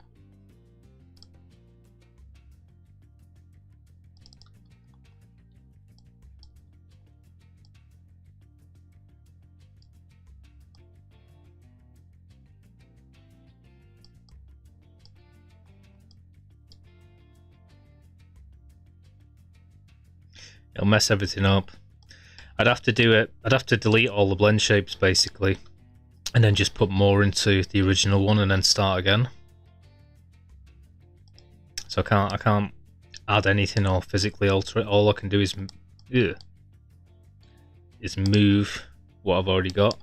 It'll mess everything up. I'd have to do it. I'd have to delete all the blend shapes basically, and then just put more into the original one and then start again. So I can't add anything or physically alter it. All I can do is move what I've already got.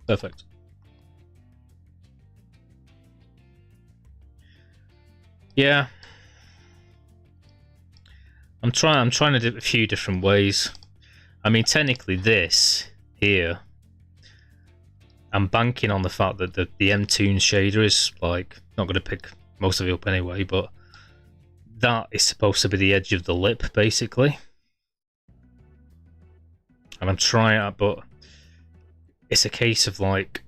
Perfect. Yeah. I'm trying to do it a few different ways. I mean, technically this here, I'm banking on the fact that the M-Tune shader is like not going to pick most of it up anyway, but that is supposed to be the edge of the lip basically. And I'm trying it, but it's a case of like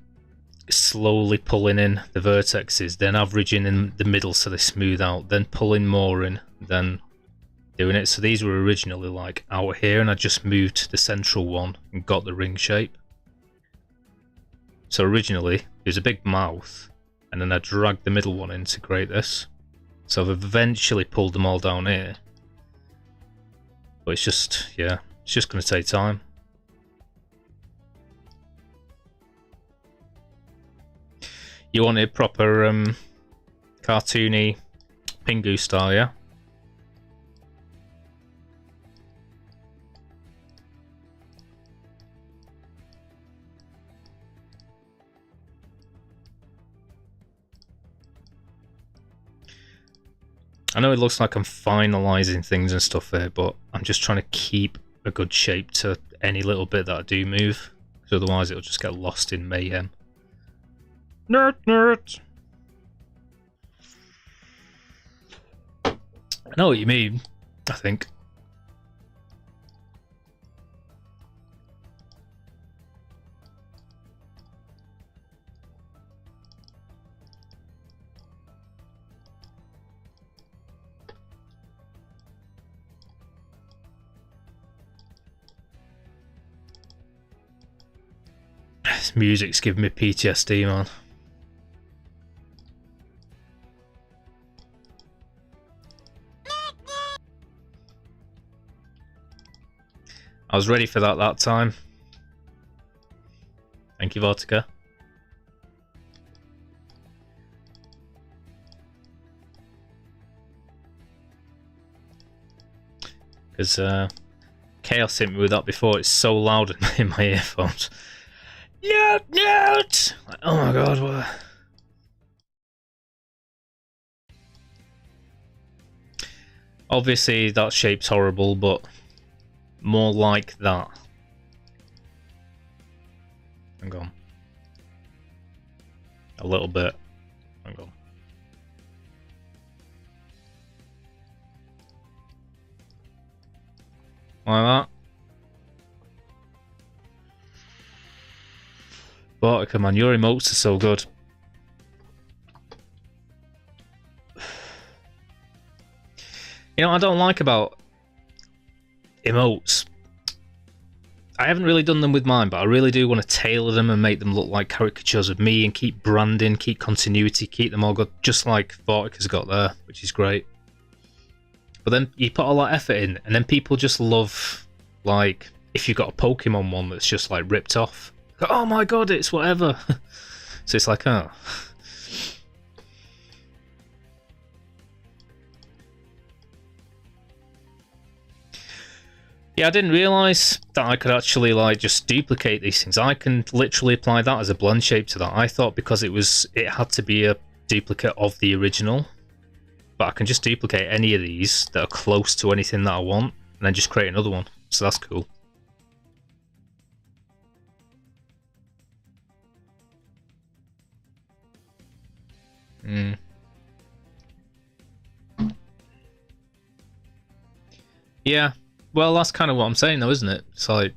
slowly pulling in the vertexes, then averaging in the middle so they smooth out, then pulling more in, then doing it. So these were originally like out here, and I just moved the central one and got the ring shape. So originally it was a big mouth, and then I dragged the middle one in to create this. So I've eventually pulled them all down here, but it's just, yeah, it's just going to take time. You want it proper cartoony Pingu style, yeah? I know it looks like I'm finalising things and stuff there, but I'm just trying to keep a good shape to any little bit that I do move, because otherwise it'll just get lost in mayhem. Nerd. I know what you mean, I think. This music's giving me PTSD, man. I was ready for that time. Thank you, Vortica. Because Chaos hit me with that before. It's so loud in my earphones. Note! Like, oh my god, what? Obviously, that shape's horrible, but more like that. Hang on. A little bit. Hang on. Like that. But come on, your emotes are so good. You know what I don't like about emotes? I haven't really done them with mine, but I really do want to tailor them and make them look like caricatures of me and keep branding, keep continuity, keep them all good, just like Vortica's got there, which is great. But then you put all that effort in, and then people just love, like, if you've got a Pokemon one that's just like ripped off. Oh my god, it's whatever. So it's like, oh. Yeah, I didn't realise that I could actually like just duplicate these things. I can literally apply that as a blend shape to that. I thought because it had to be a duplicate of the original. But I can just duplicate any of these that are close to anything that I want, and then just create another one. So that's cool. Yeah, well, that's kind of what I'm saying, though, isn't it? It's like,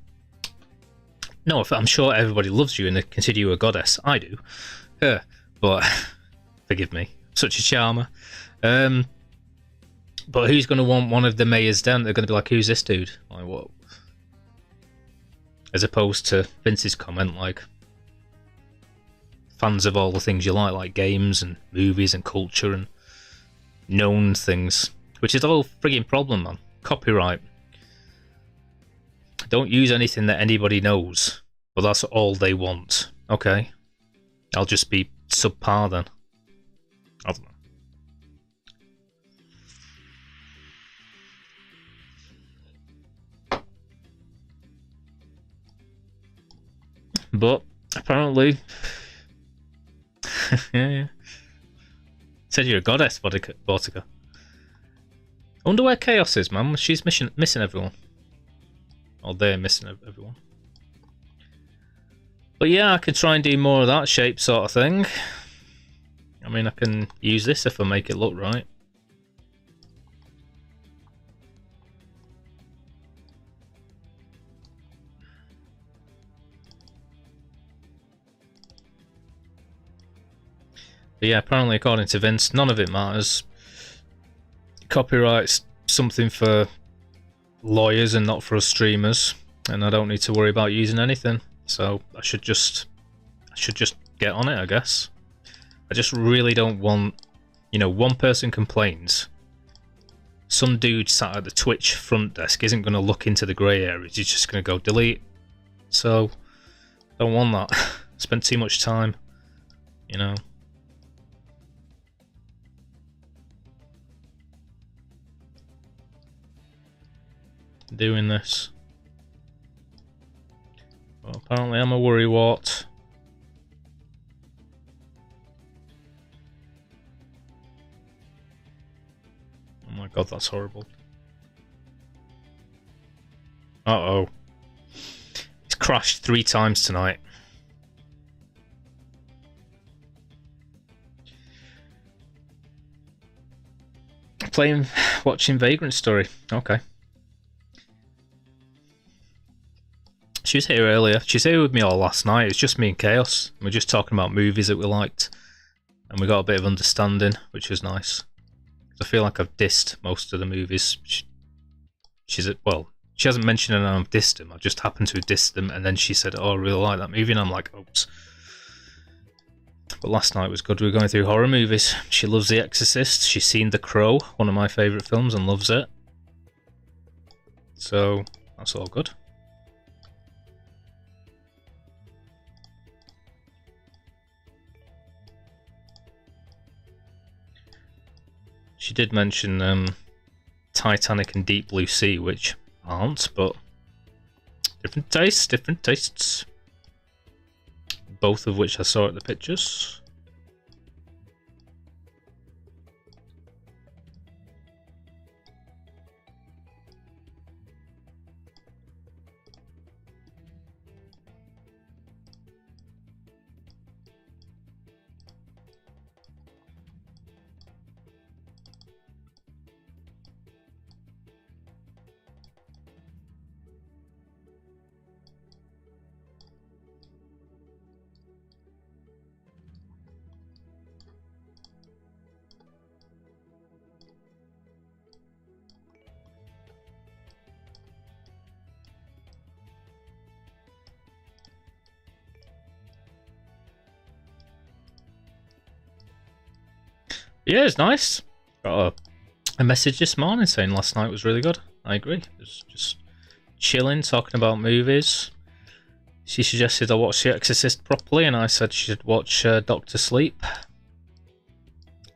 no, I'm sure everybody loves you and they consider you a goddess. I do. Yeah, but forgive me, such a charmer. But who's going to want one of the mayors down? They're going to be like, who's this dude? Like, what? As opposed to Vince's comment, like, fans of all the things you like games and movies and culture and known things. Which is the whole frigging problem, man. Copyright. Don't use anything that anybody knows, but that's all they want. Okay. I'll just be subpar then. I don't know. But apparently, yeah. Said you're a goddess, Vortica. I wonder where Chaos is, man. She's missing everyone. Or they're missing everyone. But yeah, I could try and do more of that shape sort of thing. I mean, I can use this if I make it look right. But yeah, apparently according to Vince, none of it matters. Copyright's something for lawyers and not for us streamers, and I don't need to worry about using anything. So I should just get on it, I guess. I just really don't want, you know, one person complains. Some dude sat at the Twitch front desk isn't going to look into the grey areas. He's just going to go delete. So I don't want that. Spent too much time, you know. Doing this. Well, apparently I'm a worrywart. Oh my god, that's horrible. Uh-oh. It's crashed 3 times tonight. Watching Vagrant Story. Okay. She was here earlier. She was here with me all last night. It's just me and Chaos. We're just talking about movies that we liked. And we got a bit of understanding, which was nice. I feel like I've dissed most of the movies. She hasn't mentioned that I've dissed them. I just happened to have dissed them, and then she said, oh, I really like that movie, and I'm like, oops. But last night was good. We were going through horror movies. She loves The Exorcist. She's seen The Crow, one of my favourite films, and loves it. So, that's all good. She did mention Titanic and Deep Blue Sea, which aren't, but different tastes, different tastes. Both of which I saw at the pictures. Yeah, it's nice. Got a message this morning saying last night was really good. I agree. It was just chilling, talking about movies. She suggested I watch The Exorcist properly, and I said she should watch Doctor Sleep.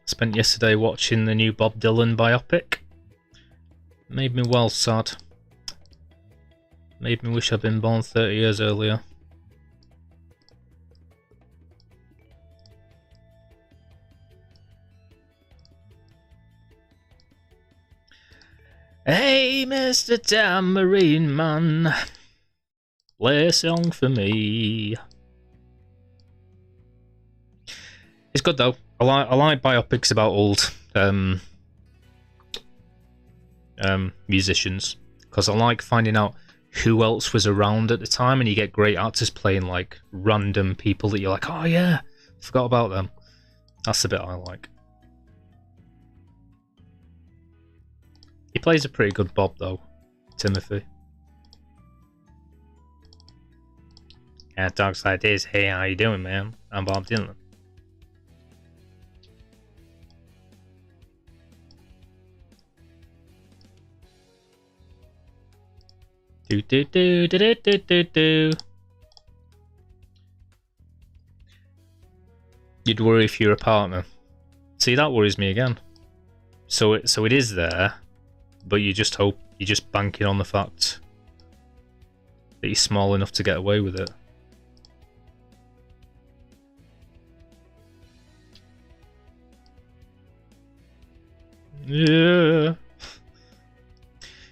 Spent yesterday watching the new Bob Dylan biopic. Made me well sad. Made me wish I'd been born 30 years earlier. Hey, Mr. Tambourine Man, play a song for me. It's good though. I like biopics about old musicians, because I like finding out who else was around at the time, and you get great actors playing like random people that you're like, oh yeah, forgot about them. That's the bit I like. He plays a pretty good Bob though, Timothy. Yeah, talks like this. Hey, how you doing, man? I'm Bob Dylan. Do do do do do do do do. You'd worry if you're a partner. See, that worries me again. So it is there, but you just hope, you're just banking on the fact that you're small enough to get away with it. Yeah.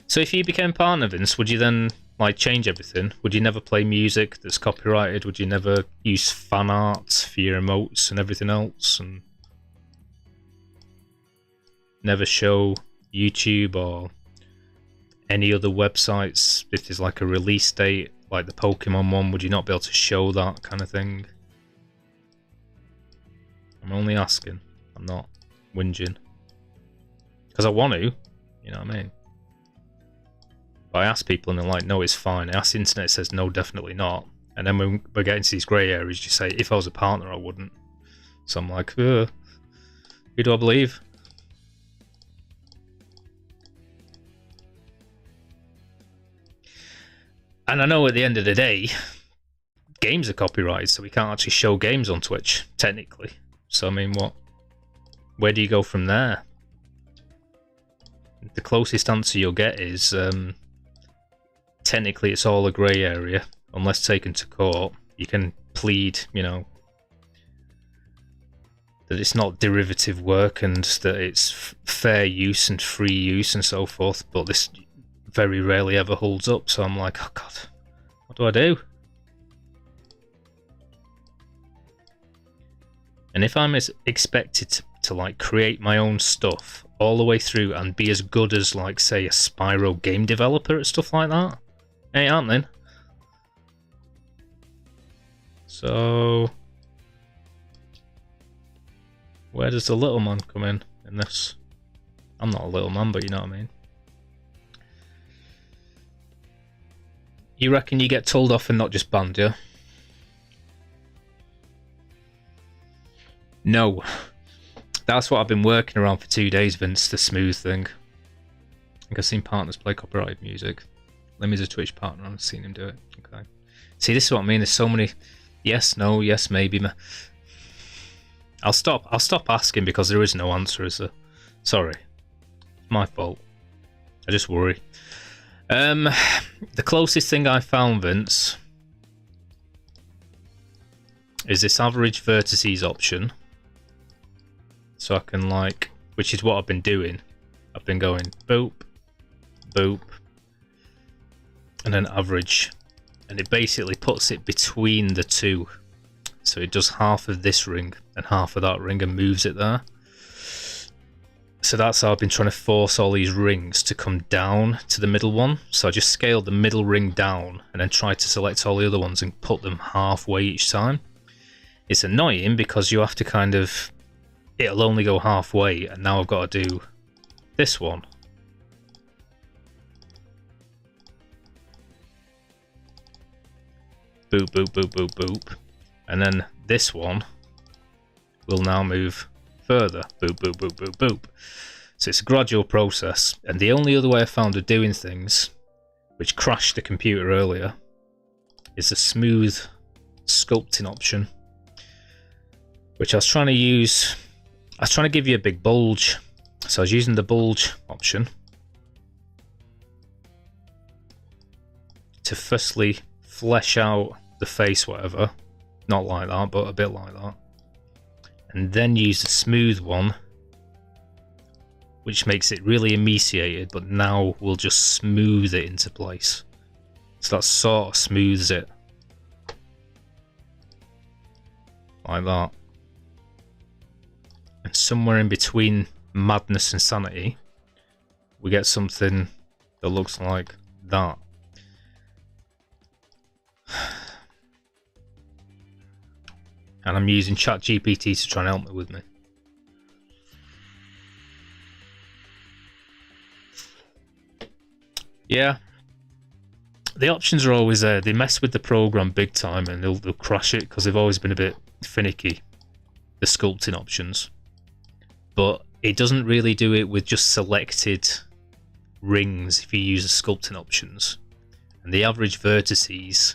So if you became partner, Vince, would you then like change everything? Would you never play music that's copyrighted? Would you never use fan art for your emotes and everything else, and never show YouTube or any other websites if there's like a release date, like the Pokemon one? Would you not be able to show that kind of thing? I'm only asking. I'm not whinging. Because I want to, you know what I mean? But I ask people and they're like, no, it's fine. I ask the internet, it says no, definitely not. And then when we get into these grey areas, you say, if I was a partner, I wouldn't. So I'm like, who do I believe? And I know at the end of the day, games are copyrighted, so we can't actually show games on Twitch, technically. So I mean, where do you go from there? The closest answer you'll get is, technically it's all a grey area, unless taken to court. You can plead, you know, that it's not derivative work and that it's fair use and free use and so forth, but this very rarely ever holds up. So I'm like, oh god, what do I do? And if I'm expected to like create my own stuff all the way through and be as good as, like, say, a Spyro game developer at stuff like that, ain't happening. So where does the little man come in this? I'm not a little man, but you know what I mean. You reckon you get told off and not just banned, yeah? No. That's what I've been working around for 2 days, Vince, the smooth thing. I think I've seen partners play copyrighted music. Lemmy's a Twitch partner, I've seen him do it. Okay. See, this is what I mean, there's so many yes, no, yes, maybe. I'll stop asking because there is no answer, is there? Sorry. It's my fault. I just worry. The closest thing I found, Vince, is this average vertices option. So I can like, which is what I've been doing. I've been going boop, boop, and then average. And it basically puts it between the two. So it does half of this ring and half of that ring and moves it there. So that's how I've been trying to force all these rings to come down to the middle one. So I just scaled the middle ring down and then tried to select all the other ones and put them halfway each time. It's annoying because you have to kind of, it'll only go halfway, and now I've got to do this one. Boop, boop, boop, boop, boop. And then this one will now move further. Boop, boop, boop, boop, boop. So it's a gradual process. And the only other way I found of doing things, which crashed the computer earlier, is the smooth sculpting option, which I was trying to use. I was trying to give you a big bulge. So I was using the bulge option to firstly flesh out the face, whatever. Not like that, but a bit like that. And then use the smooth one, which makes it really emaciated, but now we'll just smooth it into place. So that sort of smooths it. Like that. And somewhere in between madness and sanity, we get something that looks like that. And I'm using ChatGPT to try and help me with me. Yeah. The options are always there. They mess with the program big time and they'll crash it because they've always been a bit finicky, the sculpting options. But it doesn't really do it with just selected rings if you use the sculpting options. And the average vertices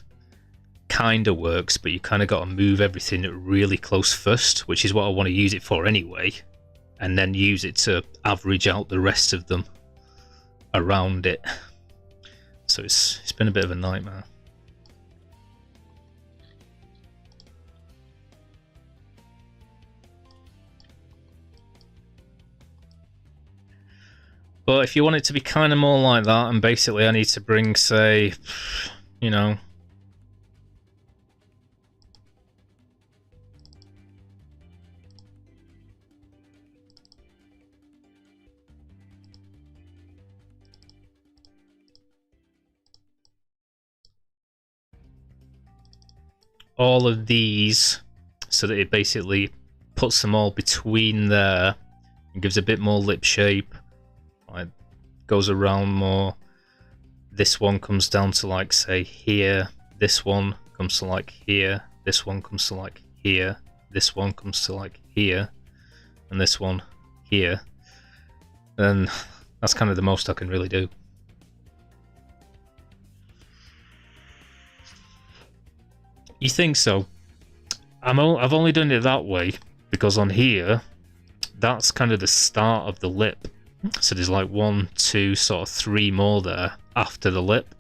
kind of works, but you kind of got to move everything really close first, which is what I want to use it for anyway, and then use it to average out the rest of them around it. So it's been a bit of a nightmare. But if you want it to be kind of more like that, and basically I need to bring, say, you know, all of these so that it basically puts them all between there and gives a bit more lip shape. Like, goes around more. This one comes down to like, say, here. This one comes to like here. This one comes to like here. This one comes to like here. And this one here. And that's kind of the most I can really do. You think so? I've only done it that way because on here, that's kind of the start of the lip. So there's like 1, 2, sort of 3 more there after the lip.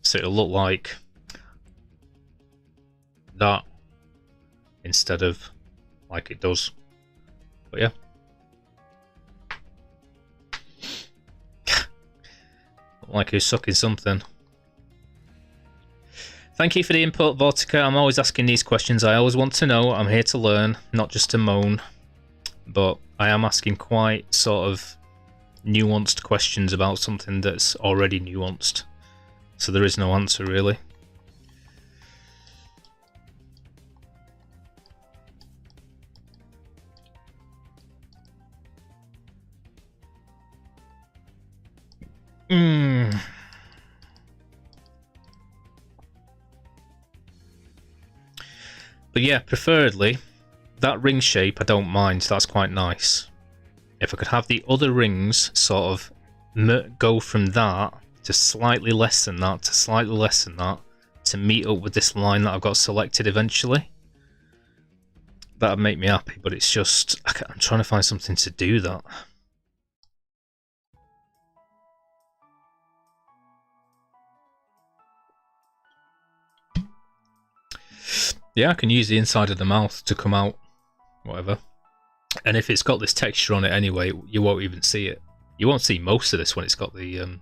So it'll look like that instead of like it does. But yeah. Like who's sucking something. Thank you for the input, Vortica. I'm always asking these questions. I always want to know. I'm here to learn, not just to moan. But I am asking quite sort of nuanced questions about something that's already nuanced. So there is no answer, really. But yeah, preferably, that ring shape I don't mind, that's quite nice. If I could have the other rings sort of go from that to slightly less than that to slightly less than that to meet up with this line that I've got selected eventually, that'd make me happy, but it's just I'm trying to find something to do that. Yeah, I can use the inside of the mouth to come out, whatever. And if it's got this texture on it anyway, you won't even see it. You won't see most of this when it's got the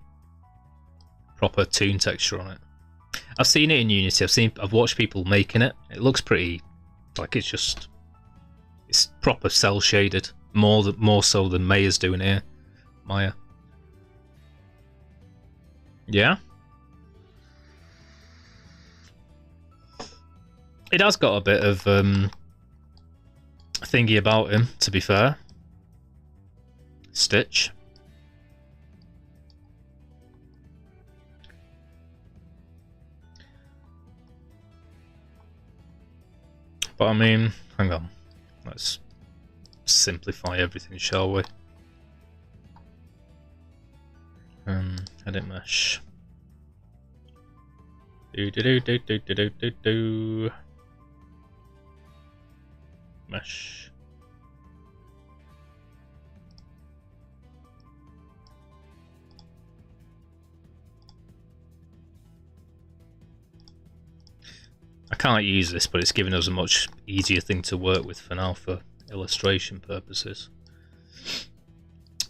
proper toon texture on it. I've seen it in Unity. I've watched people making it. It looks pretty, like it's proper cell shaded, more so than Maya's doing here. Maya. Yeah. It has got a bit of thingy about him, to be fair. Stitch. But I mean, hang on. Let's simplify everything, shall we? Edit mesh. Do. Mesh. I can't use this, but it's giving us a much easier thing to work with for now for illustration purposes.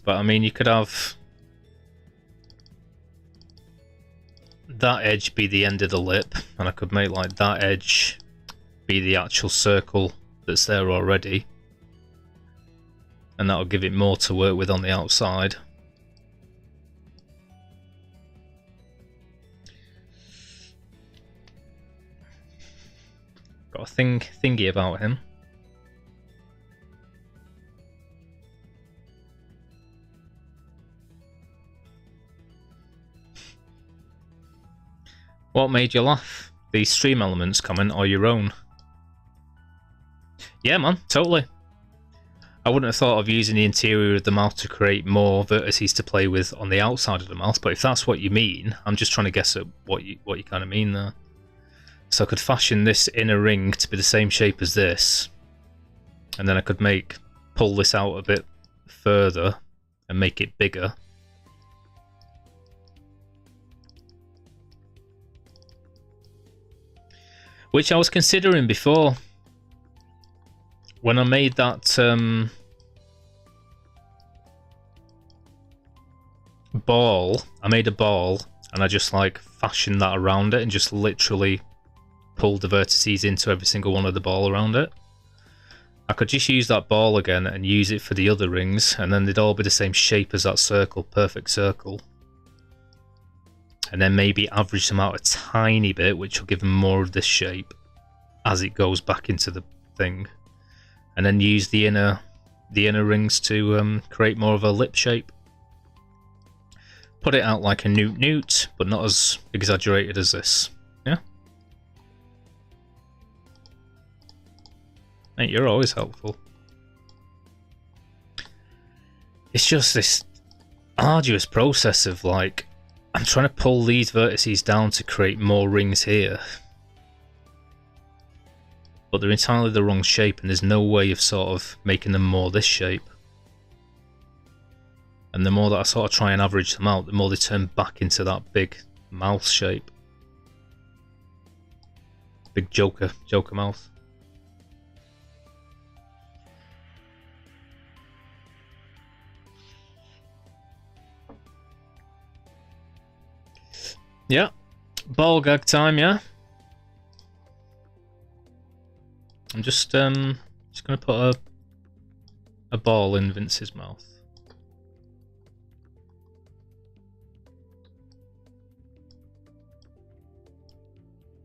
But I mean, you could have that edge be the end of the lip, and I could make like that edge be the actual circle that's there already, and that'll give it more to work with on the outside. Got a thingy about him. What made you laugh? The stream elements comment or your own? Yeah, man, totally. I wouldn't have thought of using the interior of the mouth to create more vertices to play with on the outside of the mouth, but if that's what you mean, I'm just trying to guess at what you kind of mean there. So I could fashion this inner ring to be the same shape as this, and then I could pull this out a bit further and make it bigger. Which I was considering before. When I made that ball, I made a ball and I just like fashioned that around it and just literally pulled the vertices into every single one of the ball around it. I could just use that ball again and use it for the other rings, and then they'd all be the same shape as that circle, perfect circle. And then maybe average them out a tiny bit, which will give them more of this shape as it goes back into the thing. And then use the inner rings to create more of a lip shape. Put it out like a newt, but not as exaggerated as this. Yeah? Mate, you're always helpful. It's just this arduous process of like, I'm trying to pull these vertices down to create more rings here. But they're entirely the wrong shape, and there's no way of sort of making them more this shape. And the more that I sort of try and average them out, the more they turn back into that big mouth shape. Big Joker mouth. Yeah, ball gag time, yeah. I'm just gonna put a ball in Vince's mouth.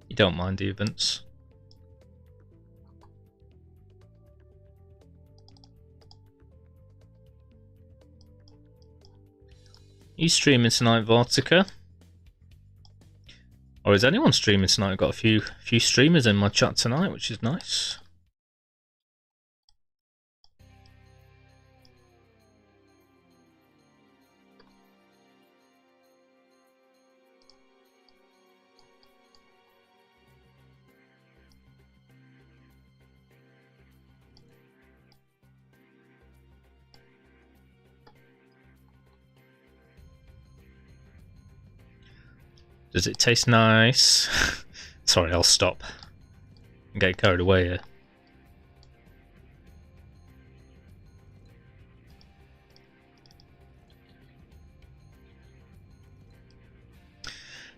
You don't mind, do you, Vince? You streaming tonight, Vortica? Or is anyone streaming tonight? I've got a few streamers in my chat tonight, which is nice. Does it taste nice? Sorry, I'll stop. I'm getting carried away here.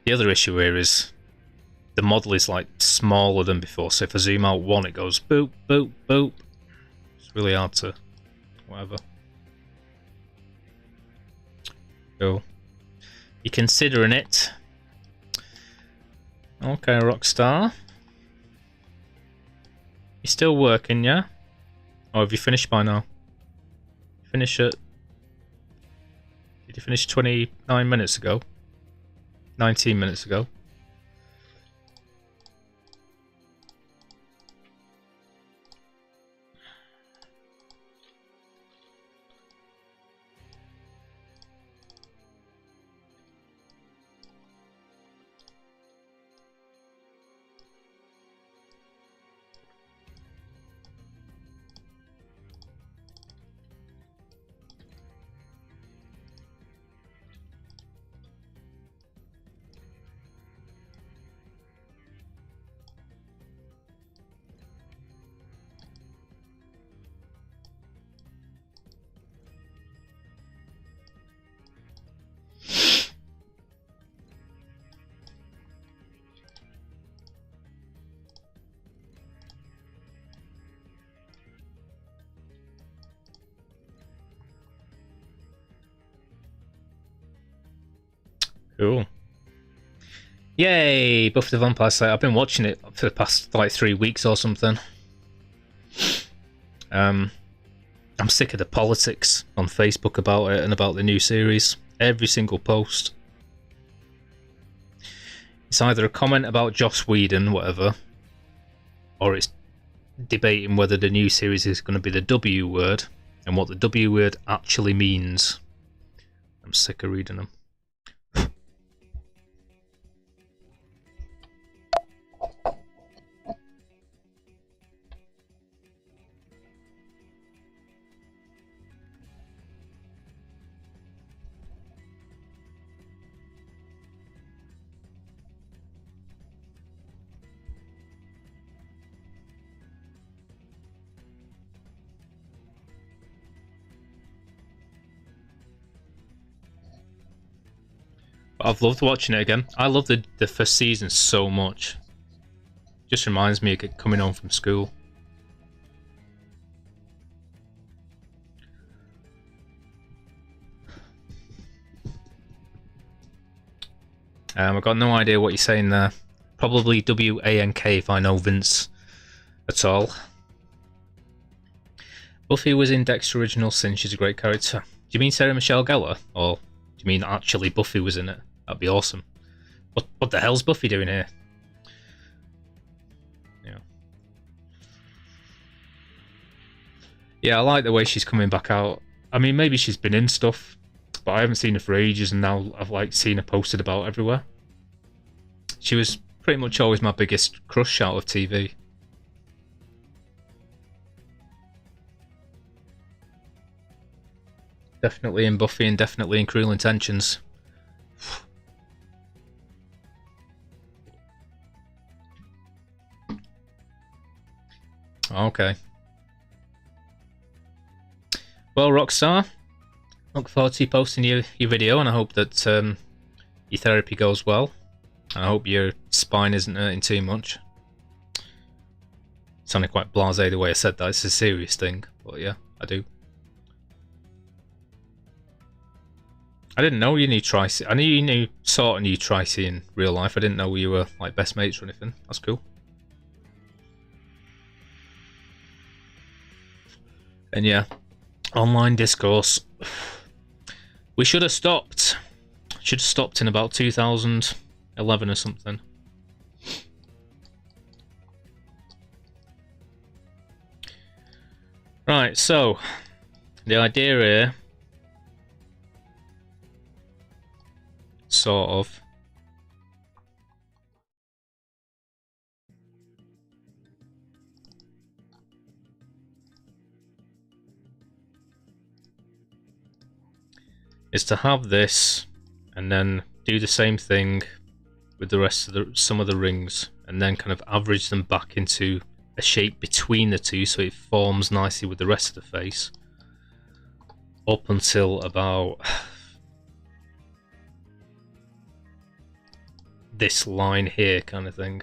The other issue here is the model is like smaller than before, so if I zoom out one, it goes boop, boop, boop. It's really hard to... whatever. Cool. You considering it? Okay, Rockstar. You still working, yeah? Or have you finished by now? Finish it. Did you finish 29 minutes ago? 19 minutes ago? Cool. Yay! Buffy the Vampire Slayer. I've been watching it for the past like 3 weeks or something. I'm sick of the politics on Facebook about it and about the new series. Every single post. It's either a comment about Joss Whedon, whatever, or it's debating whether the new series is going to be the W word and what the W word actually means. I'm sick of reading them. I've loved watching it again. I love the first season so much. Just reminds me of coming home from school. I've got no idea what you're saying there. Probably W-A-N-K if I know Vince at all. Buffy was in Dexter Original Sin. She's a great character. Do you mean Sarah Michelle Gellar? Or do you mean actually Buffy was in it? That'd be awesome. What the hell's Buffy doing here? Yeah, I like the way she's coming back out. I mean, maybe she's been in stuff, but I haven't seen her for ages, and now I've like seen her posted about everywhere. She was pretty much always my biggest crush out of TV. Definitely in Buffy and definitely in Cruel Intentions. Okay. Well, Rockstar, look forward to you posting your video, and I hope that your therapy goes well. I hope your spine isn't hurting too much. It sounded quite blasé the way I said that. It's a serious thing, but yeah, I do. I didn't know you knew Tracy. I knew you knew sort of knew Tracy in real life. I didn't know you were like best mates or anything. That's cool. And yeah, online discourse. We should have stopped. Should have stopped in about 2011 or something. Right, so the idea here, sort of, is to have this and then do the same thing with the rest of some of the rings, and then kind of average them back into a shape between the two so it forms nicely with the rest of the face, up until about this line here kind of thing.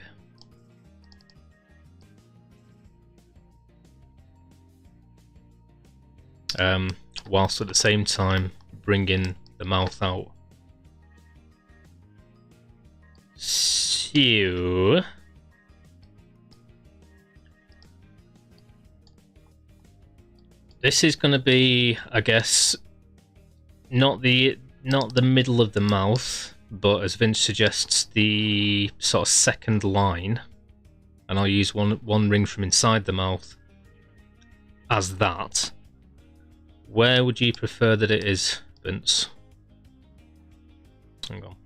Whilst at the same time bringing the mouth out. So this is going to be, I guess, not the middle of the mouth, but as Vince suggests, the sort of second line, and I'll use one ring from inside the mouth as that. Where would you prefer that it is, Vince? Hang on.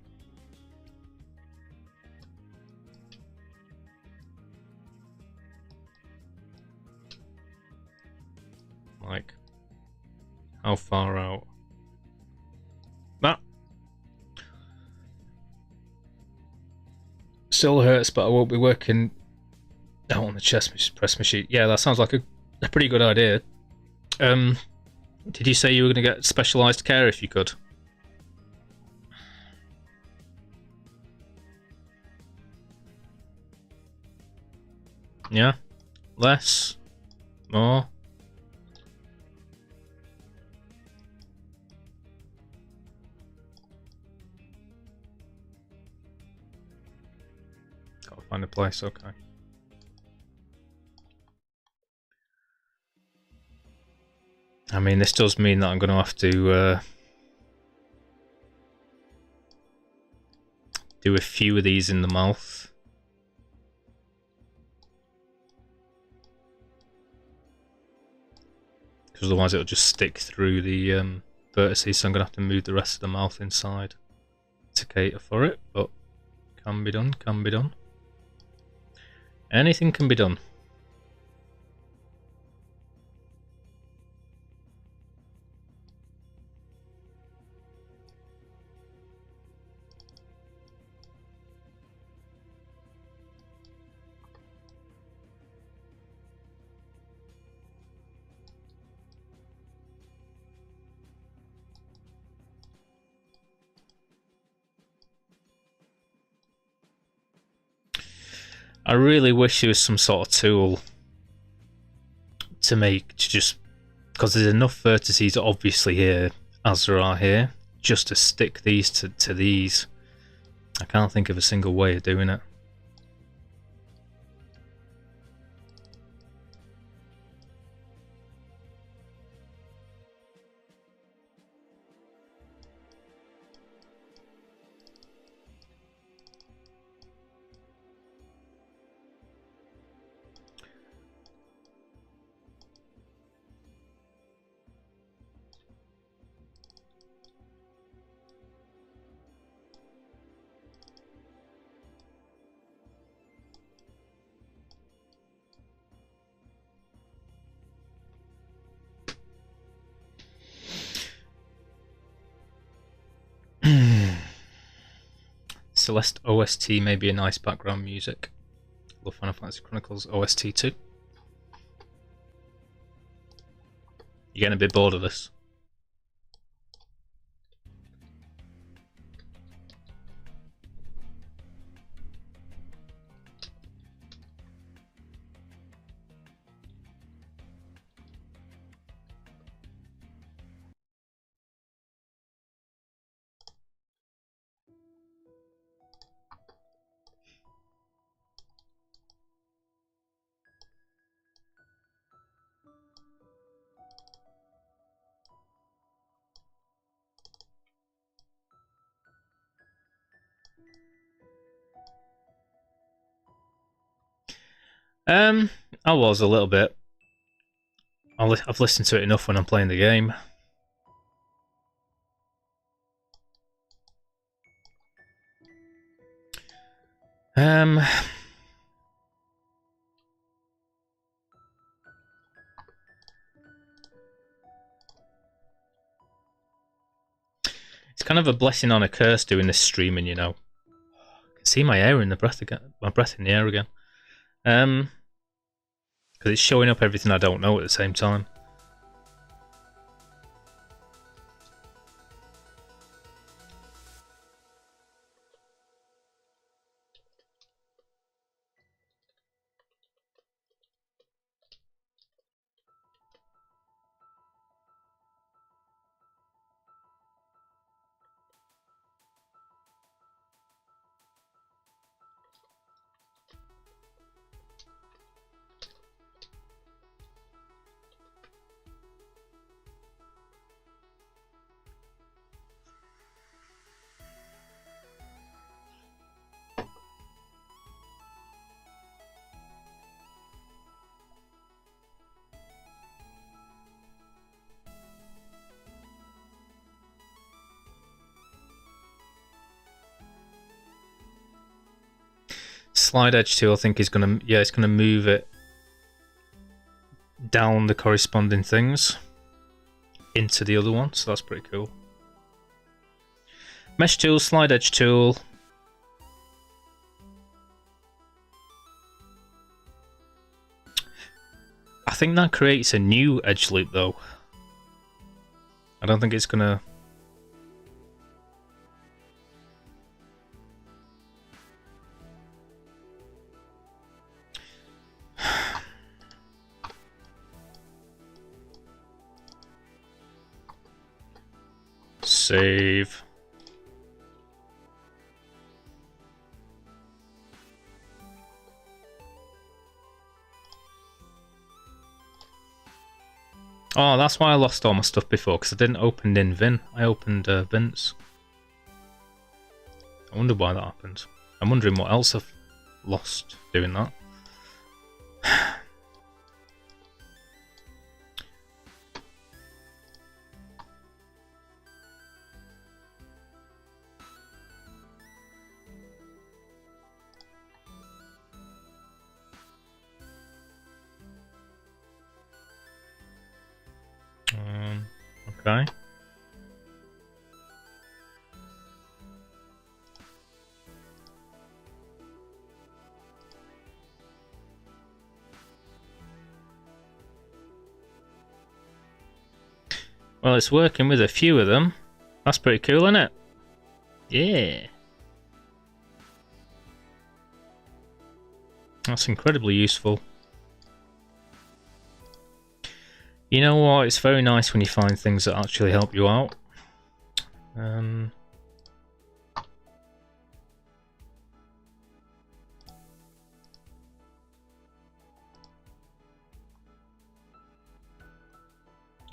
Like, how far out? That still hurts, but I won't be working out on the chest press machine. Yeah, that sounds like a pretty good idea. Did you say you were going to get specialised care if you could? Yeah? Less? More? Gotta find a place, okay. I mean, this does mean that I'm going to have to do a few of these in the mouth. Because otherwise it'll just stick through the vertices, so I'm going to have to move the rest of the mouth inside to cater for it, but can be done, can be done. Anything can be done. I really wish there was some sort of tool to just, because there's enough vertices obviously here, as there are here, just to stick these to these. I can't think of a single way of doing it. Celeste OST may be a nice background music. Love Final Fantasy Chronicles OST too. You're getting a bit bored of this. I was a little bit. I've listened to it enough when I'm playing the game. It's kind of a blessing on a curse doing this streaming, you know. I can see my air in the breath again. My breath in the air again. Because it's showing up everything I don't know at the same time. Slide edge tool, I think is gonna, yeah, it's gonna move it down the corresponding things into the other one, so that's pretty cool. Mesh tool, slide edge tool. I think that creates a new edge loop though. I don't think it's gonna. Save. Oh, that's why I lost all my stuff before, because I didn't open in Vin. I opened Vince. I wonder why that happened. I'm wondering what else I've lost doing that. Okay. Well, it's working with a few of them. That's pretty cool, isn't it? Yeah. That's incredibly useful. You know what? It's very nice when you find things that actually help you out.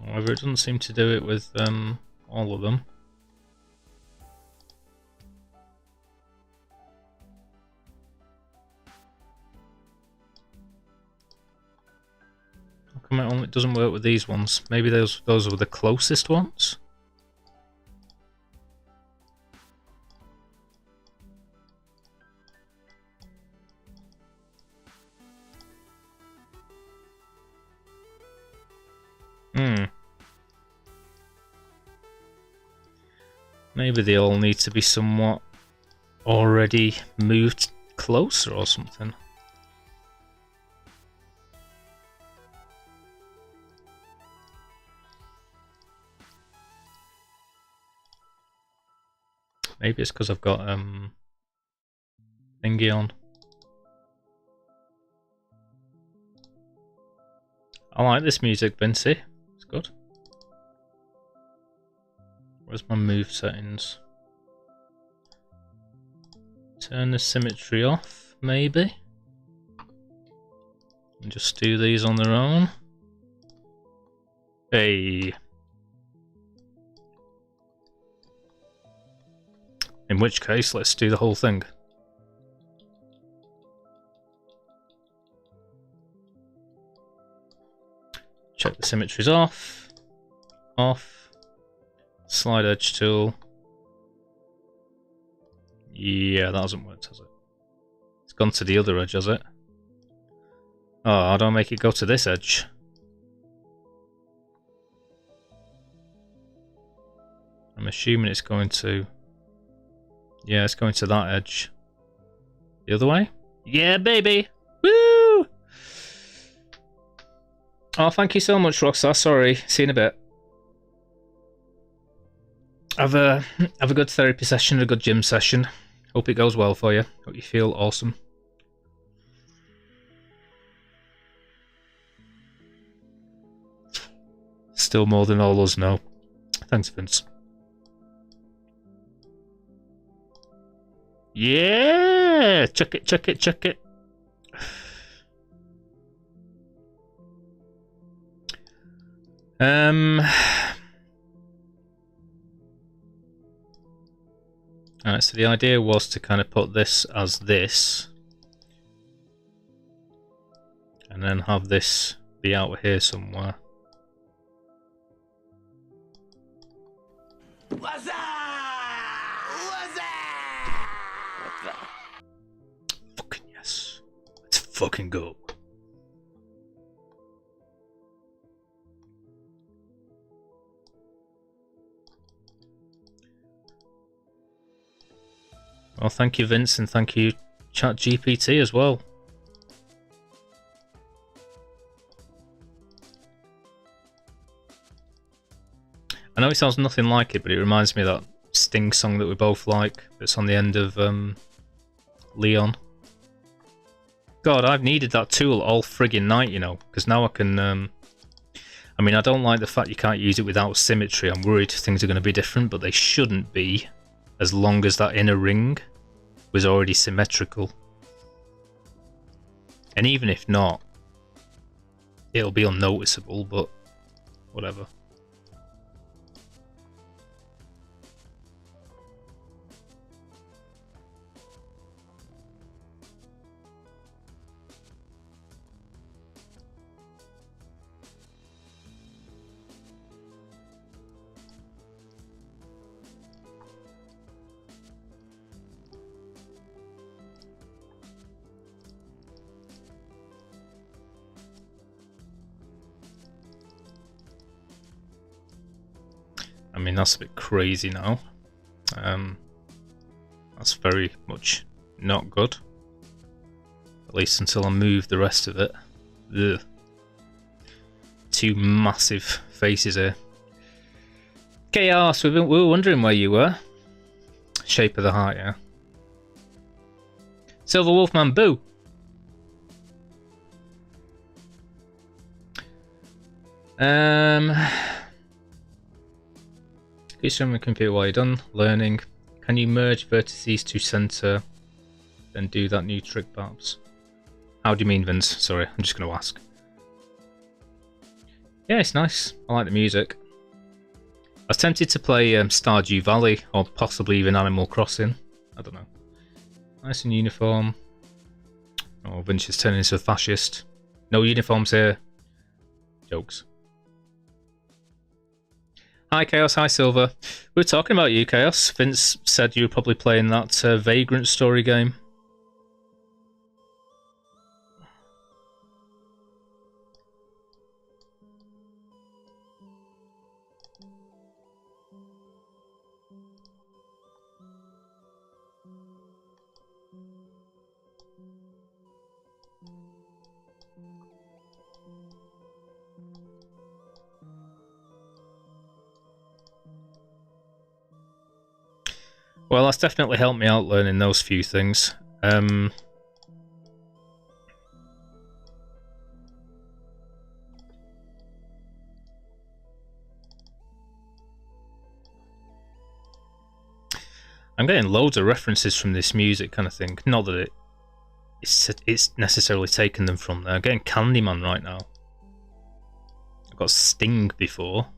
However, it doesn't seem to do it with all of them. How come it doesn't work with these ones? Maybe those were the closest ones? Maybe they all need to be somewhat already moved closer or something. Maybe it's because I've got thingy on. I like this music, Vincy. It's good. Where's my move settings? Turn the symmetry off, maybe. And just do these on their own. Hey. In which case, let's do the whole thing. Check the symmetries off. Off. Slide edge tool. Yeah, that hasn't worked, has it? It's gone to the other edge, has it? Oh, how do I make it go to this edge? I'm assuming it's going to... Yeah, it's going to that edge. The other way? Yeah, baby! Woo! Oh, thank you so much, Rockstar. Sorry. See you in a bit. Have a good therapy session, a good gym session. Hope it goes well for you. Hope you feel awesome. Still more than all us know. Thanks, Vince. Yeah! Check it, check it, check it. Alright, so the idea was to kind of put this as this. And then have this be out here somewhere. What's up? What's up? Fucking yes. Let's fucking go. Well, thank you, Vince, and thank you, ChatGPT, as well. I know it sounds nothing like it, but it reminds me of that Sting song that we both like, that's on the end of Leon. God, I've needed that tool all friggin' night, you know, because now I can... I mean, I don't like the fact you can't use it without symmetry. I'm worried things are going to be different, but they shouldn't be, as long as that inner ring was already symmetrical. And even if not, it'll be unnoticeable, but whatever. I mean, that's a bit crazy now. That's very much not good. At least until I move the rest of it. Ugh. Two massive faces here. Chaos, we were wondering where you were. Shape of the heart, yeah. Silver Wolfman, boo! Please show me the computer while you're done learning. Can you merge vertices to center, then do that new trick, perhaps? How do you mean, Vince? Sorry, I'm just going to ask. Yeah, it's nice. I like the music. I was tempted to play Stardew Valley, or possibly even Animal Crossing. I don't know. Nice in uniform. Oh, Vince is turning into a fascist. No uniforms here. Jokes. Hi Chaos, hi Silver. We were talking about you, Chaos. Vince said you were probably playing that Vagrant story game. Well, that's definitely helped me out learning those few things. I'm getting loads of references from this music kind of thing. Not that it's necessarily taken them from there. I'm getting Candyman right now. I got Sting before.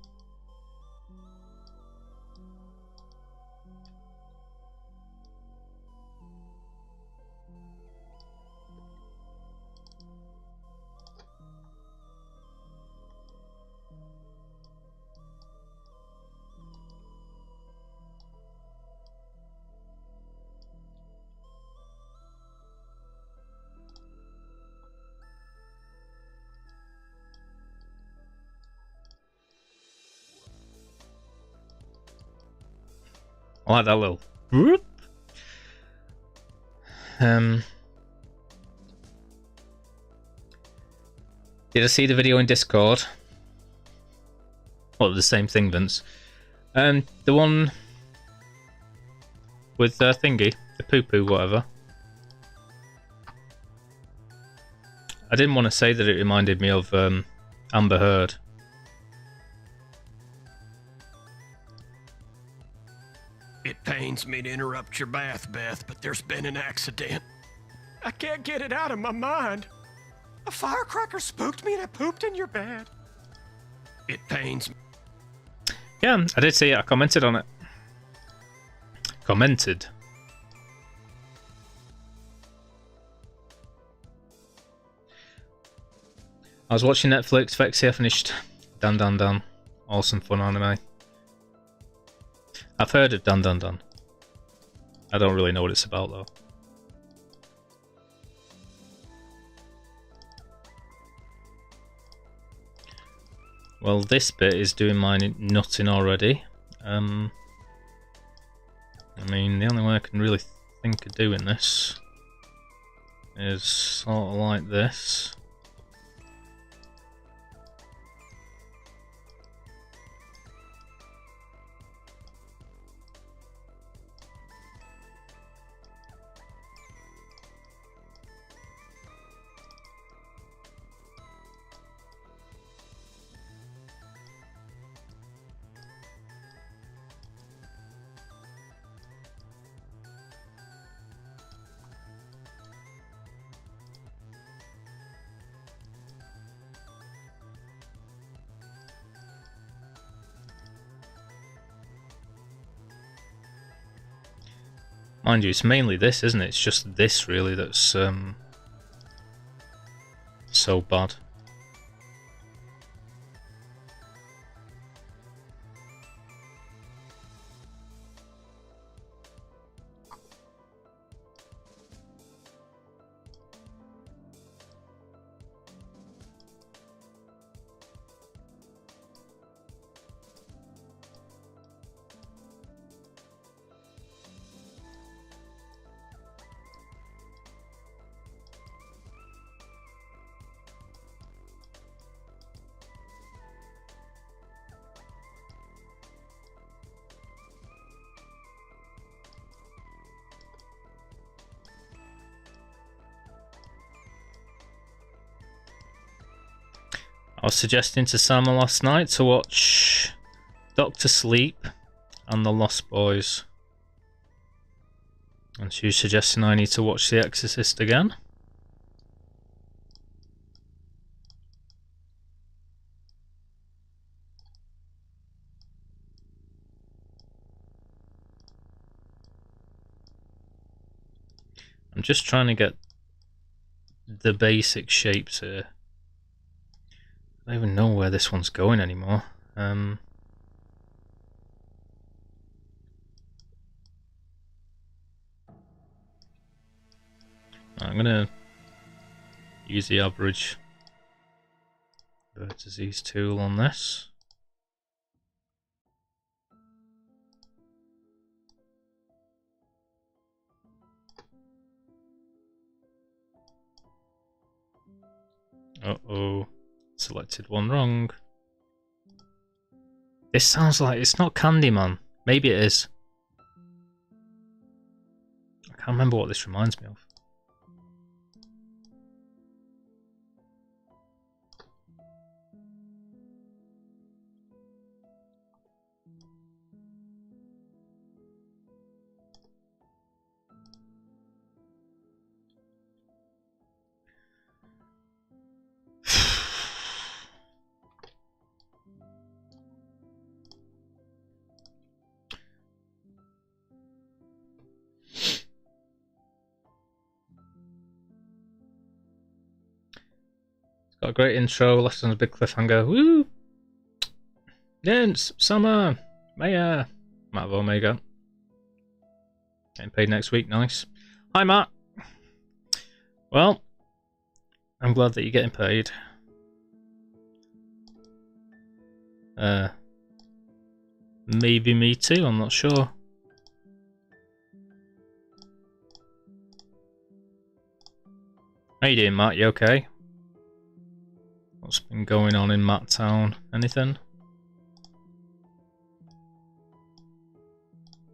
I like that little whoop. Did I see the video in Discord? Well, the same thing, Vince. The one with thingy, the poo-poo, whatever. I didn't want to say that it reminded me of Amber Heard. It pains me to interrupt your bath, Beth, but there's been an accident. I can't get it out of my mind. A firecracker spooked me and I pooped in your bed. It pains me. Yeah, I did see it. I commented on it. Commented. I was watching Netflix. Vexia finished Dan Dan Dan. Awesome fun anime. I've heard of Dan Dan Dan. I don't really know what it's about though. Well, this bit is doing my nutting already. I mean, the only way I can really think of doing this is sort of like this. Mind you, it's mainly this, isn't it? It's just this, really, that's so bad. I was suggesting to Sam last night to watch Doctor Sleep and The Lost Boys. And she was suggesting I need to watch The Exorcist again. I'm just trying to get the basic shapes here. I don't even know where this one's going anymore. I'm gonna use the average vertices tool on this. Uh-oh. Selected one wrong. This sounds like it's not Candyman. Maybe it is. I can't remember what this reminds me of. Got a great intro, left on a big cliffhanger. Woo! Vince, Summer, Maya, Matt of Omega. Getting paid next week, nice. Hi, Matt. Well, I'm glad that you're getting paid. Maybe me too, I'm not sure. How you doing, Matt? You okay? What's been going on in Matt Town? Anything?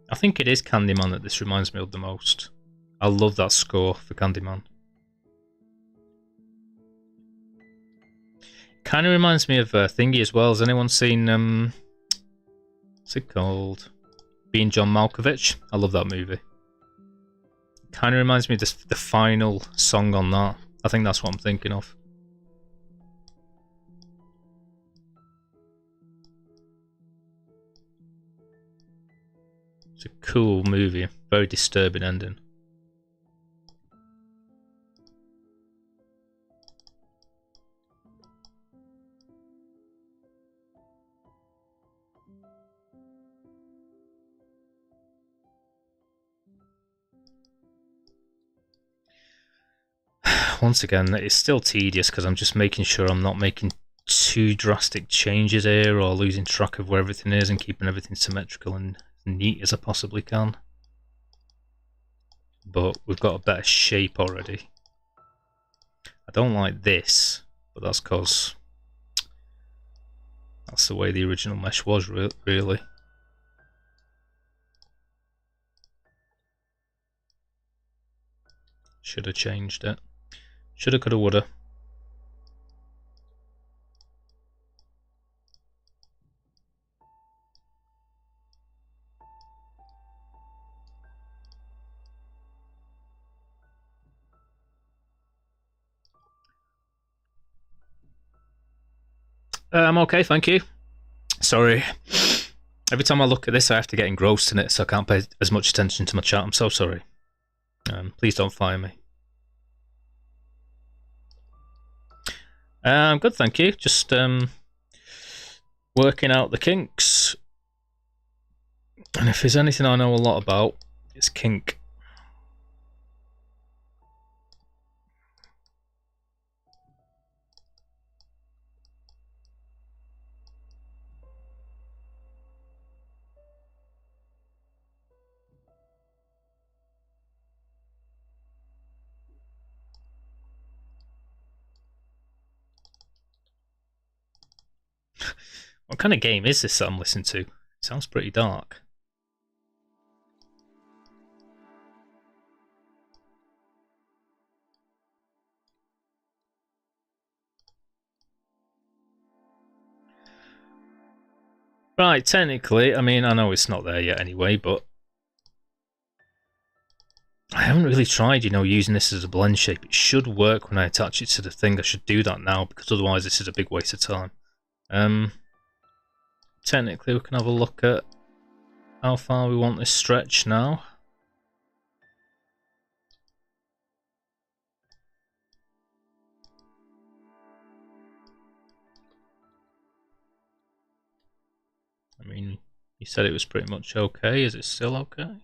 I think it is Candyman that this reminds me of the most. I love that score for Candyman. Kind of reminds me of Thingy as well. Has anyone seen what's it called? Being John Malkovich. I love that movie. Kind of reminds me of the final song on that. I think that's what I'm thinking of. It's a cool movie. Very disturbing ending. Once again, it's still tedious because I'm just making sure I'm not making too drastic changes here or losing track of where everything is and keeping everything symmetrical and neat as I possibly can. But we've got a better shape already. I don't like this, but that's because that's the way the original mesh was, really. Should have changed it. Shoulda, coulda, woulda. I'm okay, thank you. Sorry. Every time I look at this, I have to get engrossed in it, so I can't pay as much attention to my chat. I'm so sorry. Please don't fire me. I'm good, thank you. Just working out the kinks. And if there's anything I know a lot about, it's kink. What kind of game is this that I'm listening to? It sounds pretty dark. Right, technically, I mean, I know it's not there yet anyway, but I haven't really tried, using this as a blend shape. It should work when I attach it to the thing. I should do that now, because otherwise this is a big waste of time. Technically, we can have a look at how far we want this stretch now. I mean, you said it was pretty much okay. Is it still okay?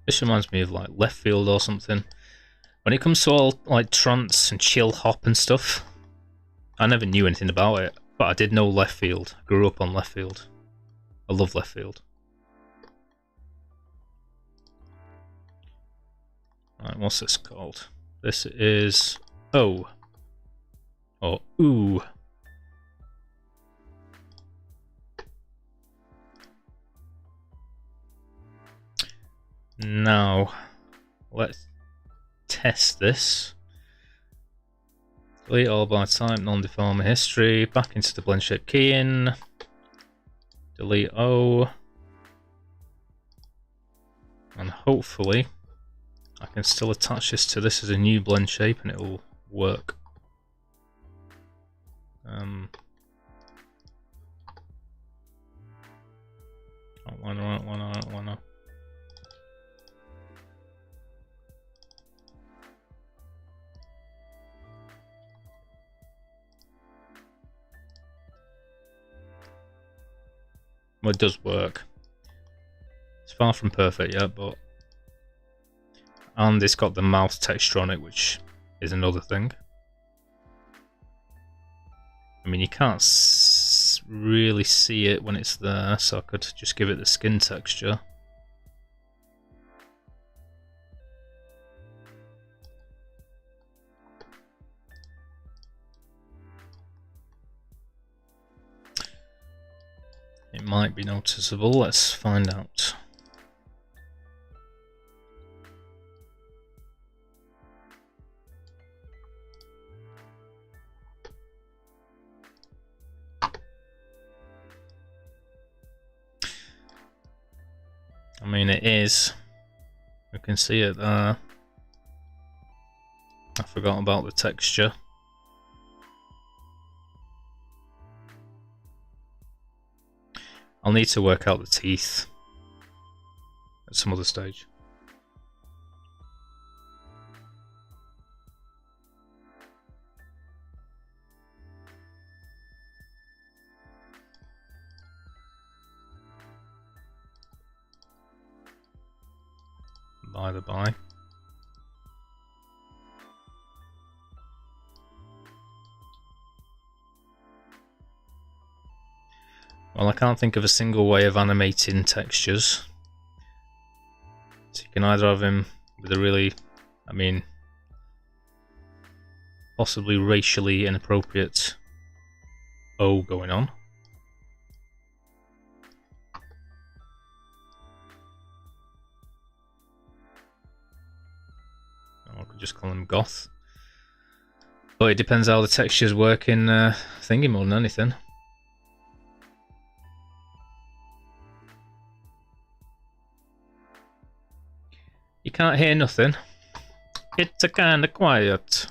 This reminds me of like Left Field or something. When it comes to all like trance and chill hop and stuff, I never knew anything about it, but I did know Left Field. I grew up on Left Field. I love Left Field. Right, what's this called? This is O. Or Ooh. Now, let's test this. Delete all by type, non-deformer history, back into the blend shape keying. Delete O. And hopefully, I can still attach this to this as a new blend shape and it will work. Why not? Well, it does work. It's far from perfect yet, but... And it's got the mouth texture on it, which is another thing. I mean, you can't really see it when it's there, so I could just give it the skin texture. It might be noticeable, let's find out. I mean, it is. We can see it there. I forgot about the texture. I'll need to work out the teeth at some other stage. By the by. Well, I can't think of a single way of animating textures. So you can either have him with a really, I mean, possibly racially inappropriate O going on. Or I could just call him goth. But it depends how the textures work in thingy more than anything. You can't hear nothing. It's a kinda quiet.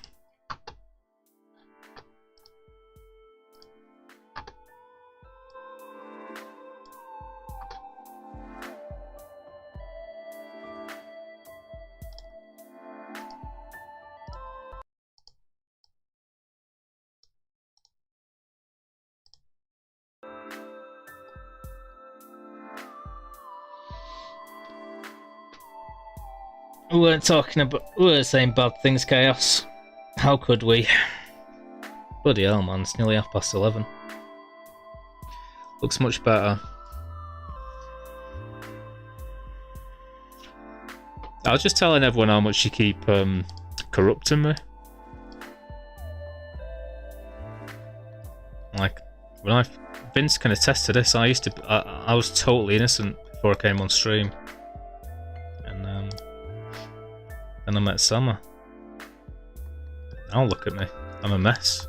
We weren't talking about. We were saying bad things, Chaos. How could we? Bloody hell, man! It's nearly 11:30. Looks much better. I was just telling everyone how much you keep corrupting me. Like when Vince can attest to this. I was totally innocent before I came on stream. And I met Summer. Now look at me. I'm a mess.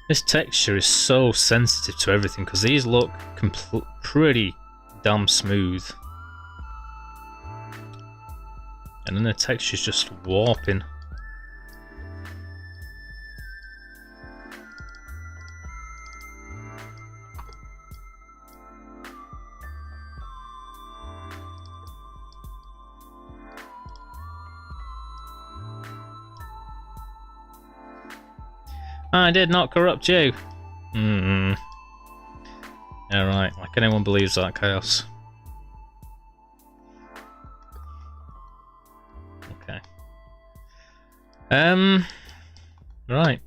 This texture is so sensitive to everything because these look pretty damn smooth. And then the texture's just warping. I did not corrupt you. Yeah, right. Like anyone believes that, Chaos. Okay. Right.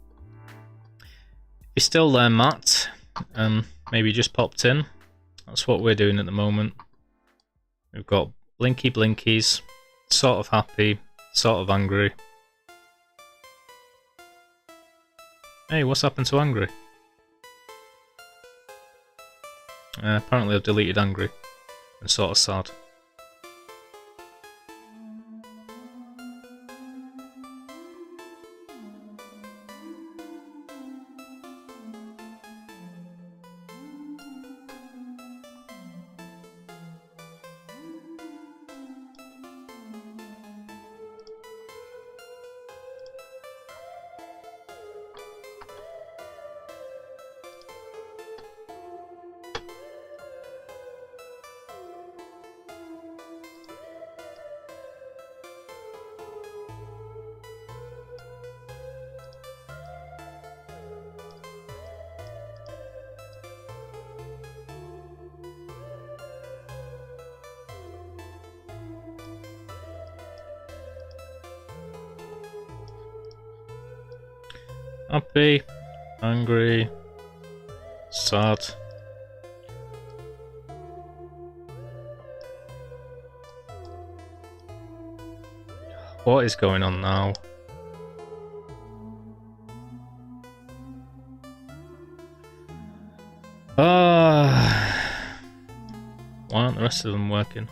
If you're still there, Matt, maybe you just popped in. That's what we're doing at the moment. We've got Blinky Blinkies, sort of happy, sort of angry. Hey, what's happened to angry? Apparently I've deleted angry. And sort of sad. Happy, angry, sad. What is going on now? Why aren't the rest of them working?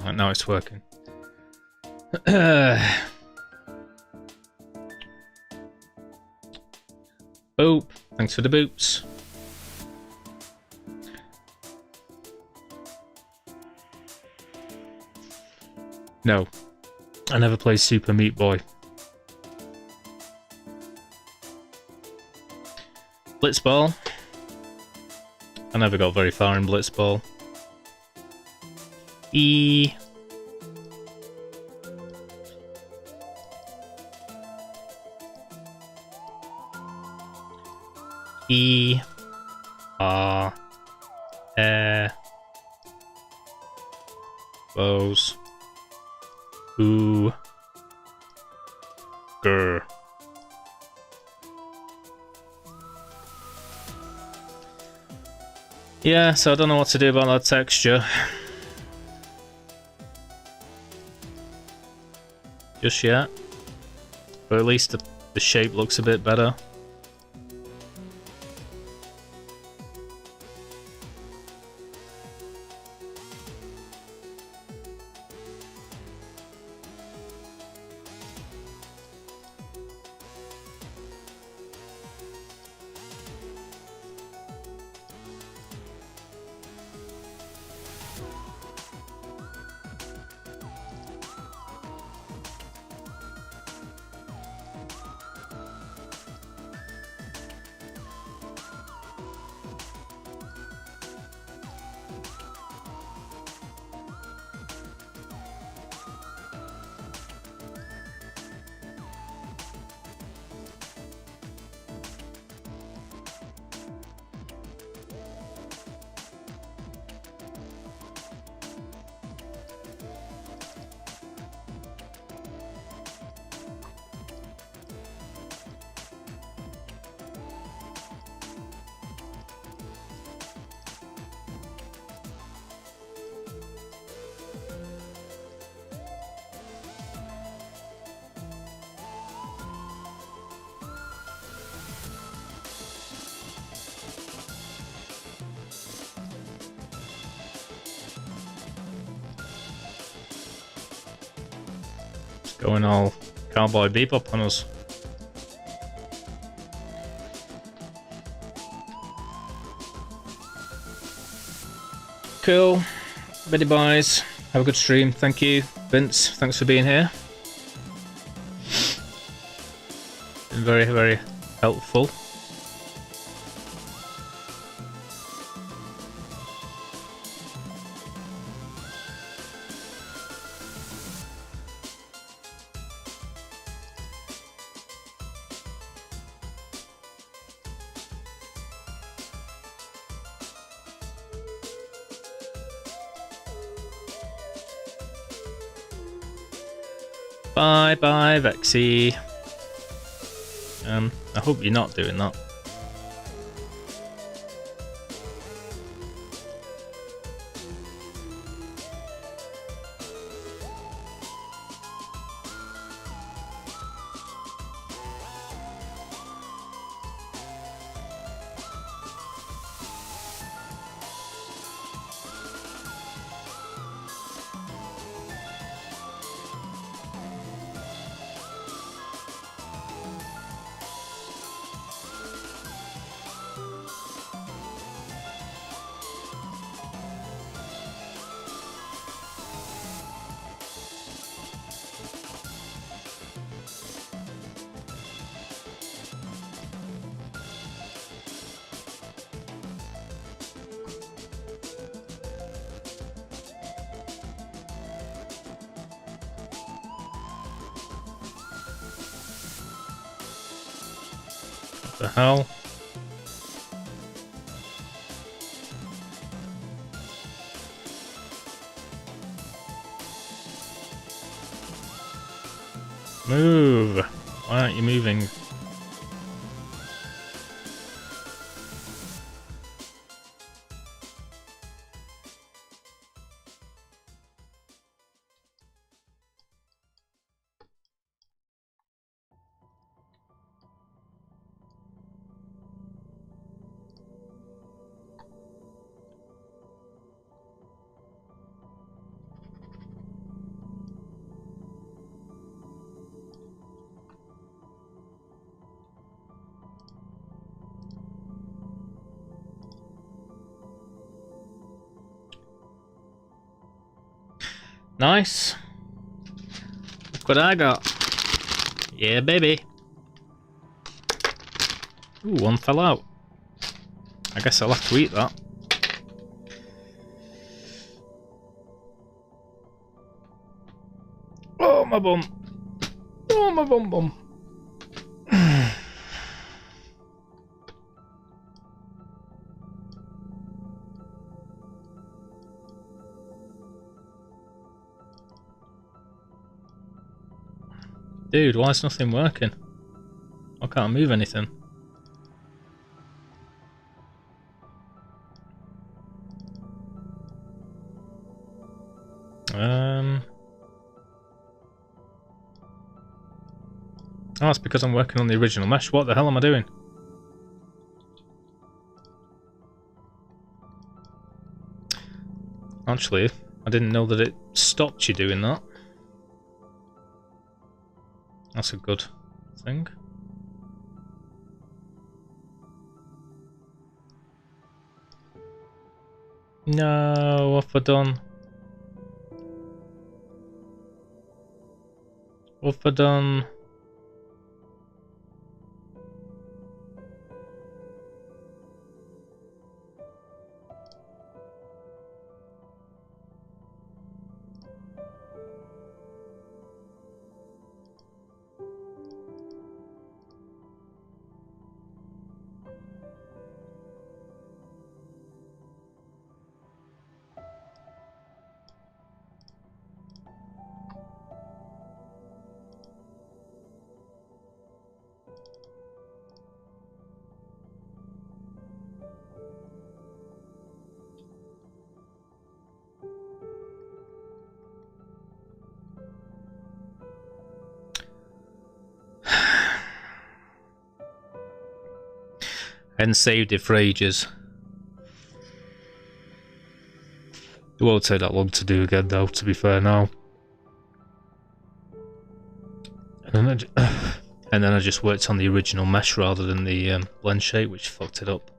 Right, now it's working. Boop. Thanks for the boots. No. I never played Super Meat Boy. Blitzball. I never got very far in Blitzball. E. E. R. Air. Bows. Ooh. Grr. Yeah, so I don't know what to do about that texture. Just yet. But at least the shape looks a bit better. Going all Cowboy Bebop on us. Cool. Biddy boys. Have a good stream. Thank you. Vince, thanks for being here. Been very, very helpful. Bye bye, Vexy. I hope you're not doing that. What the hell? Move! Why aren't you moving? Nice. Look what I got. Yeah, baby. Ooh, one fell out. I guess I'll have to eat that. Oh, my bum. Oh, my bum bum. Dude, why is nothing working? I can't move anything. Oh, it's because I'm working on the original mesh. What the hell am I doing? Actually, I didn't know that it stopped you doing that. That's a good thing. No, what have I done? What have I done? I hadn't saved it for ages. It won't take that long to do again though, to be fair now. And then I just worked on the original mesh rather than the blend shape, which fucked it up.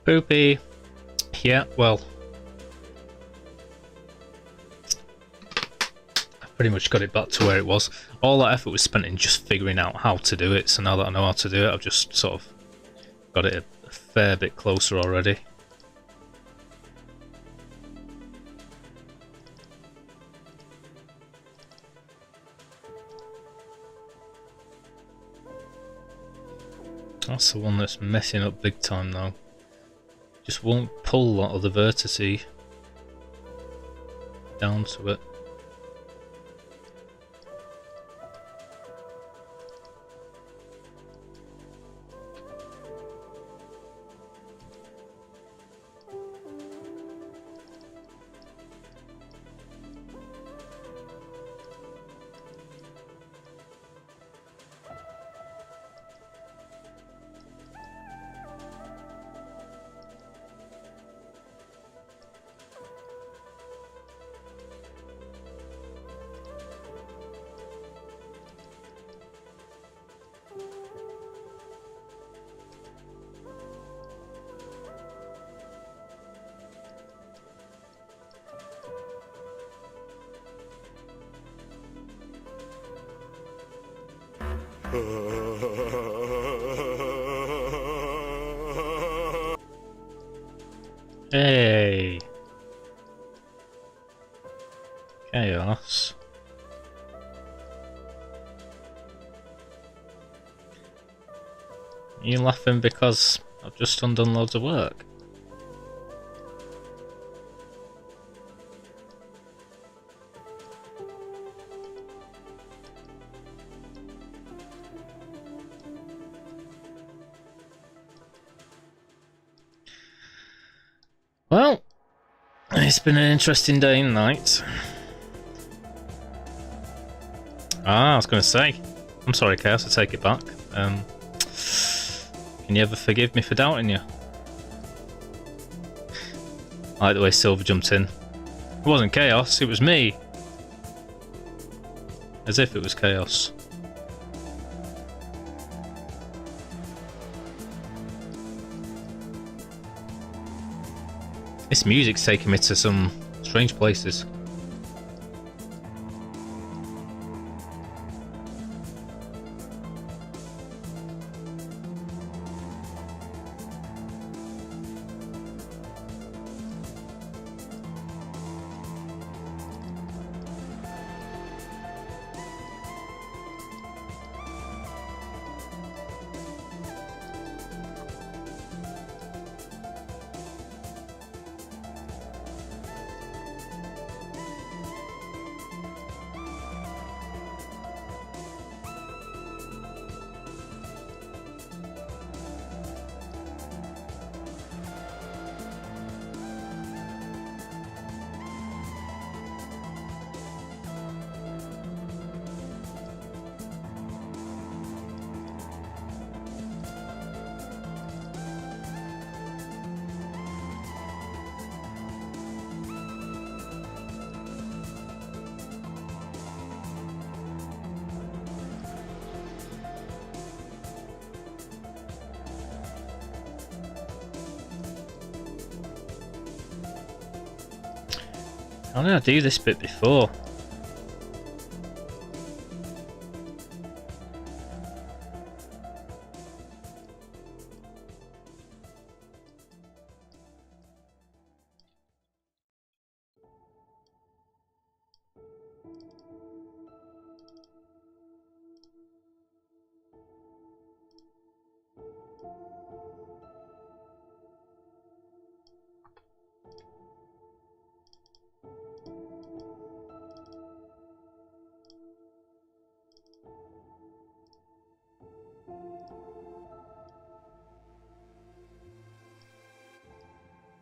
Poopy. Yeah, well, I pretty much got it back to where it was. All that effort was spent in just figuring out how to do it, so now that I know how to do it, I've just sort of got it a fair bit closer already. That's the one that's messing up big time now. Just won't pull that other vertice down to it. Hey! Chaos. Are you laughing because I've just undone loads of work? Well, it's been an interesting day and night. I was going to say, I'm sorry, Chaos, I take it back. Can you ever forgive me for doubting you? I like the way Silver jumped in. It wasn't Chaos, it was me. As if it was Chaos. This music's taking me to some strange places. How did I do this bit before?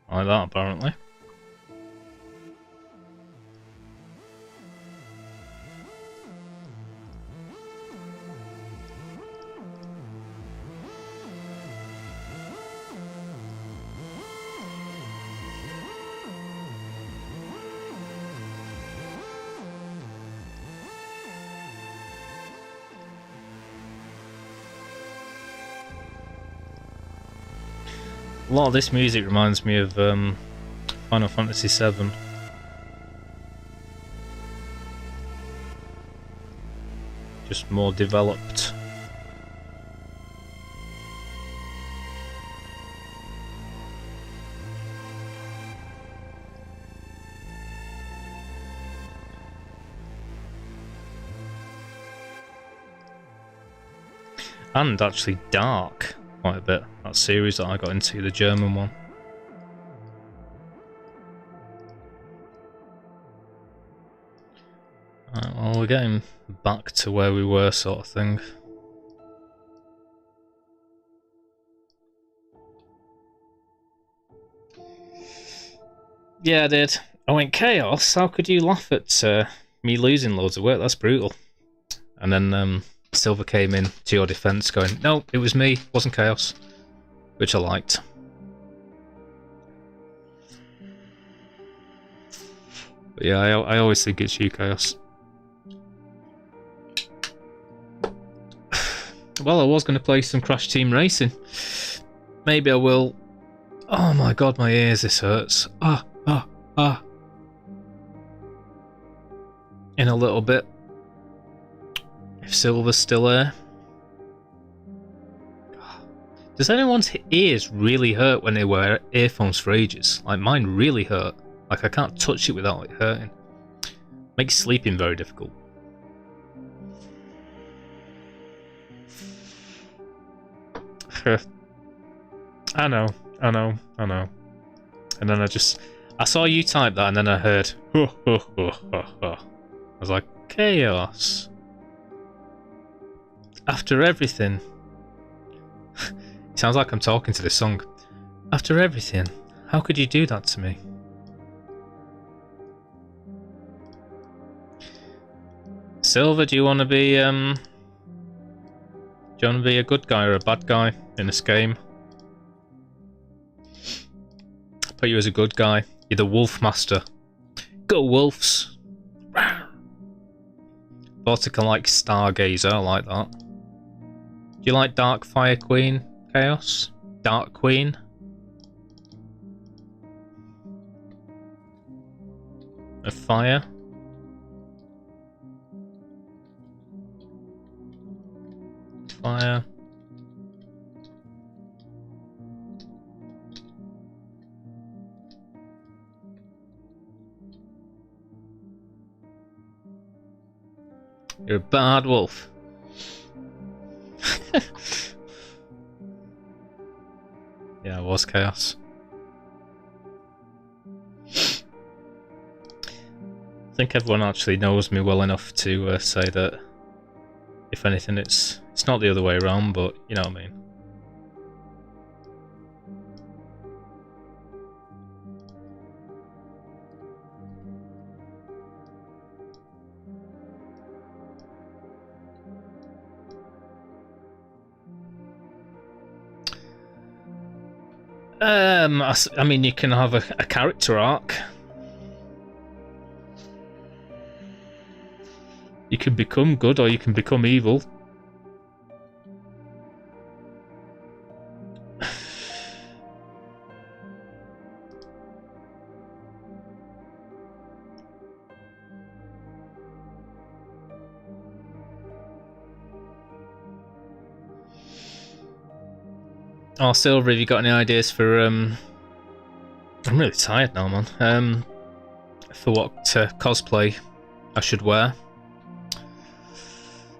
Like that, apparently. A lot of this music reminds me of Final Fantasy VII. Just more developed. And actually Dark quite a bit. That series that I got into, the German one. Right, well, we're getting back to where we were, sort of thing. Yeah, I did. I went, Chaos? How could you laugh at me losing loads of work? That's brutal. And then Silver came in to your defense going, no, it was me, it wasn't Chaos. Which I liked. But yeah, I always think it's you, Chaos. Well, I was going to play some Crash Team Racing. Maybe I will. Oh my god, my ears, this hurts. In a little bit. If Silver's still there. Does anyone's ears really hurt when they wear earphones for ages? Like, mine really hurt. Like, I can't touch it without it hurting. Makes sleeping very difficult. I know. And then I saw you type that and then I heard, I was like, Chaos. After everything. It sounds like I'm talking to this song. After everything, how could you do that to me? Silver, do you want to be a good guy or a bad guy in this game? I put you as a good guy. You're the Wolf Master. Go Wolves! Vortica likes Stargazer, I like that. Do you like Dark Fire Queen, Chaos? Dark Queen? Of fire? Fire. You're a bad wolf. Yeah, it was Chaos. I think everyone actually knows me well enough to say that, if anything, it's not the other way around, but you know what I mean. I mean, you can have a character arc. You can become good or you can become evil. Oh, Silver, have you got any ideas for, I'm really tired now, man. For what cosplay I should wear.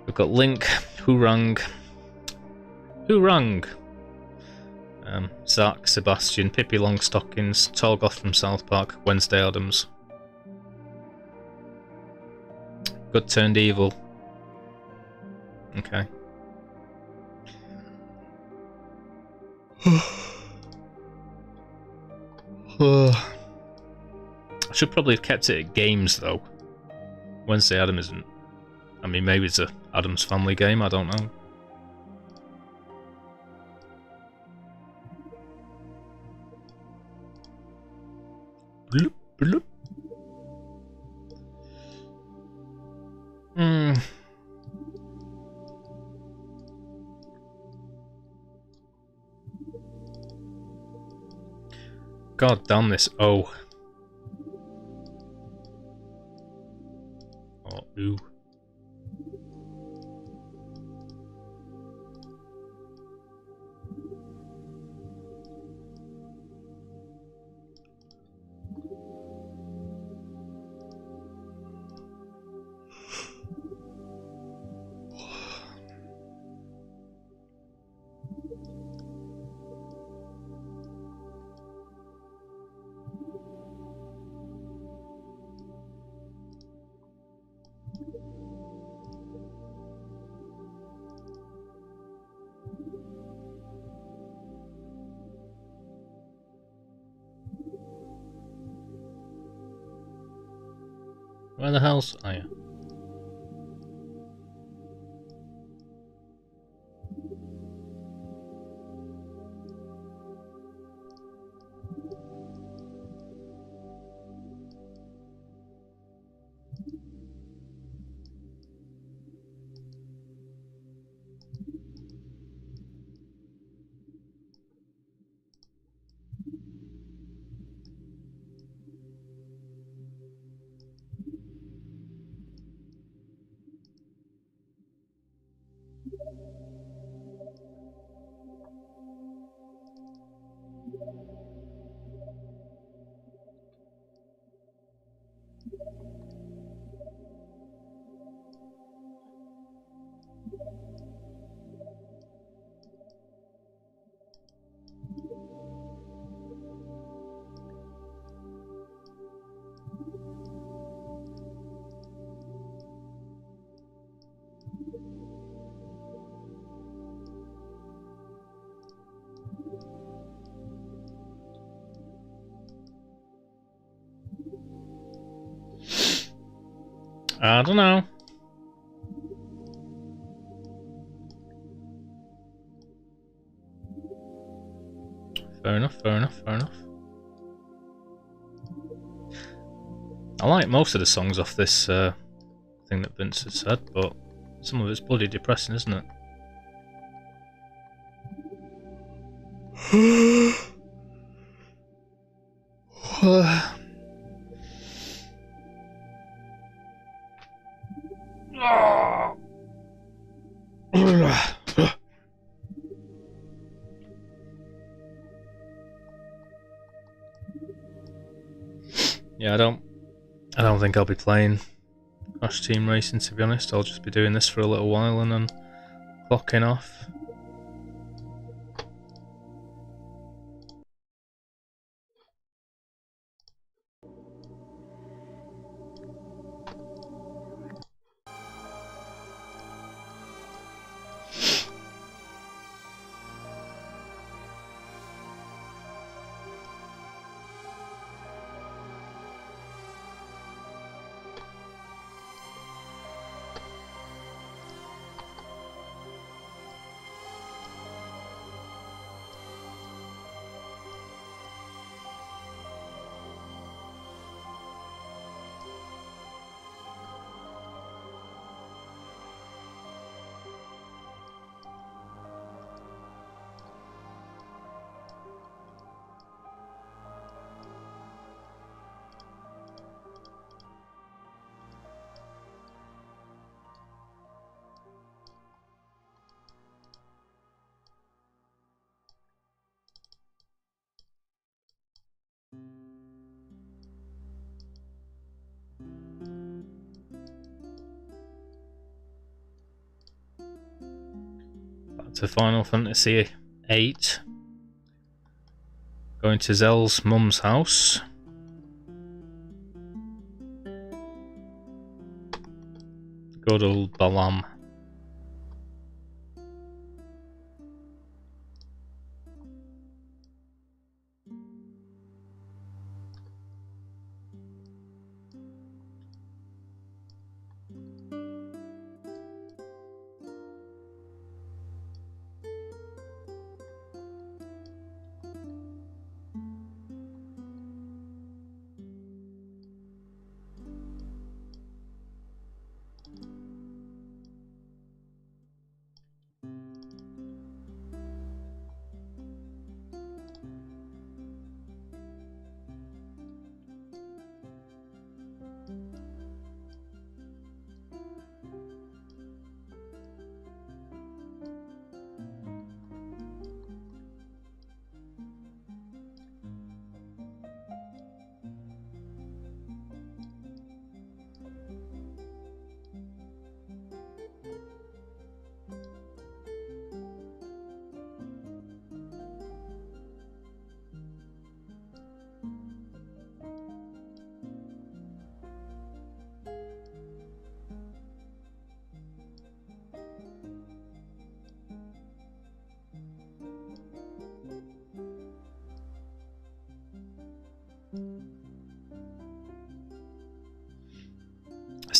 We've got Link, Hurang, Zack, Sebastian, Pippi Longstockings, Torgoth from South Park, Wednesday Addams. Good turned evil. Okay. I should probably have kept it at games though. Wednesday Adam isn't. I mean, maybe it's a Adam's Family game, I don't know. Bloop, bloop. God damn this O. Or ooh. Where the hell's... Oh, yeah. I don't know. Fair enough, fair enough, fair enough. I like most of the songs off this thing that Vince has said, but some of it's bloody depressing, isn't it? Yeah, I don't think I'll be playing Crash Team Racing, to be honest. I'll just be doing this for a little while and then clocking off. Back to Final Fantasy VIII. Going to Zell's mum's house. Good old Balam.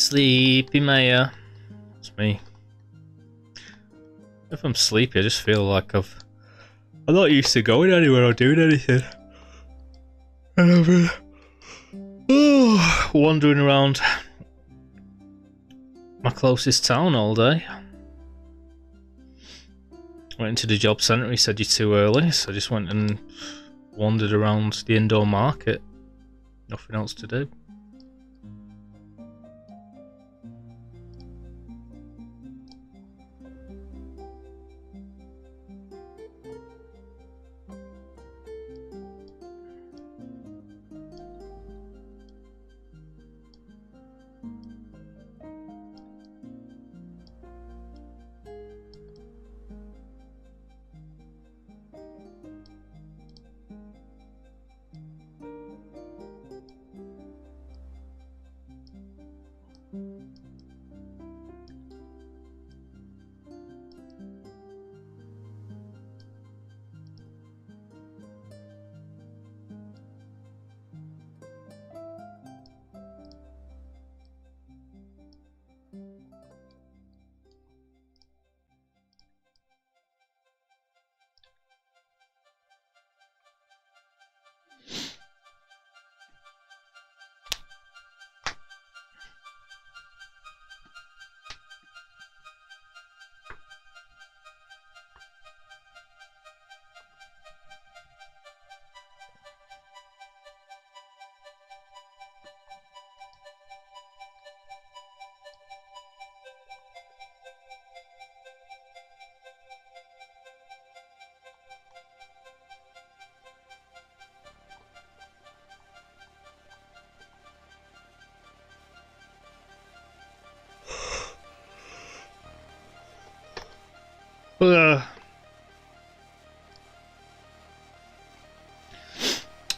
Sleepy Maya. It's me. If I'm sleepy, I just feel like I'm not used to going anywhere or doing anything. And I've been wandering around my closest town all day. Went into the job centre, he said you're too early, so I just went and wandered around the indoor market. Nothing else to do.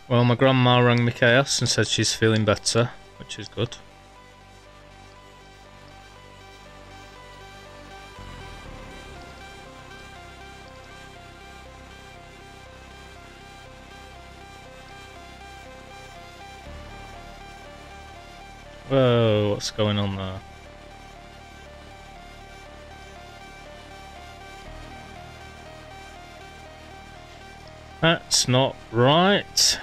Well, my grandma rang me chaos and said she's feeling better, which is good. Whoa, what's going on there? That's not right.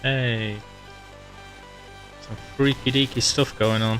Hey. Some freaky deaky stuff going on.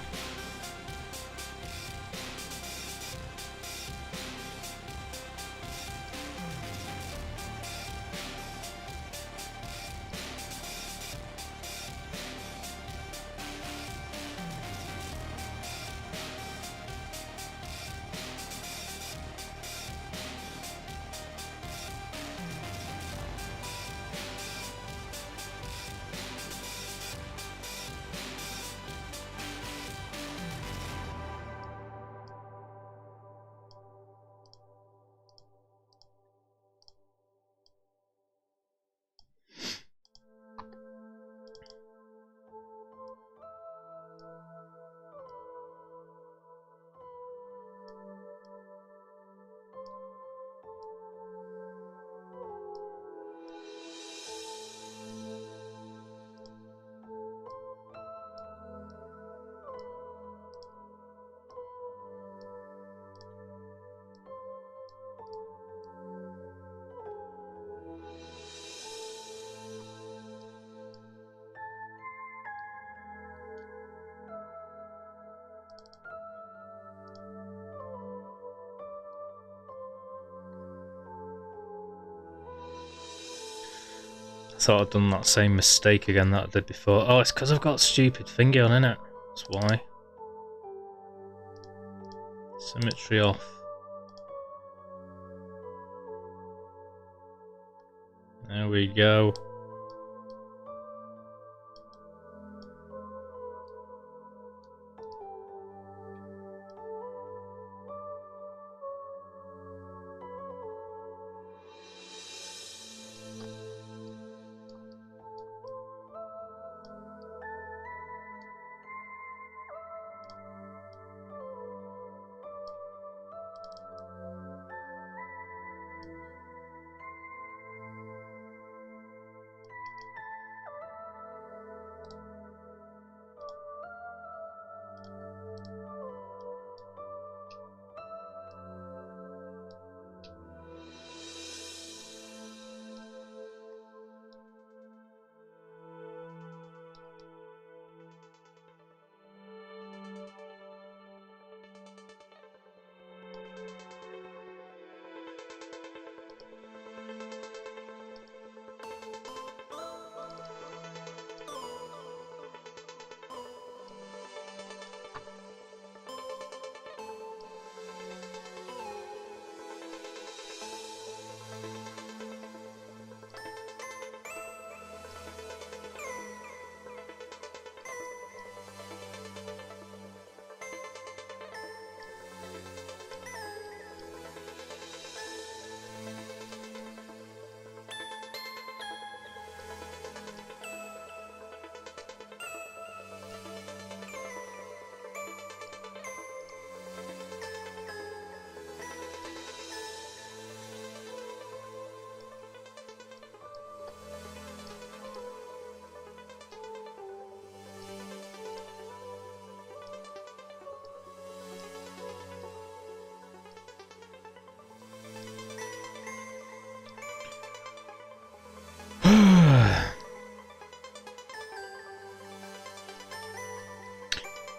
Thought I'd done that same mistake again that I did before. Oh, it's because I've got stupid thingy on, innit? That's why. Symmetry off. There we go.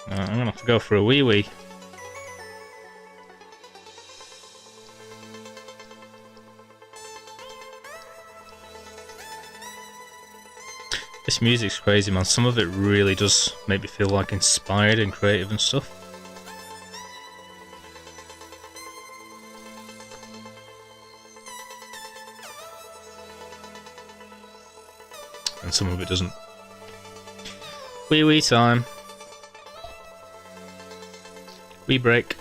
I'm gonna have to go for a wee wee. This music's crazy, man. Some of it really does make me feel like inspired and creative and stuff. And some of it doesn't. Wee wee time. Wee break.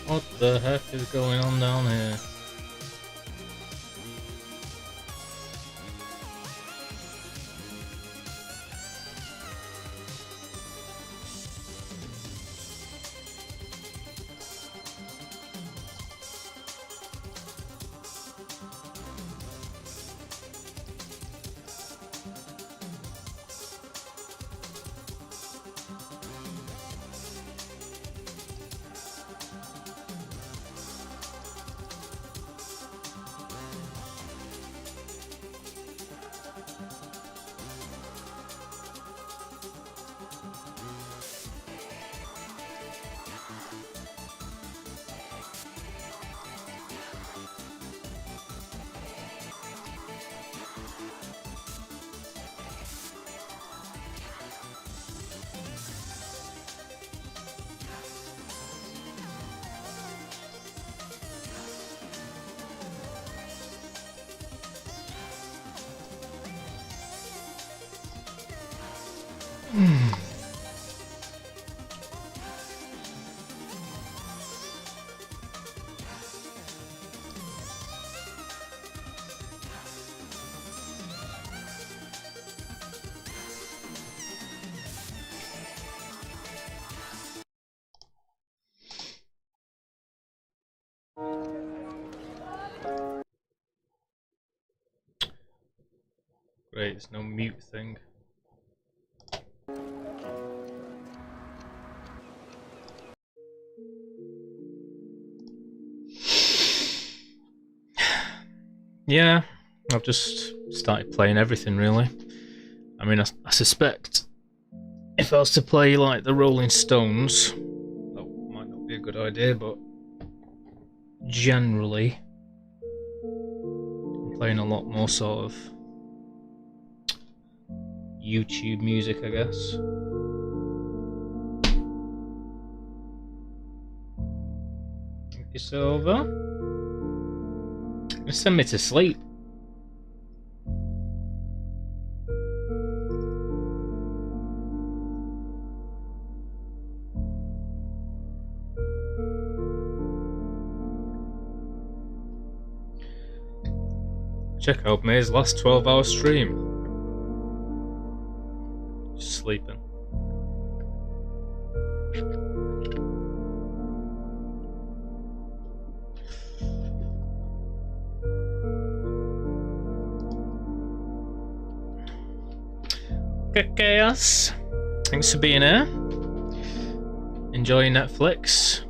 What the heck is going on down here? Great, there's no mute thing. Yeah, I've just started playing everything really. I mean, I suspect if I was to play like the Rolling Stones, that might not be a good idea, but generally I'm playing a lot more sort of YouTube music, I guess. It's over. Just send me to sleep. Check out May's last 12-hour stream. Just sleeping. Okay, Chaos. Thanks for being here. Enjoy Netflix.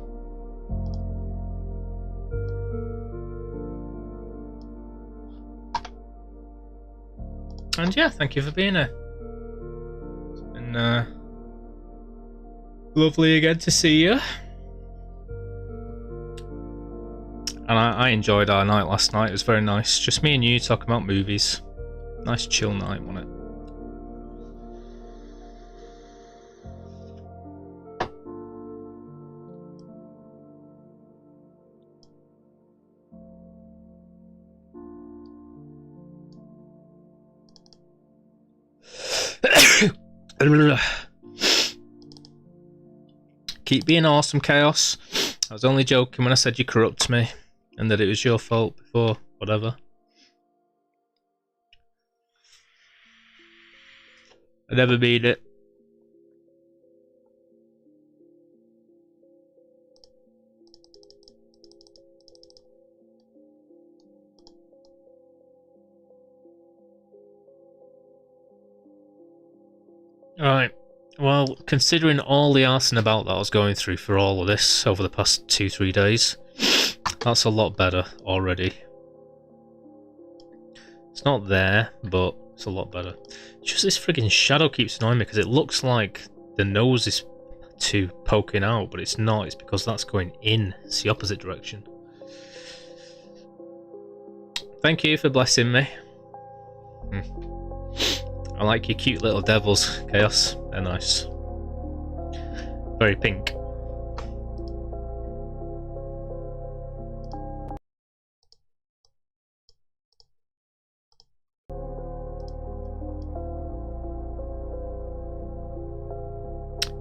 And yeah, thank you for being here. It's been lovely again to see you. And I enjoyed our night last night. It was very nice. Just me and you talking about movies. Nice chill night, wasn't it? Keep being awesome, Chaos. I was only joking when I said you corrupt me and that it was your fault before, whatever. I never mean it. Alright, well, considering all the arse and about that I was going through for all of this over the past 2-3 days, that's a lot better already. It's not there, but it's a lot better. It's just this friggin' shadow keeps annoying me because it looks like the nose is poking out, but it's not. It's because that's going in. It's the opposite direction. Thank you for blessing me. I like your cute little devils, Chaos. They're nice. Very pink.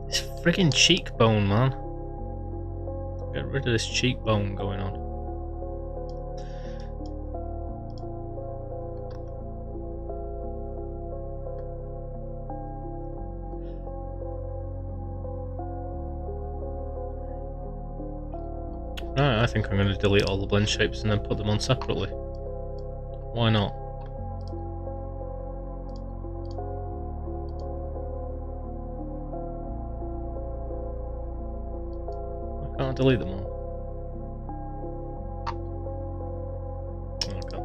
This friggin' cheekbone, man. Get rid of this cheekbone going on. Right, I think I'm going to delete all the blend shapes and then put them on separately. Why not? Why can't I delete them all? Okay.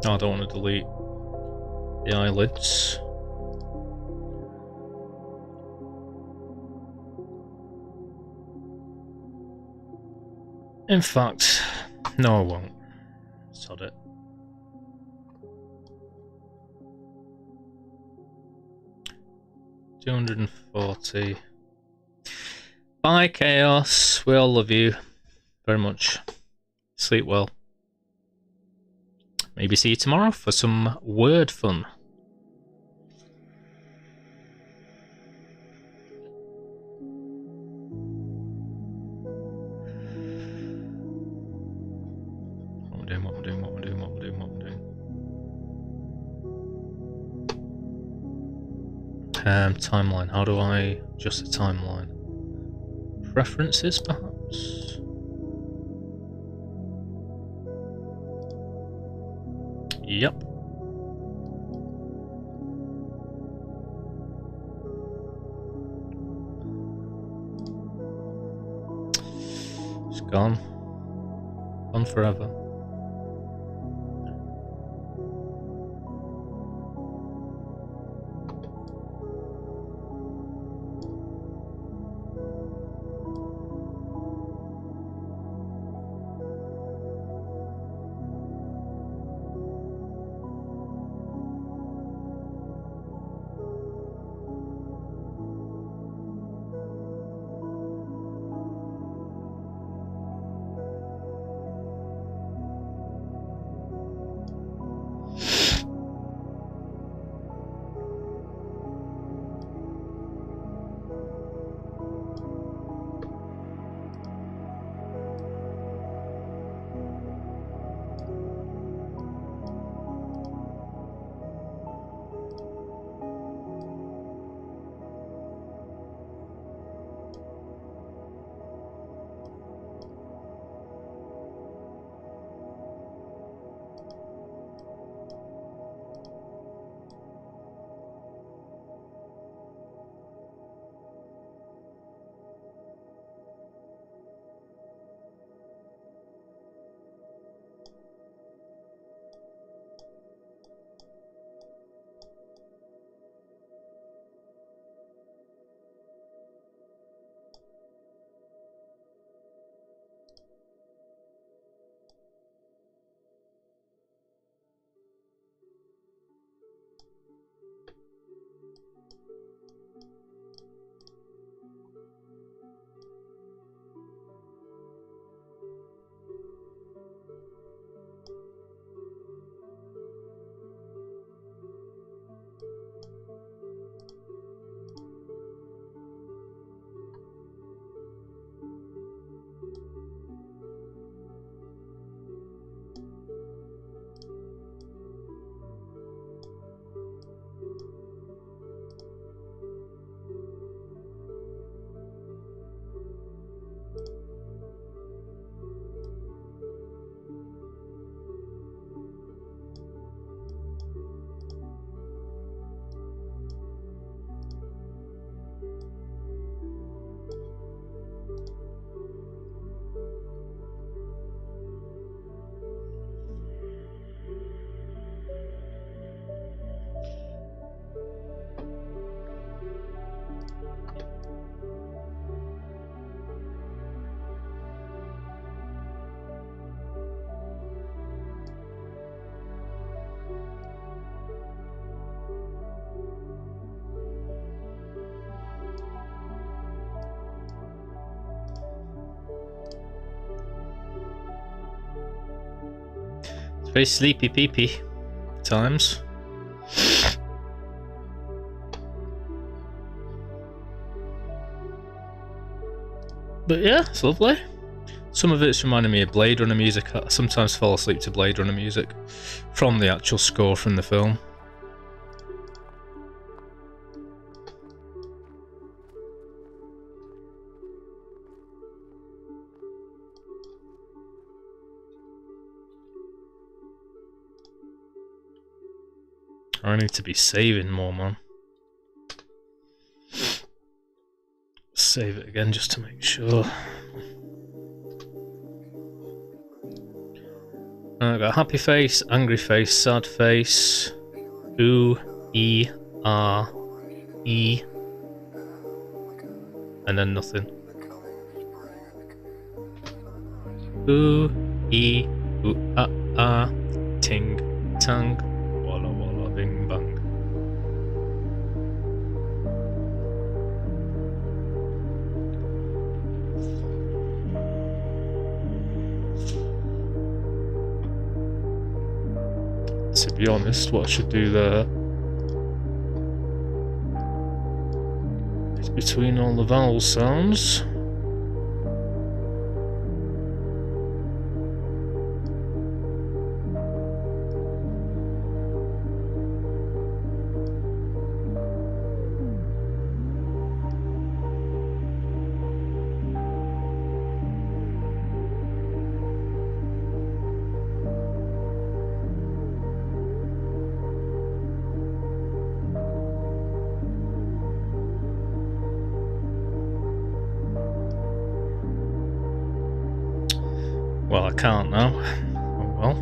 Oh, I don't want to delete the eyelids. In fact, no I won't. Sod it. $240. Bye, Chaos. We all love you very much. Sleep well. Maybe see you tomorrow for some word fun. Timeline. How do I adjust the timeline? Preferences, perhaps? Yep. It's gone. Gone forever. Very sleepy peepee times. But yeah, it's lovely. Some of it's reminding me of Blade Runner music. I sometimes fall asleep to Blade Runner music from the actual score from the film. I need to be saving more, man. Save it again just to make sure. I got happy face, angry face, sad face, ooh, E, R, E, and then nothing. Ooh, E, ooh, ah, ting, tang, walla walla, bing bang. To be honest, what I should do there is between all the vowel sounds, Well, I can't now. Oh well.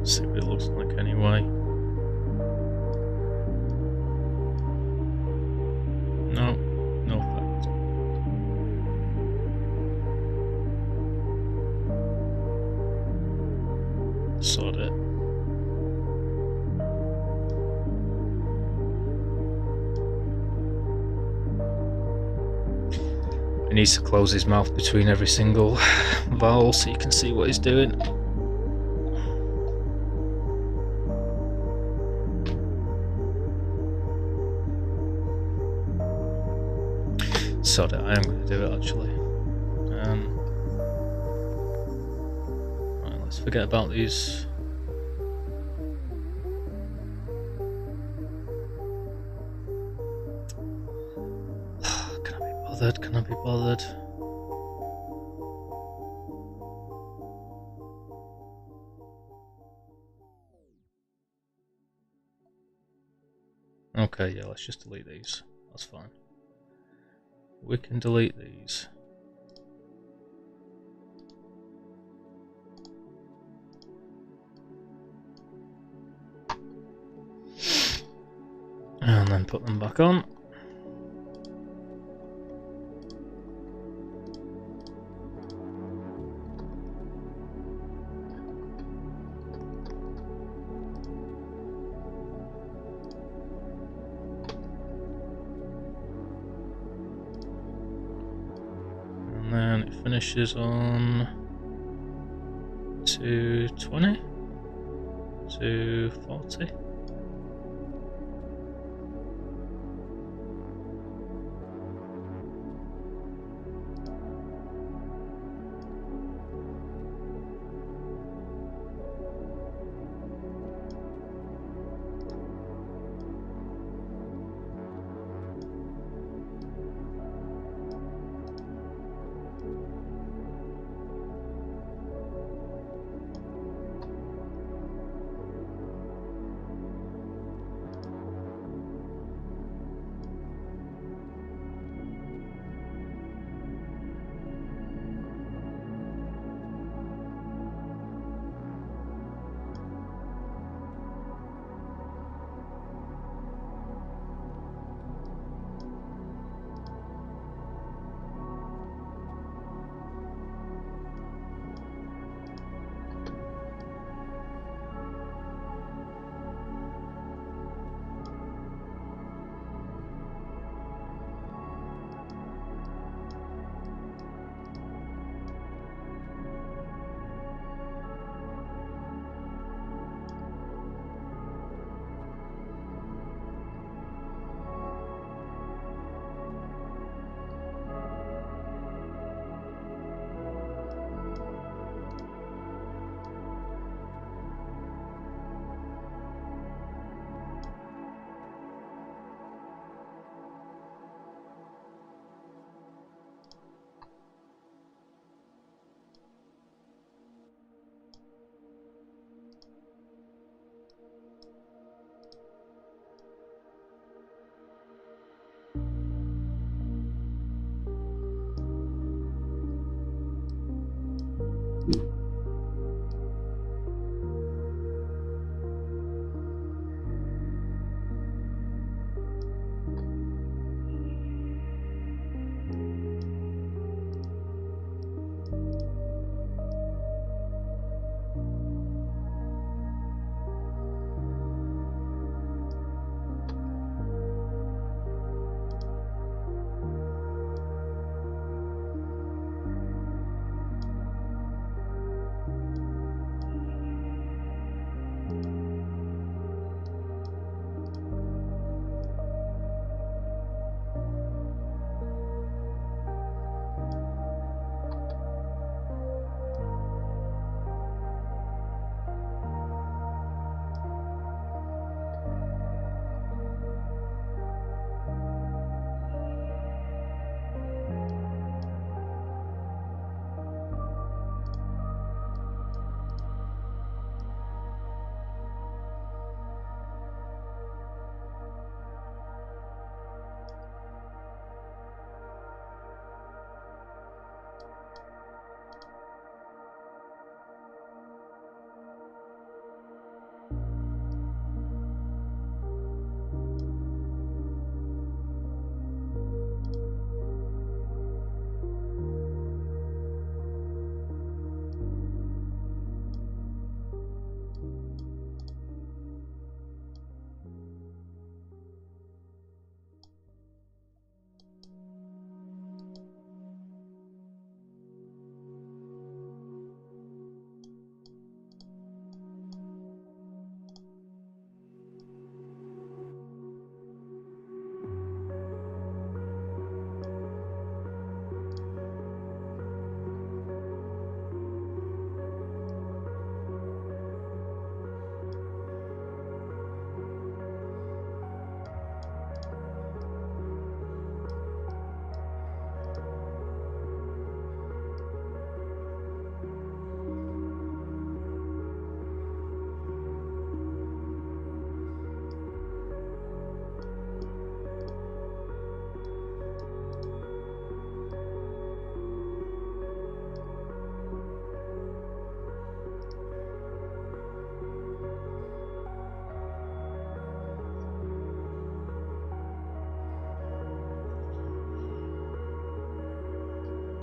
See what it looks like anyway. No, no fact. Sort it. He needs to close his mouth between every single vowel so you can see what he's doing. Sod it, I am going to do it actually. Right, let's forget about these. Can I be bothered? Okay, yeah, let's just delete these. That's fine. We can delete these. And then put them back on. And then it finishes on 220, 240.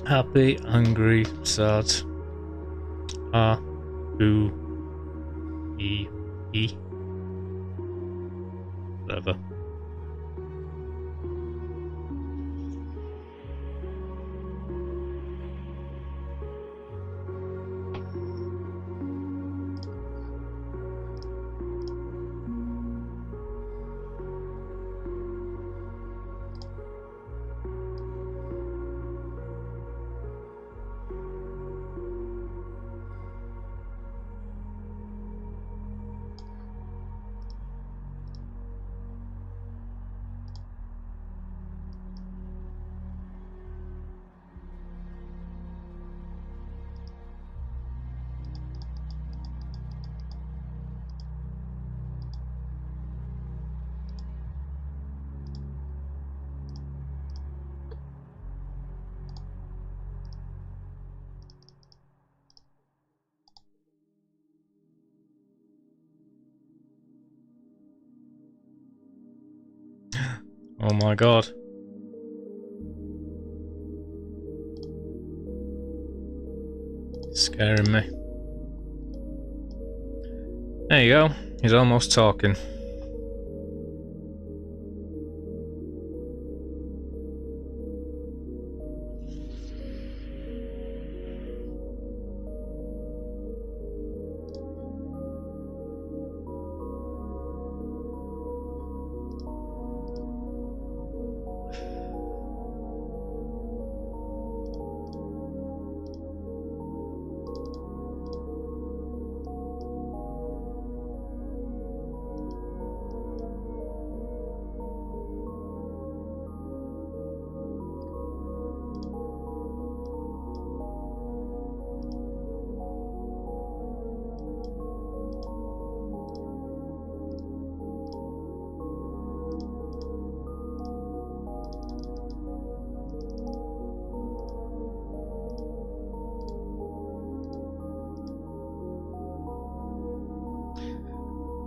Happy, angry, sad. A, U, E, E. Whatever. Oh my god. Scaring me. There you go. He's almost talking.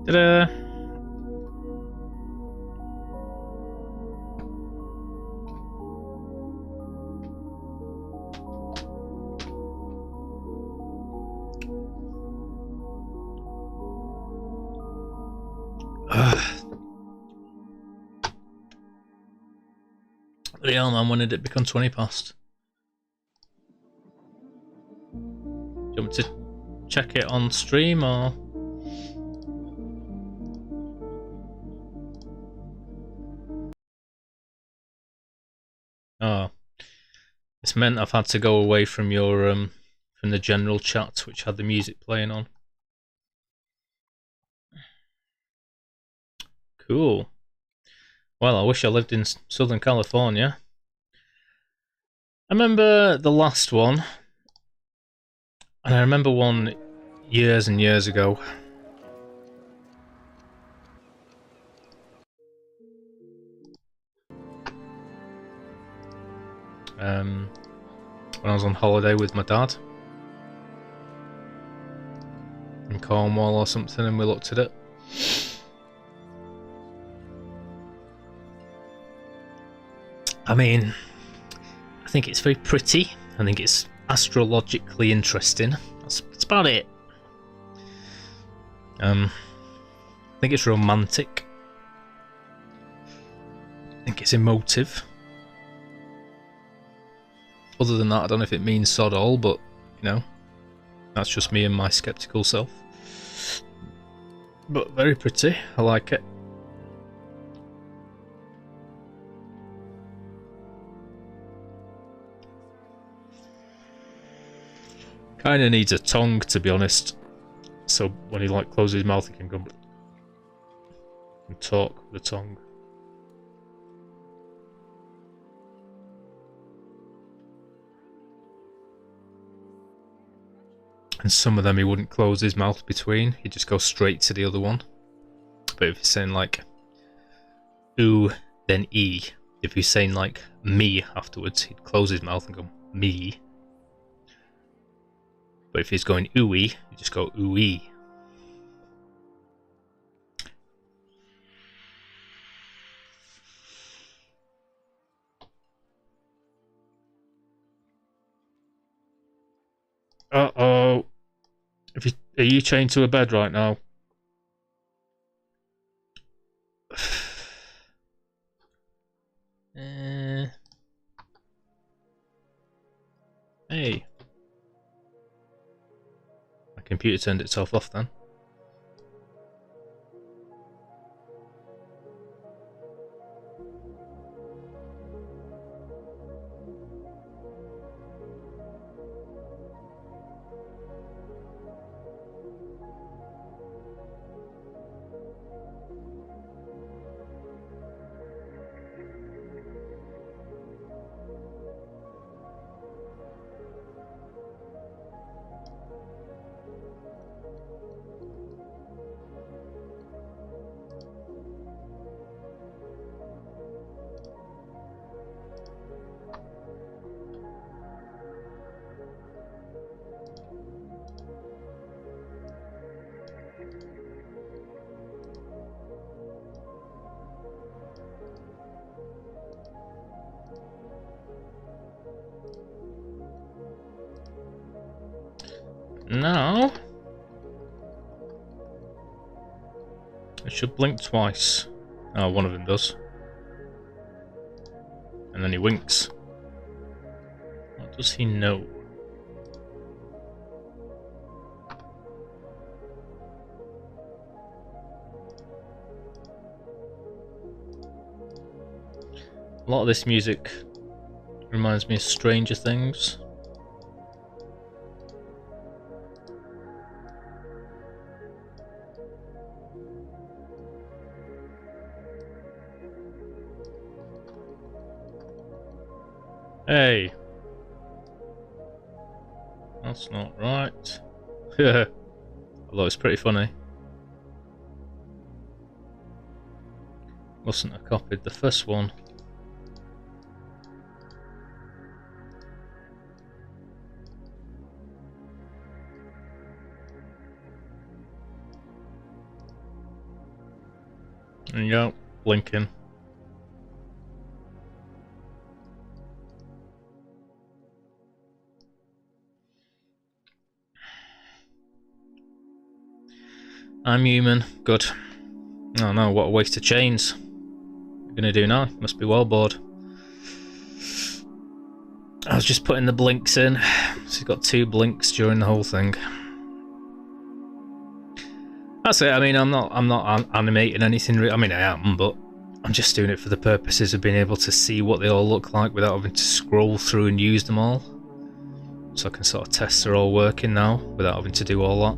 Ta-da! The hell, man, when did it become 20 past? Do you want me to check it on stream or? Oh, it's meant I've had to go away from your from the general chat, which had the music playing on. Cool. Well, I wish I lived in Southern California. I remember the last one, and I remember one years and years ago. When I was on holiday with my dad in Cornwall or something, and we looked at it. I mean, I think it's very pretty. I think it's astrologically interesting. That's about it. I think it's romantic. I think it's emotive. Other than that, I don't know if it means sod all, but, you know, that's just me and my sceptical self. But very pretty. I like it. Kinda needs a tongue, to be honest. So when he like closes his mouth, he can go and talk with the tongue. And some of them he wouldn't close his mouth between, he'd just go straight to the other one. But if he's saying like ooh, then E. If he's saying like me afterwards, he'd close his mouth and go me. But if he's going ooey, he'd just go ooey. Uh-oh. Are you chained to a bed right now? Hey. My computer turned itself off then. Now, it should blink twice. Oh, one of them does. And then he winks. What does he know? A lot of this music reminds me of Stranger Things. Hey, that's not right. Although it's pretty funny. Mustn't have copied the first one. There you go, blinking. I'm human. Good. Oh no, what a waste of chains. What are you gonna do now? Must be well bored. I was just putting the blinks in. So he's got 2 blinks during the whole thing. That's it. I mean, I'm not animating anything. I mean, I am, but I'm just doing it for the purposes of being able to see what they all look like without having to scroll through and use them all. So I can sort of test they're all working now without having to do all that.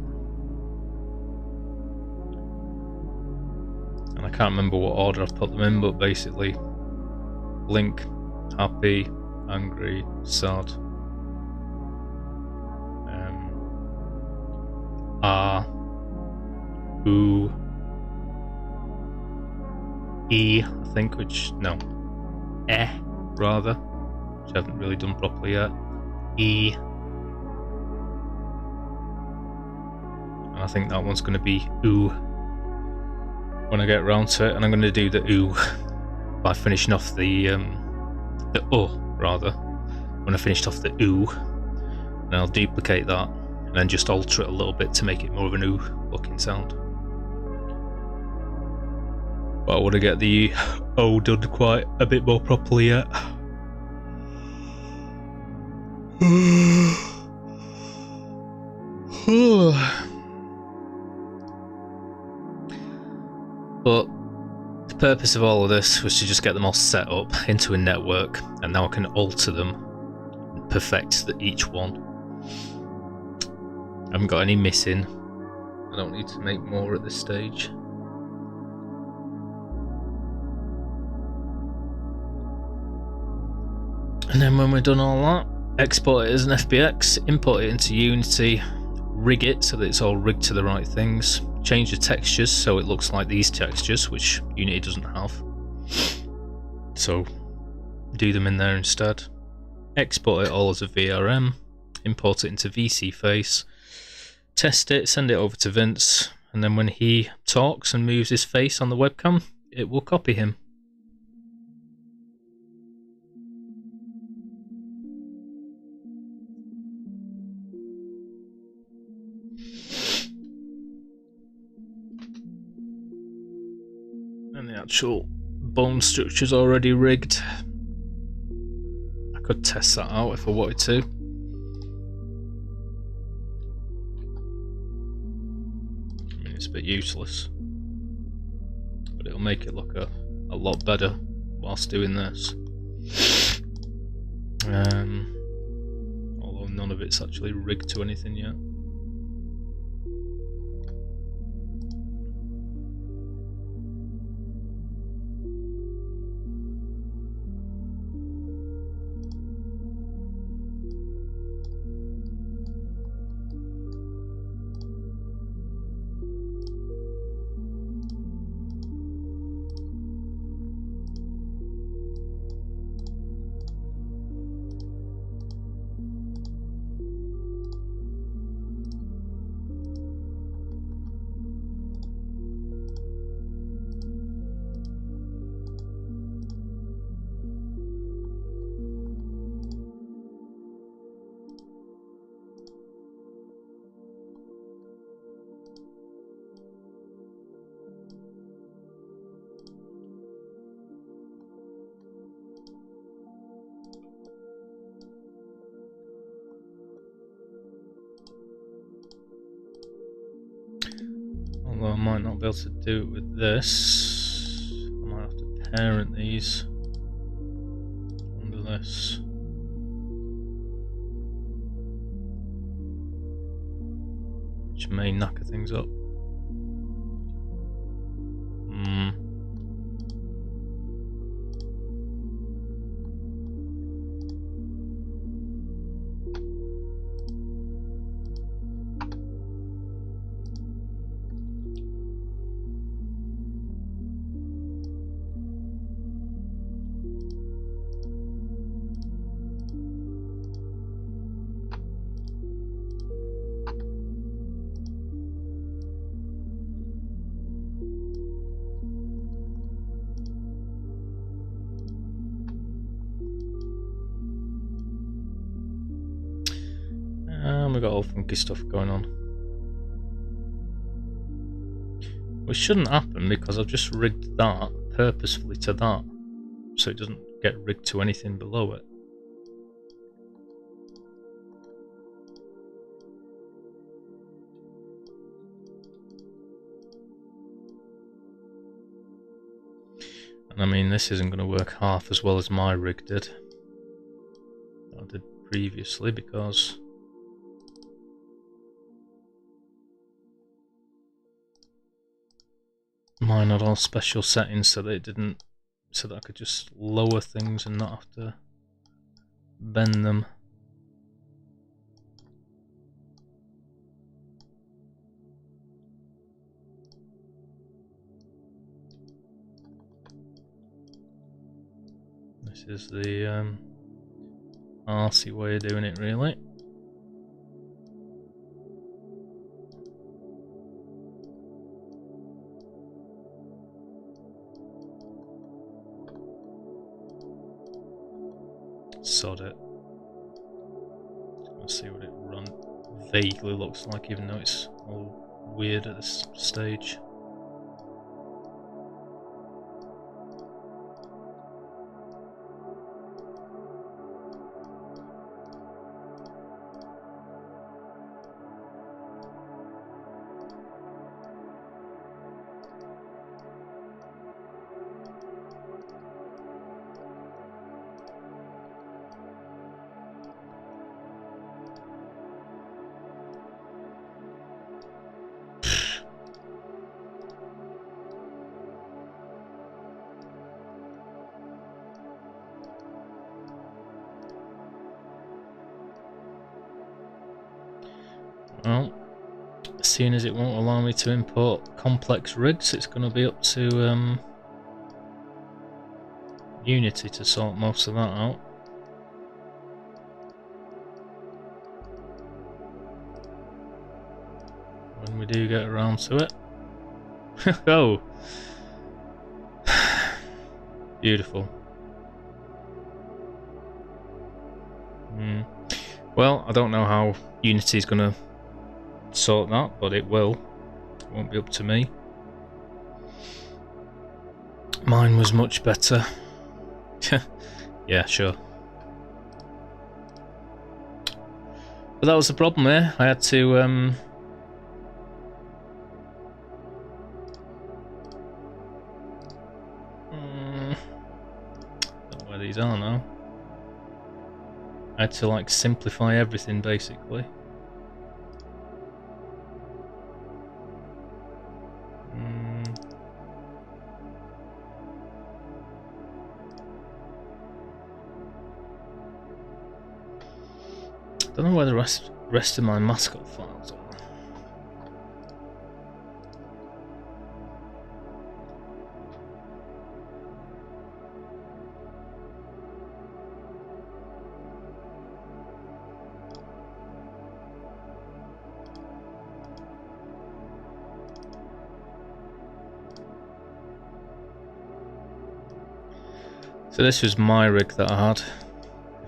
I can't remember what order I've put them in, but basically blink, happy, angry, sad, ooh, E, I think, rather, which I haven't really done properly yet. E, and I think that one's going to be ooh when I get around to it, and I'm going to do the ooh by finishing off the rather, when I finished off the ooh, and I'll duplicate that and then just alter it a little bit to make it more of an ooh looking sound. But I want to get the O done quite a bit more properly yet. But the purpose of all of this was to just get them all set up into a network, and now I can alter them and perfect each one. I haven't got any missing. I don't need to make more at this stage. And then when we're done all that, export it as an FBX, import it into Unity, rig it so that it's all rigged to the right things, change the textures so it looks like these textures, which Unity doesn't have. So do them in there instead. Export it all as a VRM, import it into VSeeFace, test it, send it over to Vince, and then when he talks and moves his face on the webcam, it will copy him. actual bone structure's already rigged. I could test that out if I wanted to. I mean, it's a bit useless, but it'll make it look a lot better whilst doing this. Although none of it's actually rigged to anything yet. Although I might not be able to do it with this. I might have to parent these under this. Which may knacker things up. We've got all funky stuff going on. Which shouldn't happen because I've just rigged that purposefully to that, so it doesn't get rigged to anything below it. And I mean, this isn't going to work half as well as my rig did. I did previously because mine had all special settings so that it didn't, so that I could just lower things and not have to bend them. This is the arsey way of doing it, really. Sod it. Let's see what it vaguely looks like, even though it's all weird at this stage. Well, seeing as it won't allow me to import complex rigs, it's going to be up to Unity to sort most of that out. When we do get around to it. Oh! Beautiful. Well, I don't know how Unity's going to sort that, but it will. It won't be up to me. Mine was much better. Yeah, sure. But that was the problem there. I had to don't know where these are now. I had to like simplify everything basically. Don't know where the rest of my mascot files are. So this was my rig that I had.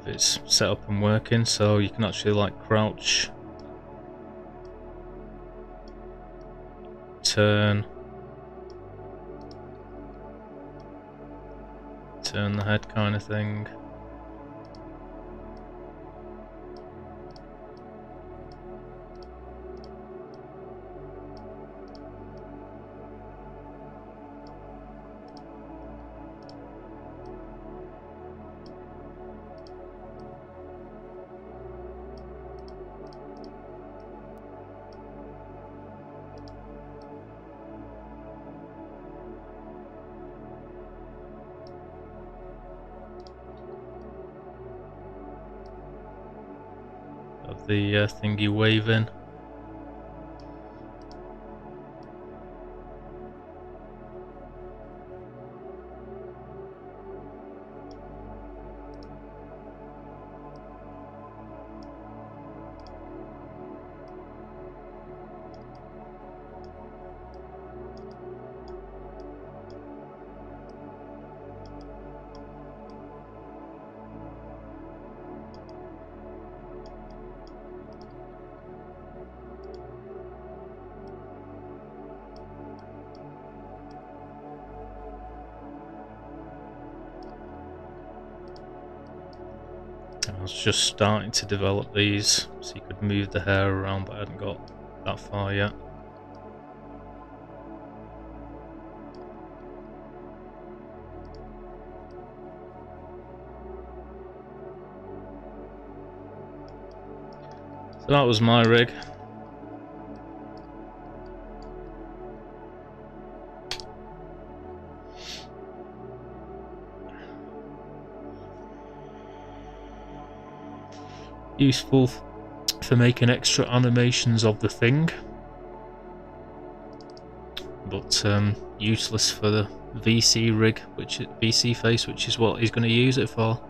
If it's set up and working, so you can actually like crouch, turn the head kind of thing. Of the thingy waving. I was just starting to develop these so you could move the hair around, but I hadn't got that far yet. So that was my rig. Useful for making extra animations of the thing, but useless for the VC rig, VC face, which is what he's going to use it for.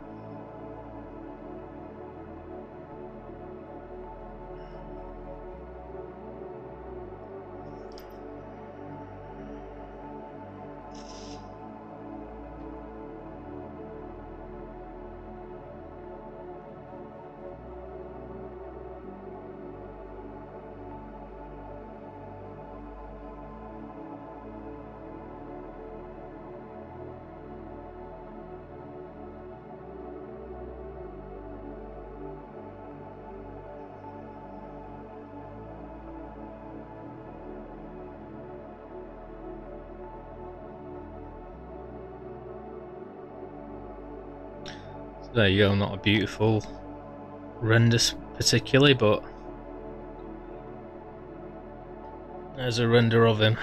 There you go, not a beautiful render particularly, but there's a render of him.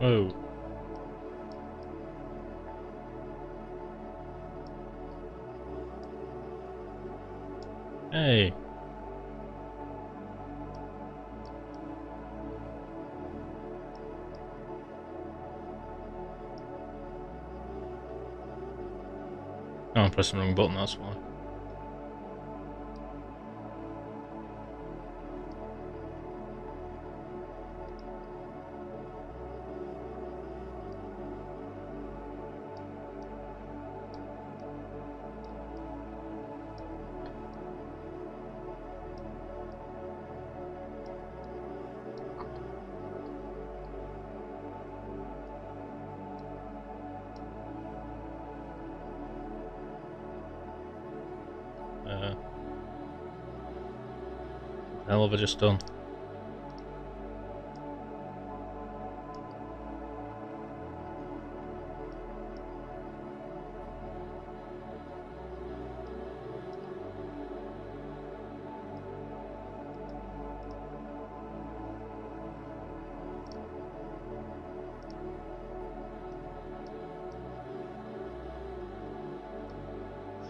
Whoa. Hey. Oh, I pressed the wrong button, that's why. The hell have I just done?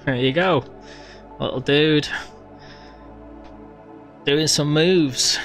There you go, little dude. Doing some moves.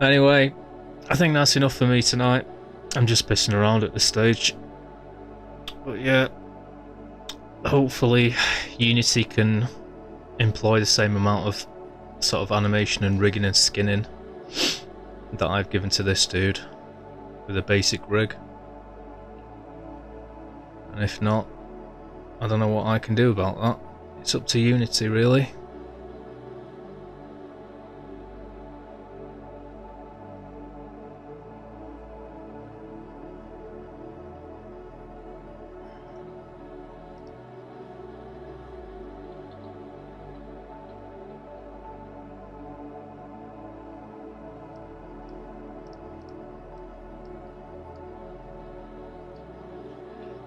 Anyway, I think that's enough for me tonight. I'm just pissing around at this stage. But yeah, hopefully Unity can employ the same amount of sort of animation and rigging and skinning that I've given to this dude with a basic rig. And if not, I don't know what I can do about that. It's up to Unity, really.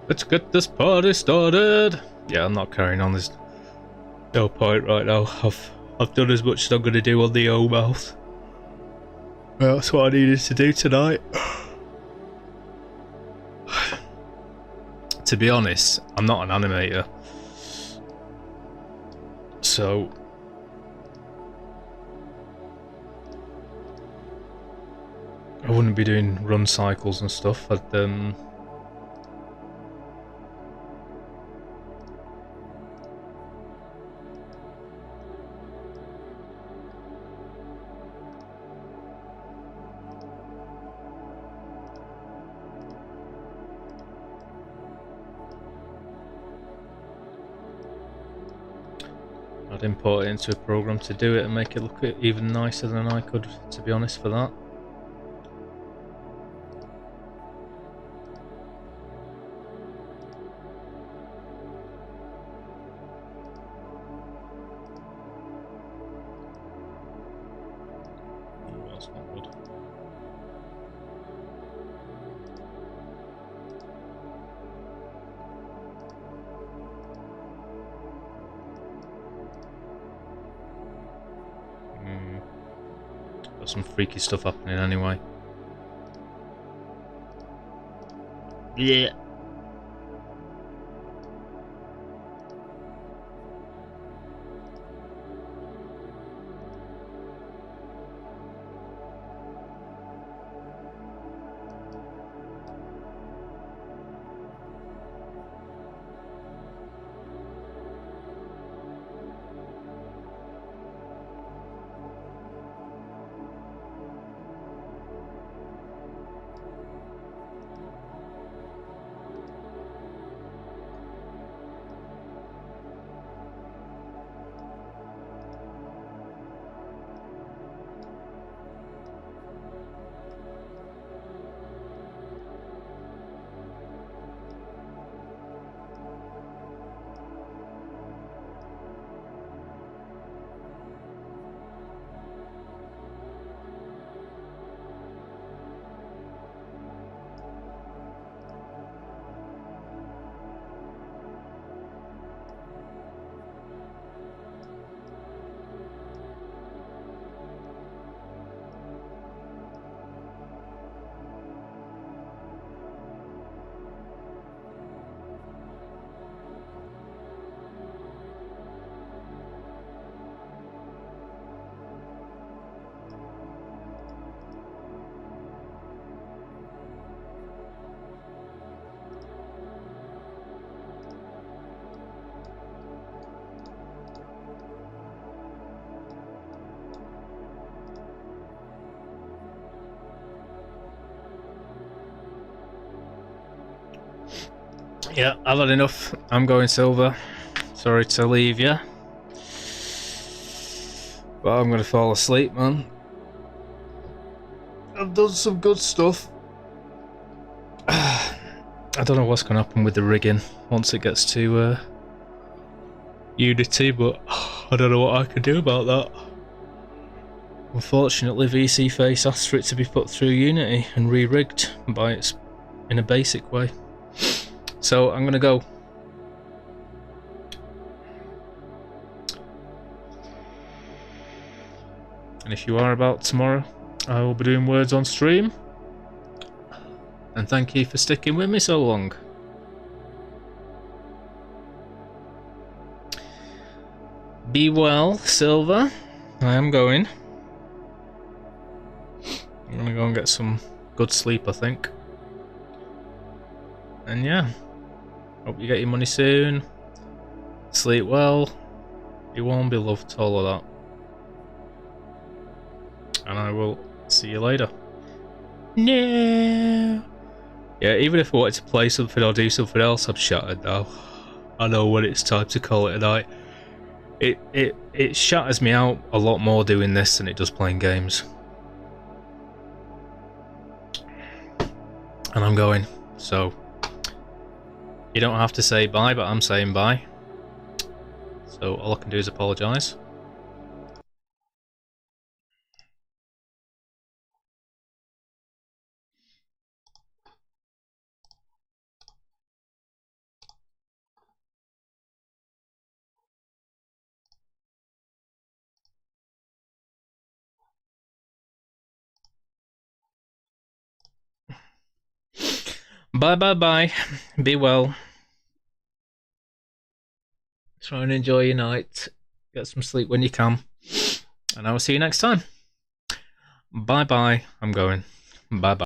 Let's get this party started. Yeah, I'm not carrying on. There's no point right now. I've done as much as I'm gonna do on the O mouth. That's what I needed to do tonight. To be honest, I'm not an animator, so I wouldn't be doing run cycles and stuff. I'd I'd import it into a program to do it and make it look even nicer than I could, to be honest, for that. Oh, that's not good. Got some freaky stuff happening anyway. Yeah. Yeah, I've had enough. I'm going silver. Sorry to leave you. But I'm gonna fall asleep, man. I've done some good stuff. I don't know what's gonna happen with the rigging once it gets to Unity, but I don't know what I can do about that. Unfortunately, VC Face asked for it to be put through Unity and re-rigged by its in a basic way. So I'm gonna go. And if you are about tomorrow, I will be doing words on stream. And thank you for sticking with me so long. Be well, Silver. I am going. I'm gonna go and get some good sleep, I think. And yeah, hope you get your money soon. Sleep well. You won't be loved, all of that. And I will see you later. No. Yeah, even if I wanted to play something or do something else, I'm shattered now. I know when it's time to call it a night. It shatters me out a lot more doing this than it does playing games. And I'm going, so you don't have to say bye, but I'm saying bye. So all I can do is apologise. Bye. Be well. Try and enjoy your night. Get some sleep when you can. And I will see you next time. Bye. I'm going. Bye.